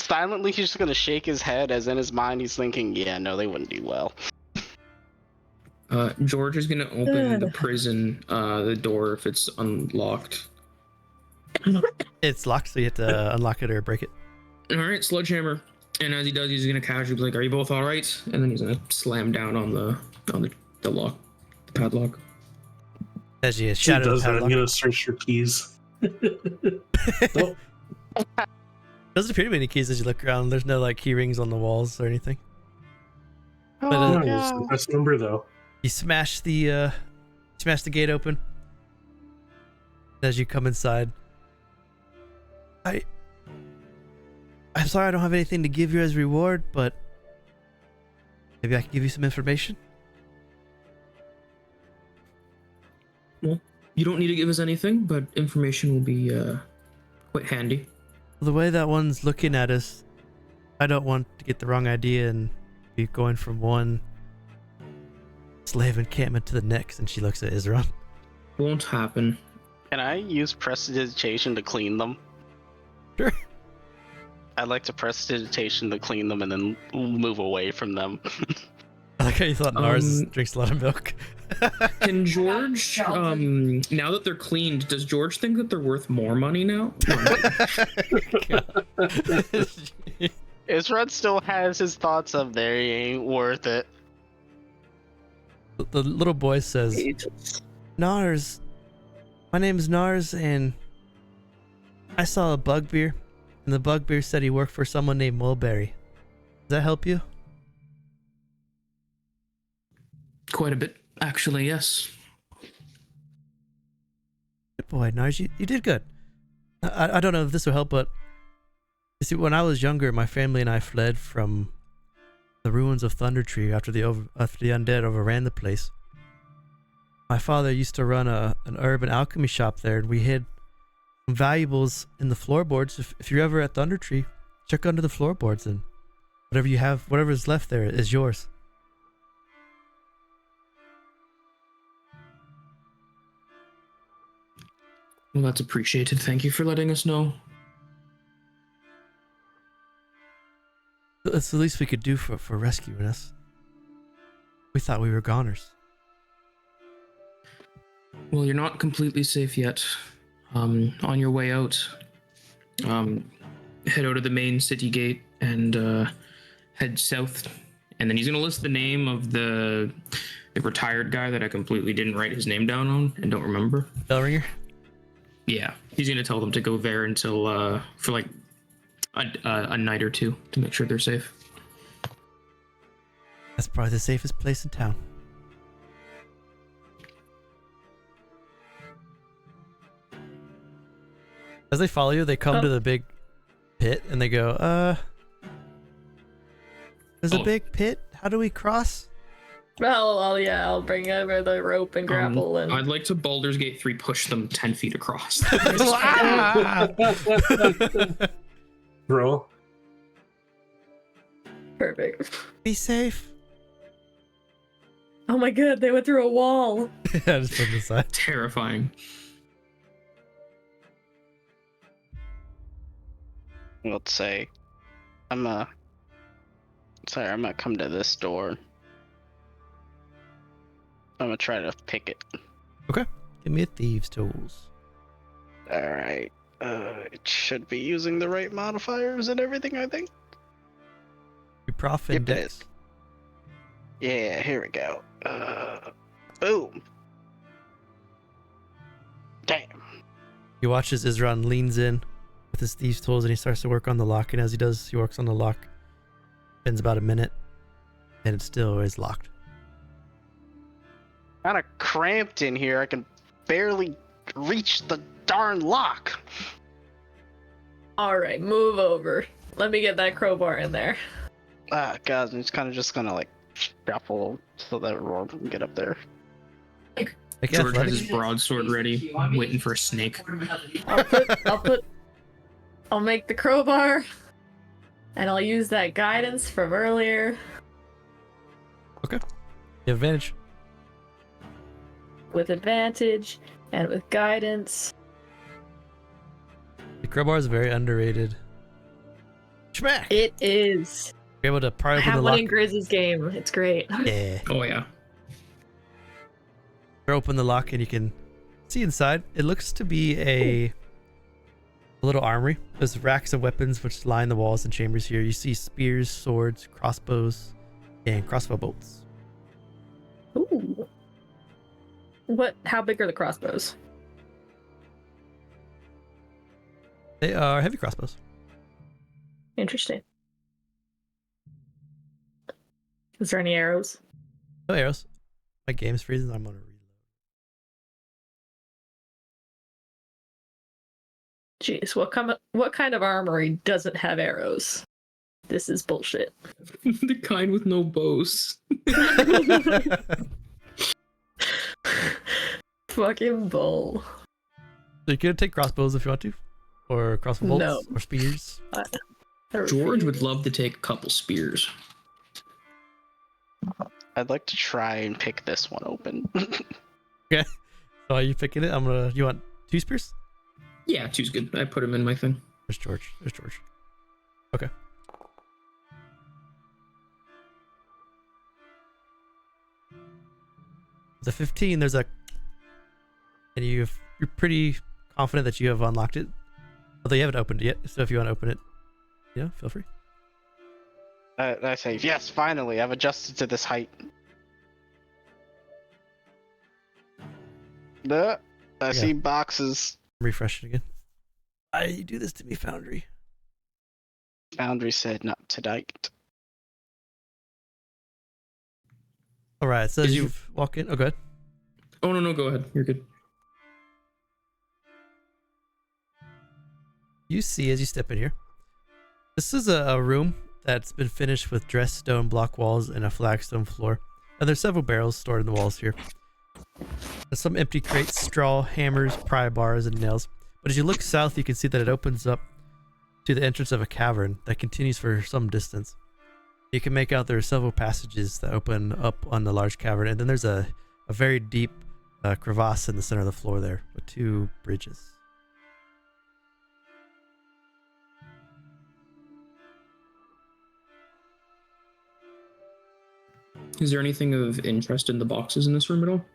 just gonna shake his head as in his mind he's thinking, yeah, no, they wouldn't do well. George is gonna open the prison, the door if it's unlocked. It's locked, so you have to unlock it or break it. Alright, sledgehammer. And as he does, he's gonna casually be like, "Are you both alright?" And then he's gonna slam down on the lock, the padlock. As you She shadow does that. I'm padlock. gonna search for keys. Oh, Doesn't appear to be any keys as you look around. There's no like key rings on the walls or anything. Oh, But, nice. That's number though. You smash the gate open. As you come inside, I'm sorry I don't have anything to give you as reward, but maybe I can give you some information. Well, you don't need to give us anything, but information will be quite handy. The way that one's looking at us, I don't want to get the wrong idea and be going from one slave encampment to the next. And she looks at Izron. Won't happen. Can I use prestidigitation to clean them? Sure. I'd like to prestidigitation to clean them and then move away from them. I like how you thought Nars drinks a lot of milk. Can George, now that they're cleaned, does George think that they're worth more money now? Izron still has his thoughts of they ain't worth it. The little boy says, Nars, my name is Nars, and I saw a bugbear, and the bugbear said he worked for someone named Mulberry. Does that help you? Quite a bit, actually, yes. Good boy, Nars, you did good. I don't know if this will help, but you see, when I was younger, my family and I fled from the ruins of Thundertree after the undead overran the place. My father used to run an urban alchemy shop there, and we hid some valuables in the floorboards. If you're ever at Thundertree, check under the floorboards, and whatever you have, whatever's left there is yours. Well, that's appreciated. Thank you for letting us know. That's the least we could do for rescuing us. We thought we were goners. Well, you're not completely safe yet. On your way out, head out of the main city gate and head south. And then he's gonna list the name of the retired guy that I completely didn't write his name down on and don't remember. Bellringer? Yeah, he's gonna tell them to go there until for like a night or two to make sure they're safe. That's probably the safest place in town. As they follow you, they come to the big pit and they go, there's a big pit. How do we cross? Well, I'll bring over the rope and grapple and. I'd like to Baldur's Gate 3 push them 10 feet across. Roll. Perfect. Be safe. Oh my god, they went through a wall. Yeah, just put it aside. Terrifying. Let's say I'm gonna come to this door. I'm gonna try to pick it. Okay. Give me a thieves' tools. Alright. It should be using the right modifiers and everything, I think. Your prof Yep, it index. is. Yeah, here we go. Boom. Damn. You watch as Izron leans in with his thieves' tools and he starts to work on the lock. And as he does, he works on the lock. Spends about a minute, and it still is locked. Kinda cramped in here. I can barely reach the darn lock. Alright, move over. Let me get that crowbar in there. Ah, God, I'm just gonna like shuffle so that Rorrim can get up there. Like George has athletics? his broadsword ready, waiting for a snake. I'll make the crowbar, and I'll use that guidance from earlier. Okay. You have advantage. With advantage and with guidance. The crowbar is very underrated. Schmack! It is. You're able to pry I open the have one lock. in Grizzly's game. It's great. Yeah. Oh yeah. You open the lock and you can see inside. It looks to be a little armory. There's racks of weapons which line the walls and chambers here. You see spears, swords, crossbows, and crossbow bolts. Ooh. How big are the crossbows? They are heavy crossbows. Interesting. Is there any arrows? No arrows. My game's freezing. I'm gonna reload. Jeez, what kind of armory doesn't have arrows? This is bullshit. The kind with no bows. Fucking bull. So you could take crossbows if you want to, or crossbow bolts, No. or spears. George would love to take a couple spears. I'd like to try and pick this one open. So are you picking it? You want 2 spears? Yeah, two's good. I put him in my thing. There's George. Okay. The 15, there's a, and you're pretty confident that you have unlocked it, although you haven't opened it yet. So if you want to open it, feel free. I say, yes, finally, I've adjusted to this height. I see boxes. Refresh it again. I do this to me, Foundry. Foundry said not tonight. All right. So as Is you walk in, go ahead. Oh no, go ahead. You're good. You see as you step in here, this is a room that's been finished with dressed stone block walls and a flagstone floor. And there's several barrels stored in the walls here. There's some empty crates, straw, hammers, pry bars, and nails. But as you look south, you can see that it opens up to the entrance of a cavern that continues for some distance. You can make out there are several passages that open up on the large cavern, and then there's a very deep crevasse in the center of the floor there with 2 bridges. Is there anything of interest in the boxes in this room at all?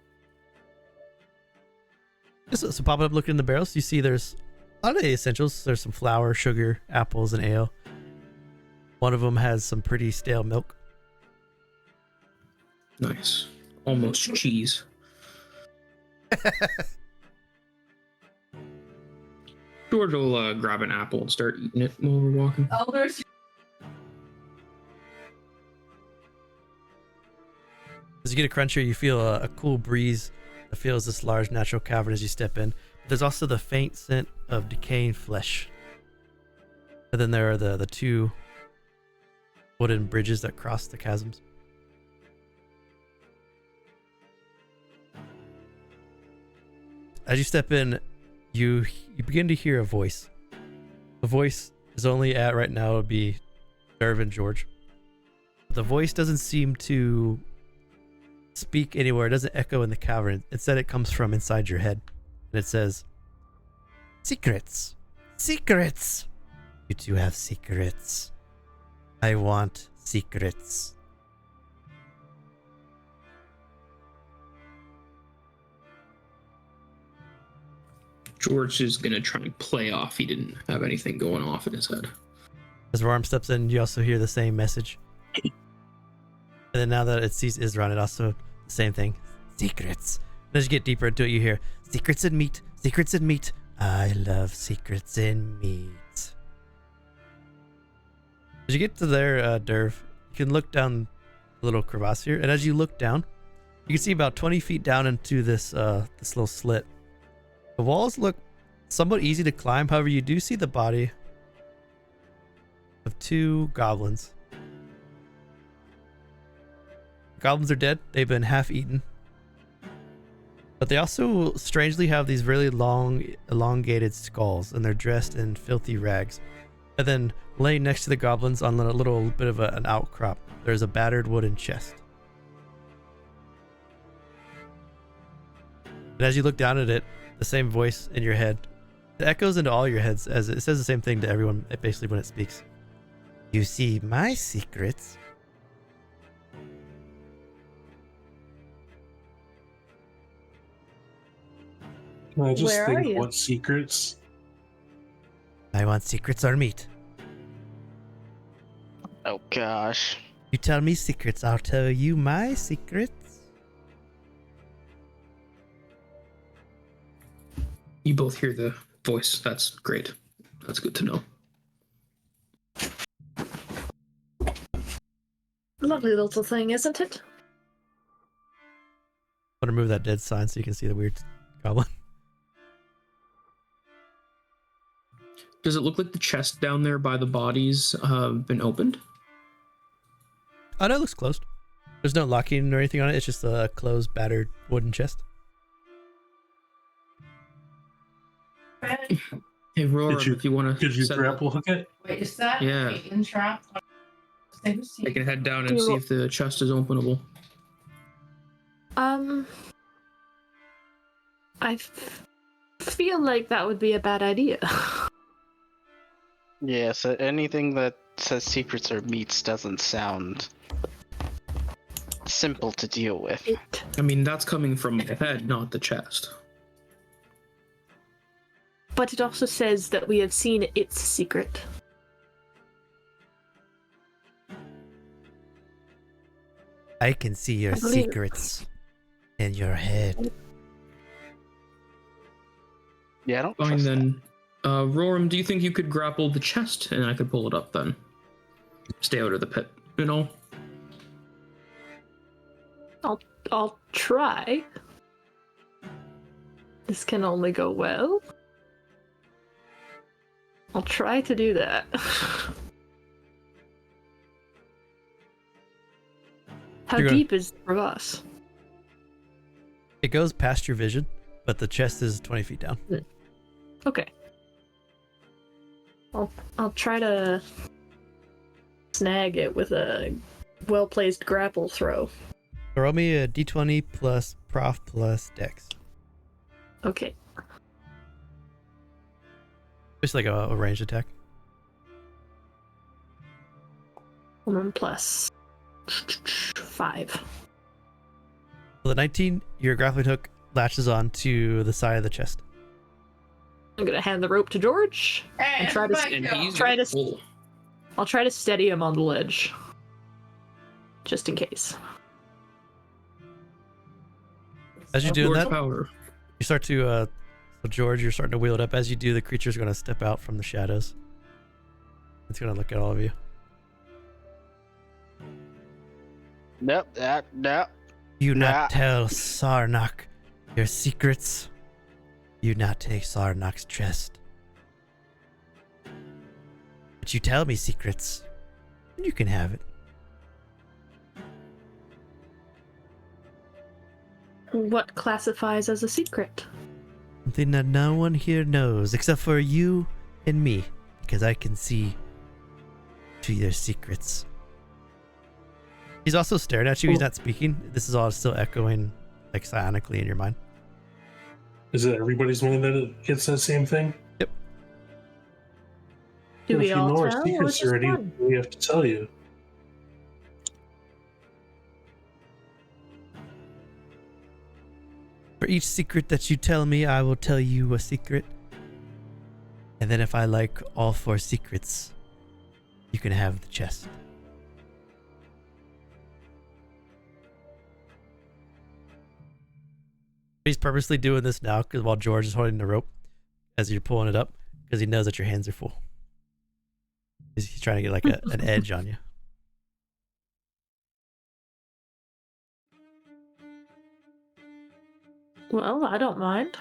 So popping up, looking in the barrels, you see there's a lot of essentials. There's some flour, sugar, apples, and ale. One of them has some pretty stale milk. Nice. Almost cheese. George will grab an apple and start eating it while we're walking. Elders. As you get a cruncher, you feel a cool breeze that fills this large natural cavern as you step in. There's also the faint scent of decaying flesh. And then there are the two wooden bridges that cross the chasms. As you step in, you begin to hear a voice. The voice is only at right now would be Devre and George. The voice doesn't seem to speak anywhere. It doesn't echo in the cavern. Instead, it comes from inside your head. And it says, "Secrets. Secrets. You two have secrets. I want secrets." George is going to try and play off he didn't have anything going off in his head. As Rorrim steps in, you also hear the same message. And then now that it sees Izron, it also the same thing. Secrets. And as you get deeper into it, you hear secrets in meat. Secrets in meat. I love secrets in meat. As you get to there, Devre, you can look down the little crevasse here. And as you look down, you can see about 20 feet down into this little slit. The walls look somewhat easy to climb. However, you do see the body of two goblins. Goblins are dead. They've been half eaten. But they also strangely have these really long, elongated skulls, and they're dressed in filthy rags. And then laying next to the goblins on a little bit of an outcrop, there's a battered wooden chest. And as you look down at it, the same voice in your head, it echoes into all your heads as it says the same thing to everyone, basically, when it speaks. You see my secrets. I just Where are think you? what secrets? I want secrets or meat. Oh gosh. You tell me secrets, I'll tell you my secrets. You both hear the voice. That's great. That's good to know. Lovely little thing, isn't it? I'm gonna remove that dead sign so you can see the weird goblin. Does it look like the chest down there by the bodies have been opened? Oh no, it looks closed. There's no locking or anything on it. It's just a closed, battered wooden chest. Hey, Rorrim, Did you- if you want to... Could you grapple hook it? Wait, is that Yeah. a bait trap? I can head down and see if the chest is openable. I feel like that would be a bad idea. Yeah, so anything that says secrets or meats doesn't sound simple to deal with. I mean, that's coming from the head, not the chest. But it also says that we have seen its secret. I can see your I believe it. secrets in your head. Yeah, I don't Fine trust then. Rorrim, do you think you could grapple the chest and I could pull it up then? Stay out of the pit, you know? I'll try. This can only go well. I'll try to do that. How You're gonna- deep is the crevasse? It goes past your vision, but the chest is 20 feet down. Okay. I'll try to snag it with a well-placed grapple throw. Roll me a d20 plus prof plus dex. Okay. Just like a ranged attack. 1 plus 5. 5. So the 19, your grappling hook latches on to the side of the chest. I'm gonna hand the rope to George and try to And he's try to full. I'll try to steady him on the ledge. Just in case. As you're doing Lord's that, power. you start to, so George, you're starting to wheel it up. As you do, the creature's going to step out from the shadows. It's going to look at all of you. Nope, nope. You Nah. not tell Sarnak your secrets. You not take Sarnak's chest. But you tell me secrets, and you can have it. What classifies as a secret? Something that no one here knows except for you and me, because I can see to your secrets. He's also staring at you. He's not speaking. This is all still echoing like psionically in your mind. Is it everybody's mind that it gets that same thing? Yep. Do Well, we if you all know our tell, or secrets just already, one? we have to tell you. For each secret that you tell me, I will tell you a secret. And then if I like all 4 secrets, you can have the chest. He's purposely doing this now because while George is holding the rope as you're pulling it up, because he knows that your hands are full. He's trying to get like an edge on you. Well, I don't mind.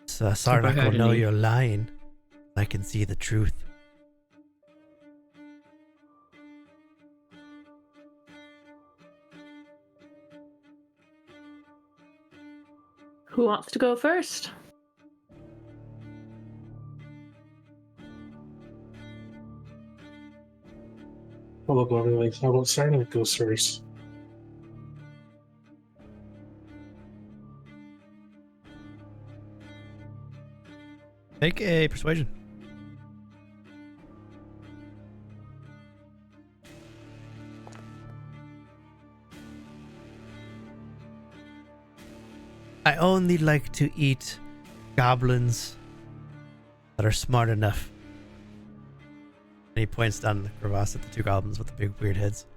So Sarnak had will know any- you're lying. I can see the truth. Who wants to go first? Well, look, like, how about Sarnak goes first? Make a persuasion. I only like to eat goblins that are smart enough. And he points down the crevasse at the 2 goblins with the big weird heads.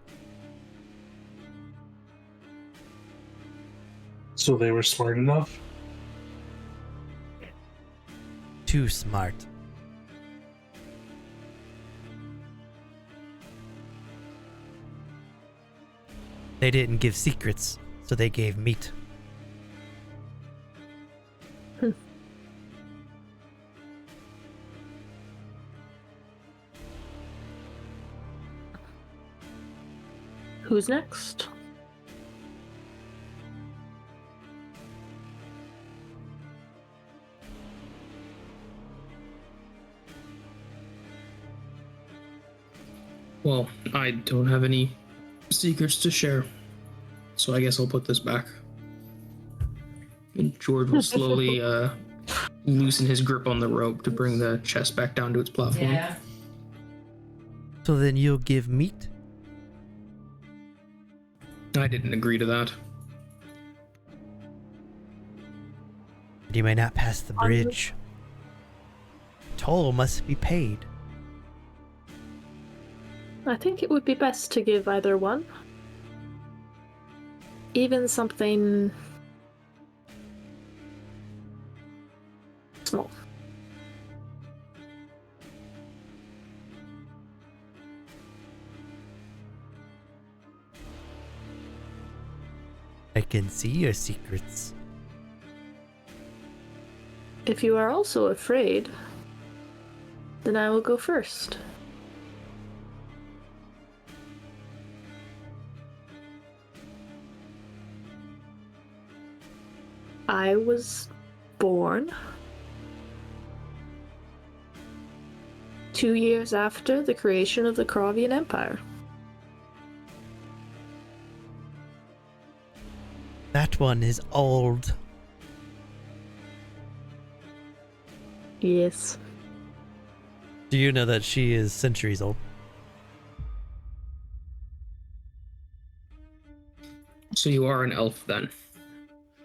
So they were smart enough? Too smart. They didn't give secrets, so they gave meat. Who's next? Well, I don't have any secrets to share, so I guess I'll put this back. And George will slowly loosen his grip on the rope to bring the chest back down to its platform. Yeah. So then you'll give meat? I didn't agree to that. You may not pass the bridge. Toll must be paid. I think it would be best to give either one. Even something small. I can see your secrets. If you are also afraid, then I will go first. I was born 2 years after the creation of the Krovian Empire. That one is old. Yes. Do you know that she is centuries old? So you are an elf then.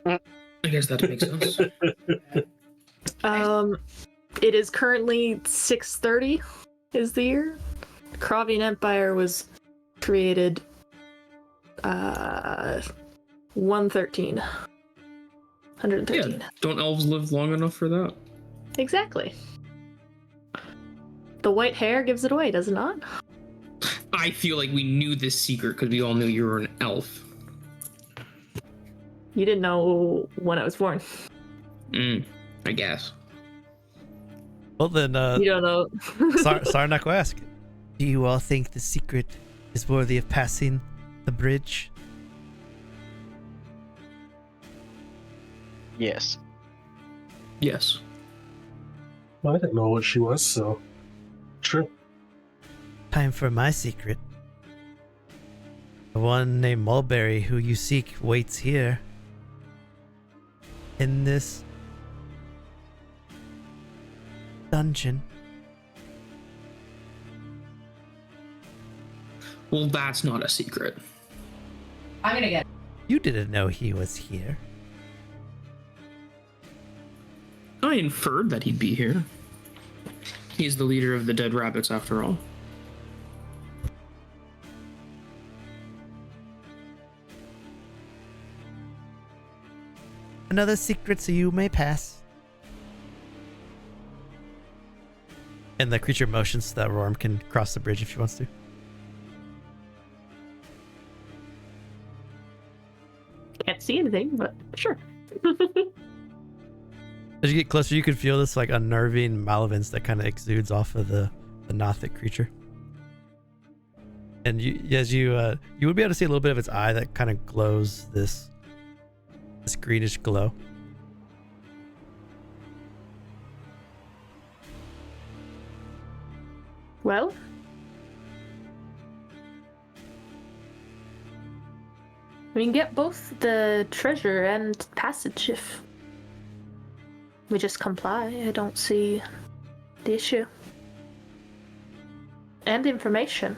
I guess that makes sense. It is currently 630 is the year. The Kravian Empire was created 113. 113. Yeah, don't elves live long enough for that? Exactly. The white hair gives it away, does it not? I feel like we knew this secret because we all knew you were an elf. You didn't know when I was born. I guess. Well then, You don't know. Sarnak will ask, do you all think the secret is worthy of passing the bridge? Yes. Yes. Well, I didn't know what she was, so sure. Time for my secret. The one named Mulberry who you seek waits here. In this dungeon. Well, that's not a secret. I'm gonna get. You didn't know he was here. I inferred that he'd be here. He's the leader of the Dead Rabbits, after all. Another secret so you may pass. And the creature motions so that Rorrim can cross the bridge if she wants to. Can't see anything, but sure. As you get closer, you can feel this like unnerving malevolence that kind of exudes off of the Nothic creature. And you would be able to see a little bit of its eye that kind of glows this greenish glow. Well, we can get both the treasure and passage if we just comply. I don't see the issue. And information.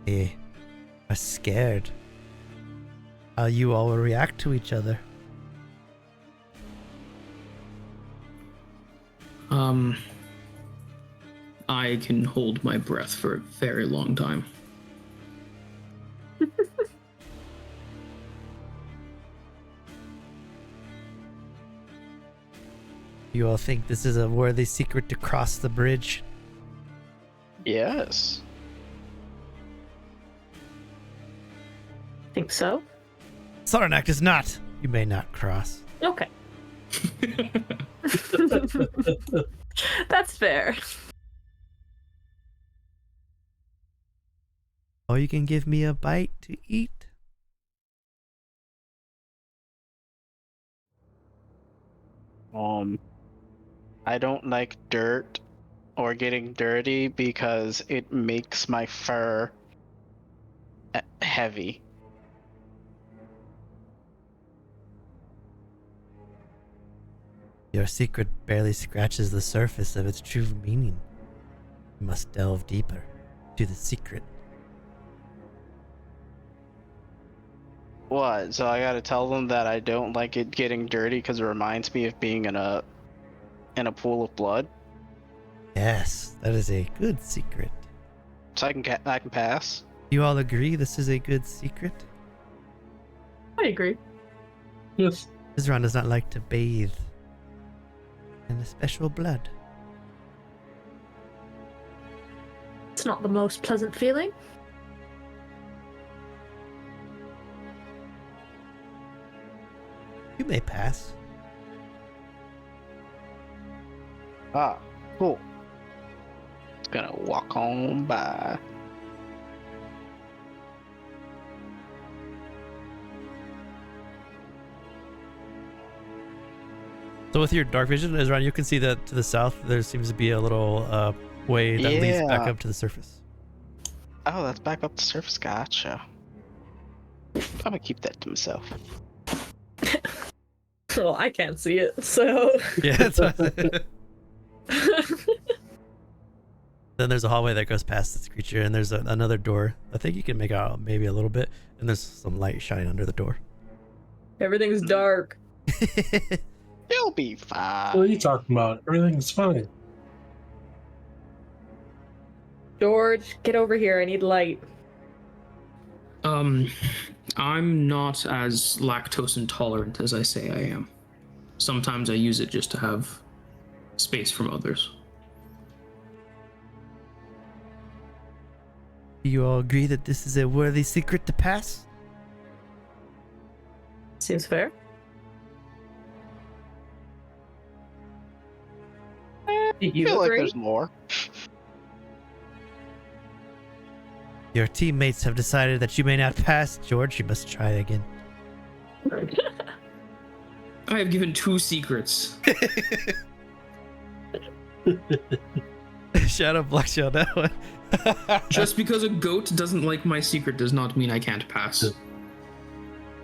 They are scared how you all will react to each other. I can hold my breath for a very long time. You all think this is a worthy secret to cross the bridge? Yes. Think so? Sarnak is not. You may not cross. Okay. That's fair. Or you can give me a bite to eat. I don't like dirt or getting dirty because it makes my fur heavy. Your secret barely scratches the surface of its true meaning. You must delve deeper to the secret. What? So I gotta tell them that I don't like it getting dirty because it reminds me of being in a pool of blood. Yes, that is a good secret. So I can pass. You all agree this is a good secret? I agree. Yes. Izron does not like to bathe in a special blood. It's not the most pleasant feeling. You may pass. Ah, cool. It's gonna walk on by. So with your dark vision, Izron, you can see that to the south there seems to be a little way that leads back up to the surface. Oh, that's back up the surface. Gotcha. I'm gonna keep that to myself. Well, I can't see it, so. Yeah. It's Then there's a hallway that goes past this creature, and there's another door. I think you can make out maybe a little bit, and there's some light shining under the door. Everything's dark. You'll be fine. What are you talking about? Everything's fine. George, get over here. I need light. I'm not as lactose intolerant as I say I am. Sometimes I use it just to have space from others. Do you all agree that this is a worthy secret to pass? Seems fair. Do I you feel like agree? there's more. Your teammates have decided that you may not pass, George. You must try again. I have given 2 secrets. Shadow blocks you on that one. Just because a goat doesn't like my secret does not mean I can't pass.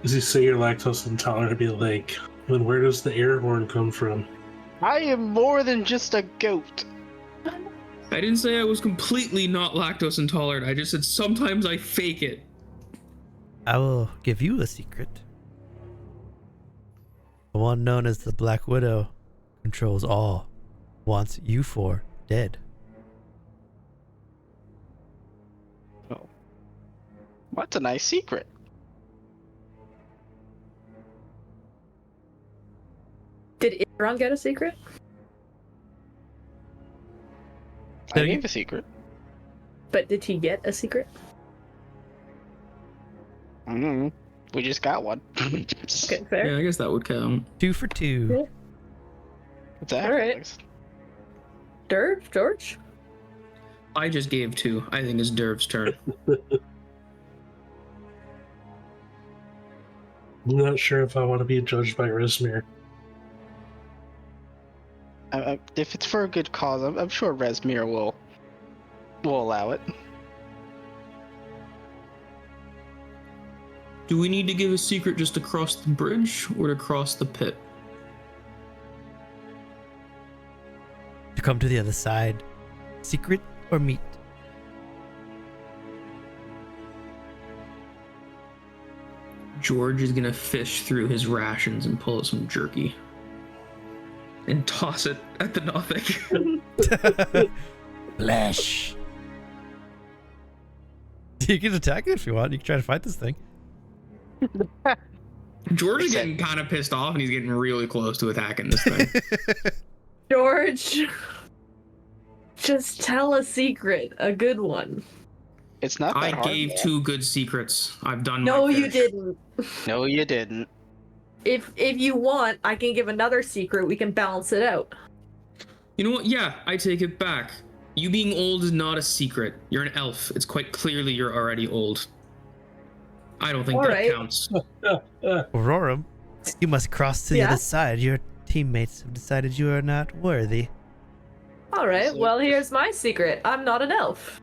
As you say you're lactose intolerant, I'd be like, then where does the air horn come from? I am more than just a goat. I didn't say I was completely not lactose intolerant. I just said sometimes I fake it. I will give you a secret. The one known as the Black Widow controls all. Wants you 4 dead. Oh. What's a nice secret? Did Izron get a secret? I gave a secret. But did he get a secret? Mm-hmm. We just got one. Okay, fair. Yeah, I guess that would count. 2 for 2. Yeah. What's that? All right. Derv, George? I just gave 2. I think it's Derv's turn. I'm not sure if I want to be judged by Resmir. If it's for a good cause, I'm sure Resmir will allow it. Do we need to give a secret just to cross the bridge or to cross the pit? To come to the other side. Secret or meat? George is gonna fish through his rations and pull out some jerky. And toss it at the Nothic. Flesh. You can attack it if you want. You can try to fight this thing. George is getting kind of pissed off and he's getting really close to attacking this thing. George, just tell a secret, a good one. It's not that I hard. gave man. 2 good secrets. I've done No, my you fish. didn't. No, you didn't. If you want, I can give another secret. We can balance it out. You know what? Yeah, I take it back. You being old is not a secret. You're an elf. It's quite clearly you're already old. I don't think All that right. counts. Rorrim, you must cross to the Yeah? other side. Your teammates have decided you are not worthy. All right. Well, here's my secret. I'm not an elf.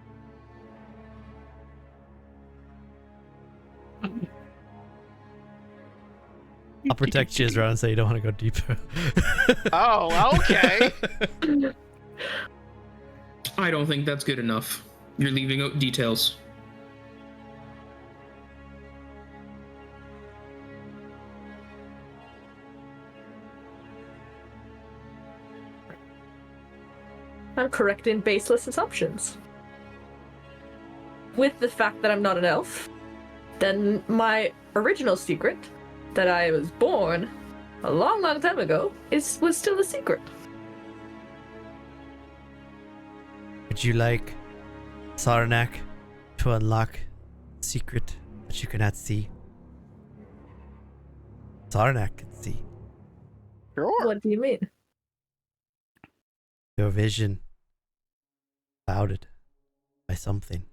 I'll protect Izron and say you don't want to go deeper. Oh, okay. I don't think that's good enough. You're leaving out details. I'm correcting baseless assumptions. With the fact that I'm not an elf, then my original secret, that I was born a long, long time ago, was still a secret. Would you like Sarnak to unlock a secret that you cannot see? Sarnak can see. Sure. What do you mean? Your vision clouded by something.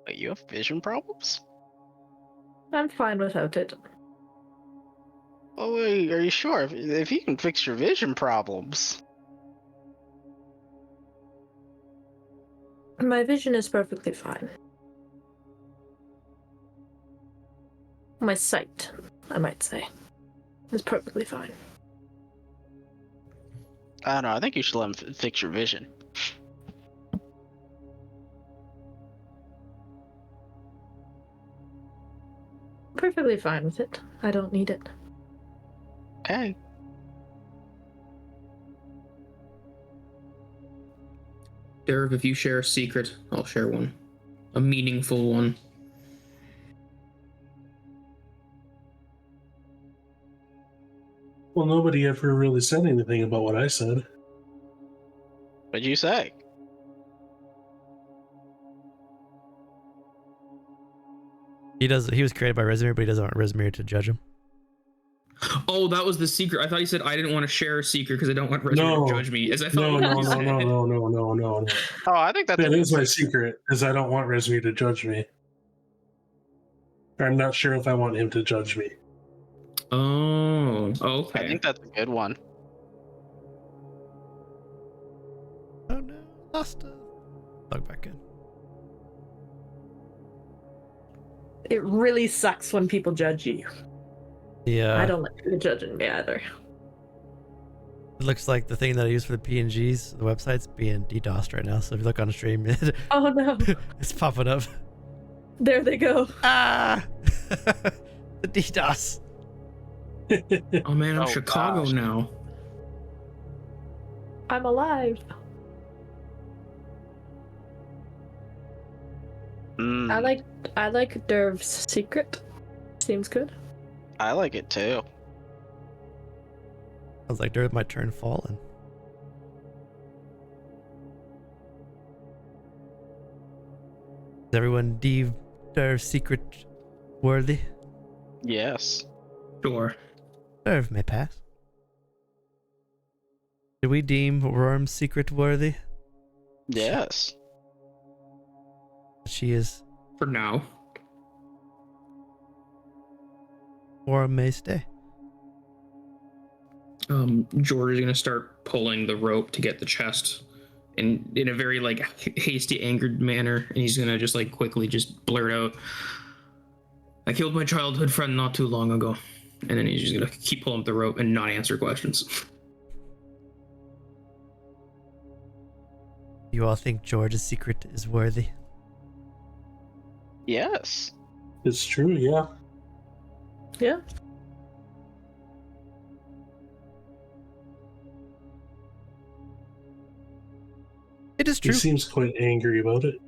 Wait, you have vision problems? I'm fine without it. Oh, wait, are you sure? If you can fix your vision problems. My vision is perfectly fine. My sight, I might say, is perfectly fine. I don't know. I think you should let him fix your vision. Perfectly fine with it. I don't need it. Okay. Derv, if you share a secret, I'll share one. A meaningful one. Well, nobody ever really said anything about what I said. What'd you say? He was created by Resimir, but he doesn't want Resimir to judge him. Oh, that was the secret. I thought you said I didn't want to share a secret because I don't want Resident to judge me. As I thought No. Oh, I think that's That is my secret, is I don't want Resmi to judge me. I'm not sure if I want him to judge me. Oh, okay. I think that's a good one. Oh no, lost it. Log back in. It really sucks when people judge you. Yeah. I don't like people judging me either. It looks like the thing that I use for the PNGs, the website's being DDoSed right now. So if you look on the stream, Oh no. it's popping up. There they go. Ah! The DDoS. Oh man, I'm Oh, Chicago gosh. now. I'm alive. I like Derv's secret. Seems good. I like it too. I was like, during my turn fallen. Is everyone deem Derv's secret worthy? Yes. Sure. Derv may pass. Did we deem Rorrim's secret worthy? Yes. She is. For now. Rorrim may stay. George is gonna start pulling the rope to get the chest, and in a very like hasty, angered manner, and he's gonna just like quickly just blurt out, "I killed my childhood friend not too long ago," and then he's just gonna keep pulling up the rope and not answer questions. You all think George's secret is worthy? Yes. It's true, yeah. Yeah. It is He true. seems quite angry about it.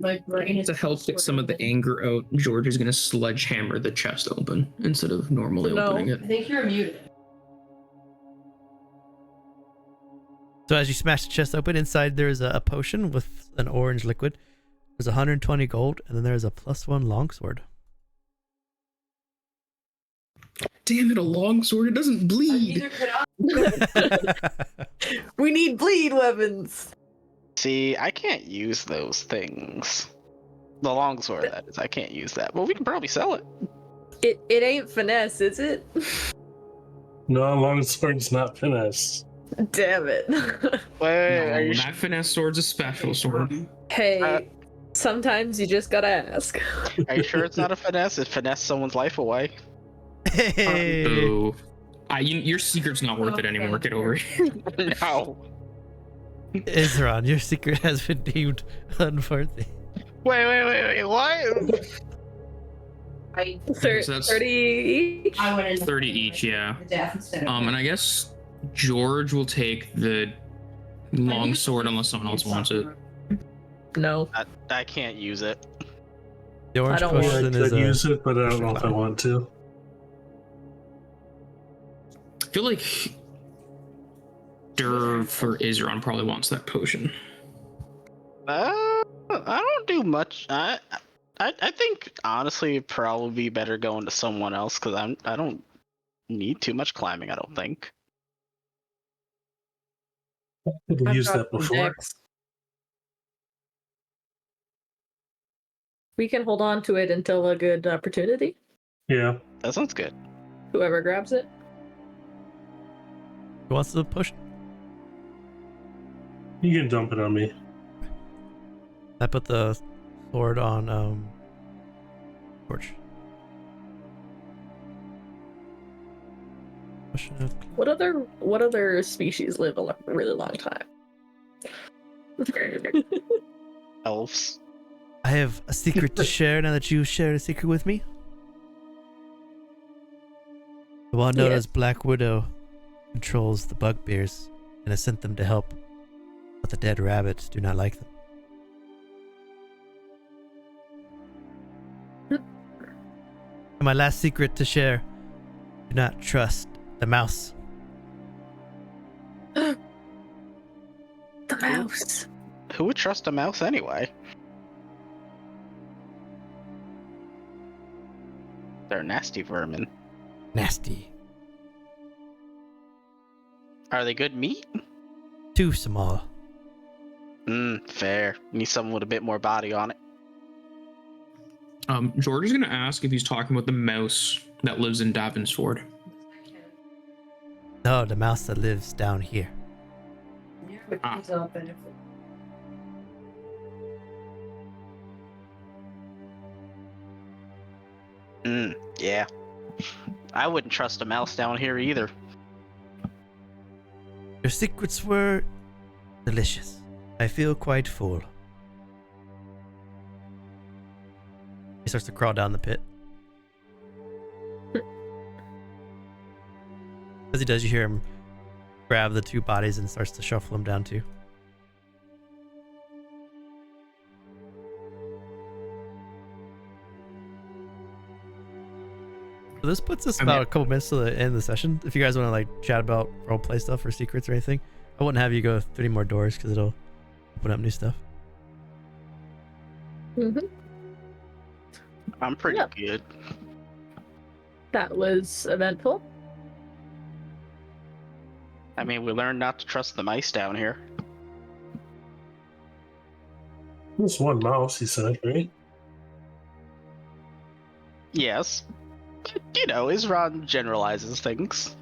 My brain is To help get some of the anger out, George is gonna sledgehammer the chest open instead of normally No. opening it. I think you're muted. So as you smash the chest open, inside there is a potion with an orange liquid. There's 120 gold, and then there's a +1 longsword. Damn it, a longsword, it doesn't bleed. We need bleed weapons. See, I can't use those things. The longsword, that is. I can't use that. Well, we can probably sell it. It ain't finesse, is it? No, longsword's not finesse. Damn it. Wait, are No, you that finesse sword's a special sword. Hey, sometimes you just gotta ask. Are you sure it's not a finesse? It finesse someone's life away. Hey! So, your secret's not worth it anymore. Get over here. No. Izron, your secret has been deemed unworthy. Wait. What? I So that's 30 each? I went in 30 each, yeah. the death instead of And I guess George will take the long sword unless someone else wants it. No. I can't use it. The orange don't Yeah, want I potion could is a. use it, but I don't know if I want to. I feel like Derv or Izron probably wants that potion. I don't do much. I think honestly it'd probably be better going to someone else because I don't need too much climbing. I don't think. I've used that got before. decks. We can hold on to it until a good opportunity. Yeah. That sounds good. Whoever grabs it. Who wants the potion? You can dump it on me. I put the sword on George. Question of- What other species live a really long time? Elves. I have a secret to share now that you shared a secret with me. The one known Yeah. as Black Widow controls the bugbears and has sent them to help, but the dead rabbits do not like them. And my last secret to share: do not trust the mouse. The mouse. Who would trust a mouse anyway? They're nasty vermin. Nasty. Are they good meat? Too small. Fair. Need someone with a bit more body on it. George is gonna ask if he's talking about the mouse that lives in Davensford. No, the mouse that lives down here. Ah. Yeah. I wouldn't trust a mouse down here either. Your secrets were delicious. I feel quite full. He starts to crawl down the pit. As he does, you hear him grab the two bodies and starts to shuffle them down too. So this puts us about a couple minutes to the end of the session. If you guys want to like chat about roleplay stuff or secrets or anything, I wouldn't have you go through any more doors because it'll open up new stuff. Mm-hmm. I'm pretty Yeah. good. That was eventful. I mean, we learned not to trust the mice down here. There's one mouse, he said, right? Yes. But, you know, Izron generalizes things.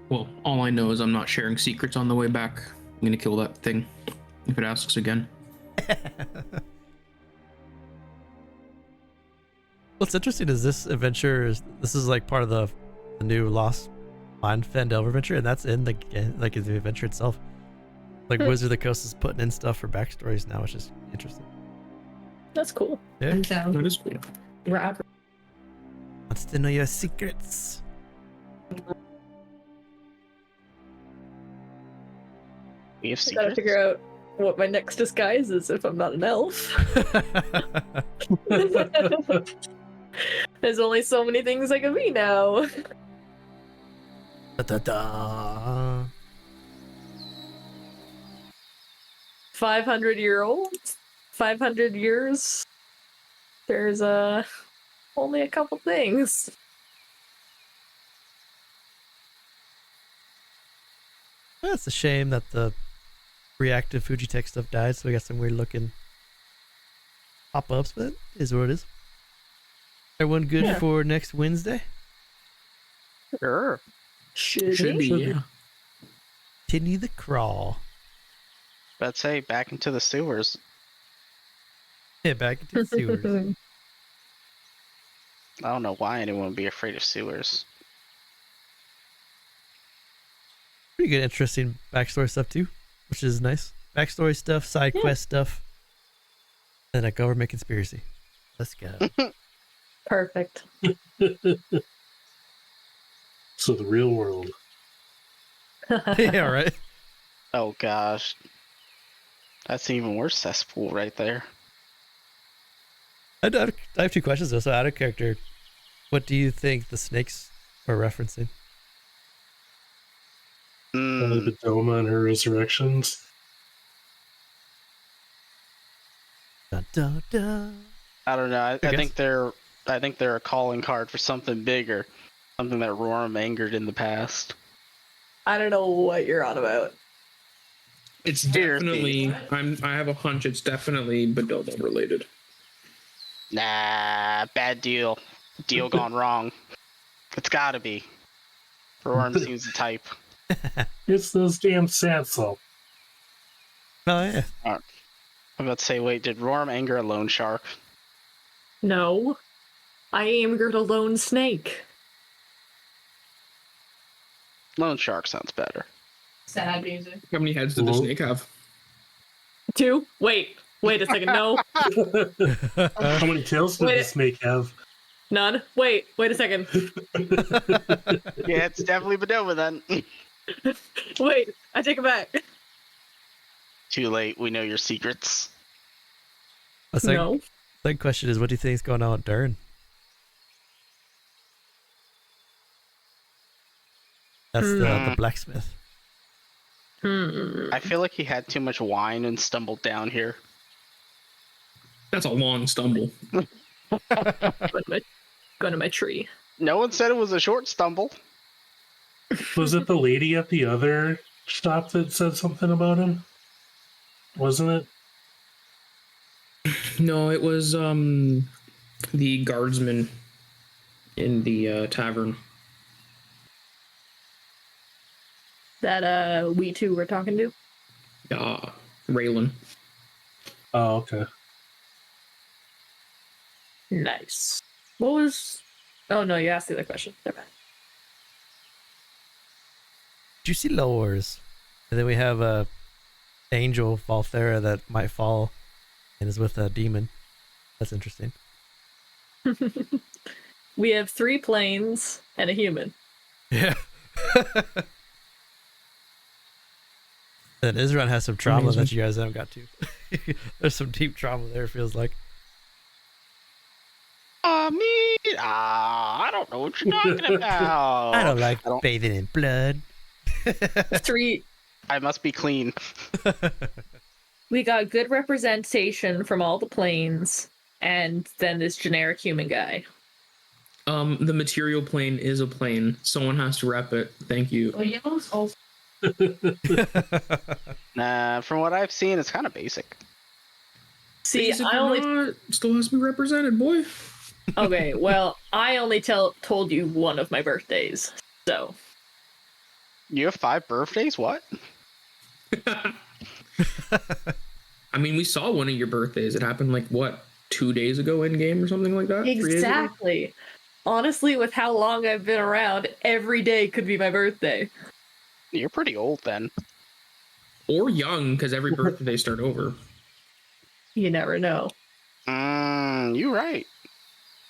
Well, all I know is I'm not sharing secrets on the way back. I'm gonna kill that thing if it asks again. What's interesting is this adventure this is like part of the new Lost Mine Phandelver adventure, and that's in the adventure itself. Like Wizard of the Coast is putting in stuff for backstories now, which is interesting. That's cool. Yeah, That is cool. Rapper. wants to know your secrets. We have I gotta secrets. figure out what my next disguise is if I'm not an elf. There's only so many things I can be now. Da-da-da. 500-year-old? 500 years? There's only a couple things. Well, it's a shame that the reactive Fujitech stuff died, so we got some weird looking pop-ups, but it is what it is. Everyone good Yeah. for next Wednesday? Sure. Should be, yeah. Continue the crawl. Let's say back into the sewers. Yeah, back into the sewers. I don't know why anyone would be afraid of sewers. Pretty good, interesting backstory stuff too, which is nice. Backstory stuff, side quest stuff, and a government conspiracy. Let's go. Perfect. So the real world. Yeah, right. Oh gosh. That's an even worse cesspool right there. I have two questions though. So out of character, what do you think the snakes are referencing? The Doma and her resurrections. Dun, dun, dun. I don't know. I guess. think they're a calling card for something bigger. Something that Rorrim angered in the past. I don't know what you're on about. It's definitely. I have a hunch. It's definitely Bedomo related. Nah, bad deal. Deal gone wrong. It's gotta be. Rorrim seems the type. It's those damn Sansel. Oh yeah. I'm about to say, wait, did Rorrim anger a loan shark? No. I angered a lone snake. Lone shark sounds better. Sad music. How many heads did the Whoa. snake have? 2? Wait a second. No, How many tails did Wait. the snake have? none. Wait a second. Yeah, it's definitely Bedover then. Wait, I take it back. Too late. We know your secrets. The second, No. second question is, what do you think is going on with Dern? That's the blacksmith. I feel like he had too much wine and stumbled down here. That's a long stumble. Going to my tree. No one said it was a short stumble. Was it the lady at the other shop that said something about him? Wasn't it? No, it was the guardsman in the tavern. That we two were talking to. Raylan. Oh, okay. Nice. What was? Oh no, you asked the other question. Never mind. Juicy lowers. And then we have a angel Valthera that might fall and is with a demon. That's interesting. We have 3 planes and a human. Yeah. Then Izron has some trauma that you guys haven't got to. There's some deep trauma there, it feels like. I don't know what you're talking about. I don't like bathing in blood. 3. I must be clean. We got good representation from all the planes, and then this generic human guy. The material plane is a plane. Someone has to rep it. Thank you. Well, yellow's also. Nah, from what I've seen, it's kind of basic. See, Basic I or only not, still has to be represented, boy. okay. Well, I only told you one of my birthdays, so You have 5 birthdays? What? I mean, we saw one of your birthdays. It happened like what, 2 days ago in game or something like that? 3 days ago? exactly. Honestly, with how long I've been around, every day could be my birthday. You're pretty old then. Or young, because every birthday they start over. You never know. You're right.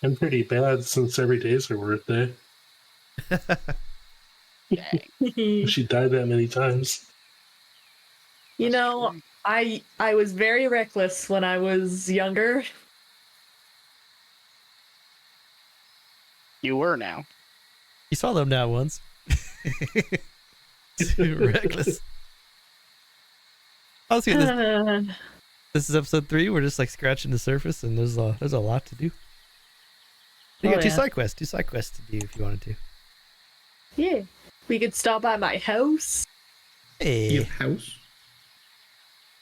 I'm pretty bad since every day's her birthday. Dang. She died that many times. You know, I was very reckless when I was younger. You were now. You saw them now once. Too reckless. Honestly, this is episode 3. We're just like scratching the surface, and there's a lot to do. You got 2 side quests. 2 side quests to do if you wanted to. Yeah. We could stop by my house. Hey. Your house?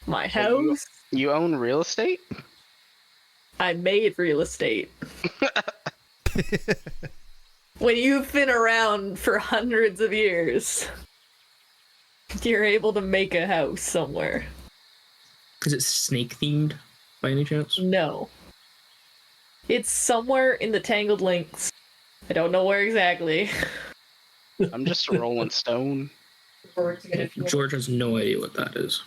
My house? You own real estate? I made real estate. When you've been around for hundreds of years, you're able to make a house somewhere. Is it snake themed by any chance? No. It's somewhere in the Tangled Links. I don't know where exactly. I'm just a rolling stone. Forward to get a fuel. George has no idea what that is.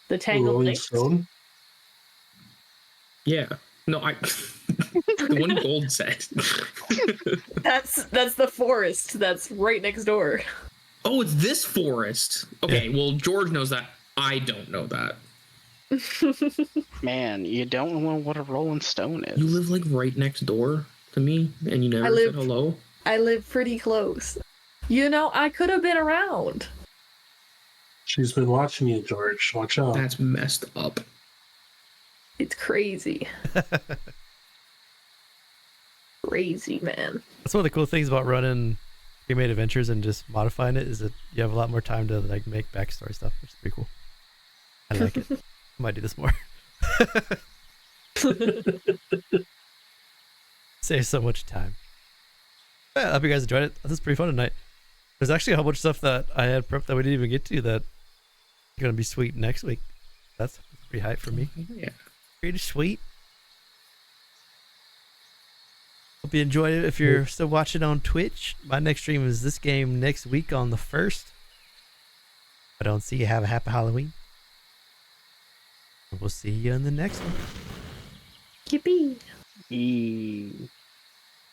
The Tangled Rolling Links. Stone? Yeah. No, the one Gold said. That's the forest that's right next door. Oh, it's this forest. Okay, well, George knows that. I don't know that. Man, you don't know what a rolling stone is. You live like right next door to me, and you never said hello. I live pretty close. You know, I could have been around. She's been watching you, George. Watch out. That's messed up. It's crazy. Crazy, man. That's one of the cool things about running Game-Made Adventures and just modifying it is that you have a lot more time to like make backstory stuff, which is pretty cool. I like it. I might do this more. Saves so much time. Yeah, I hope you guys enjoyed it. This is pretty fun tonight. There's actually a whole bunch of stuff that I had prepped that we didn't even get to that is going to be sweet next week. That's pretty hype for me. Yeah. Pretty sweet. Hope you enjoyed it. If you're still watching on Twitch, my next stream is this game next week on the 1st. If I don't see you, have a happy Halloween. And we'll see you in the next one. Yippee! E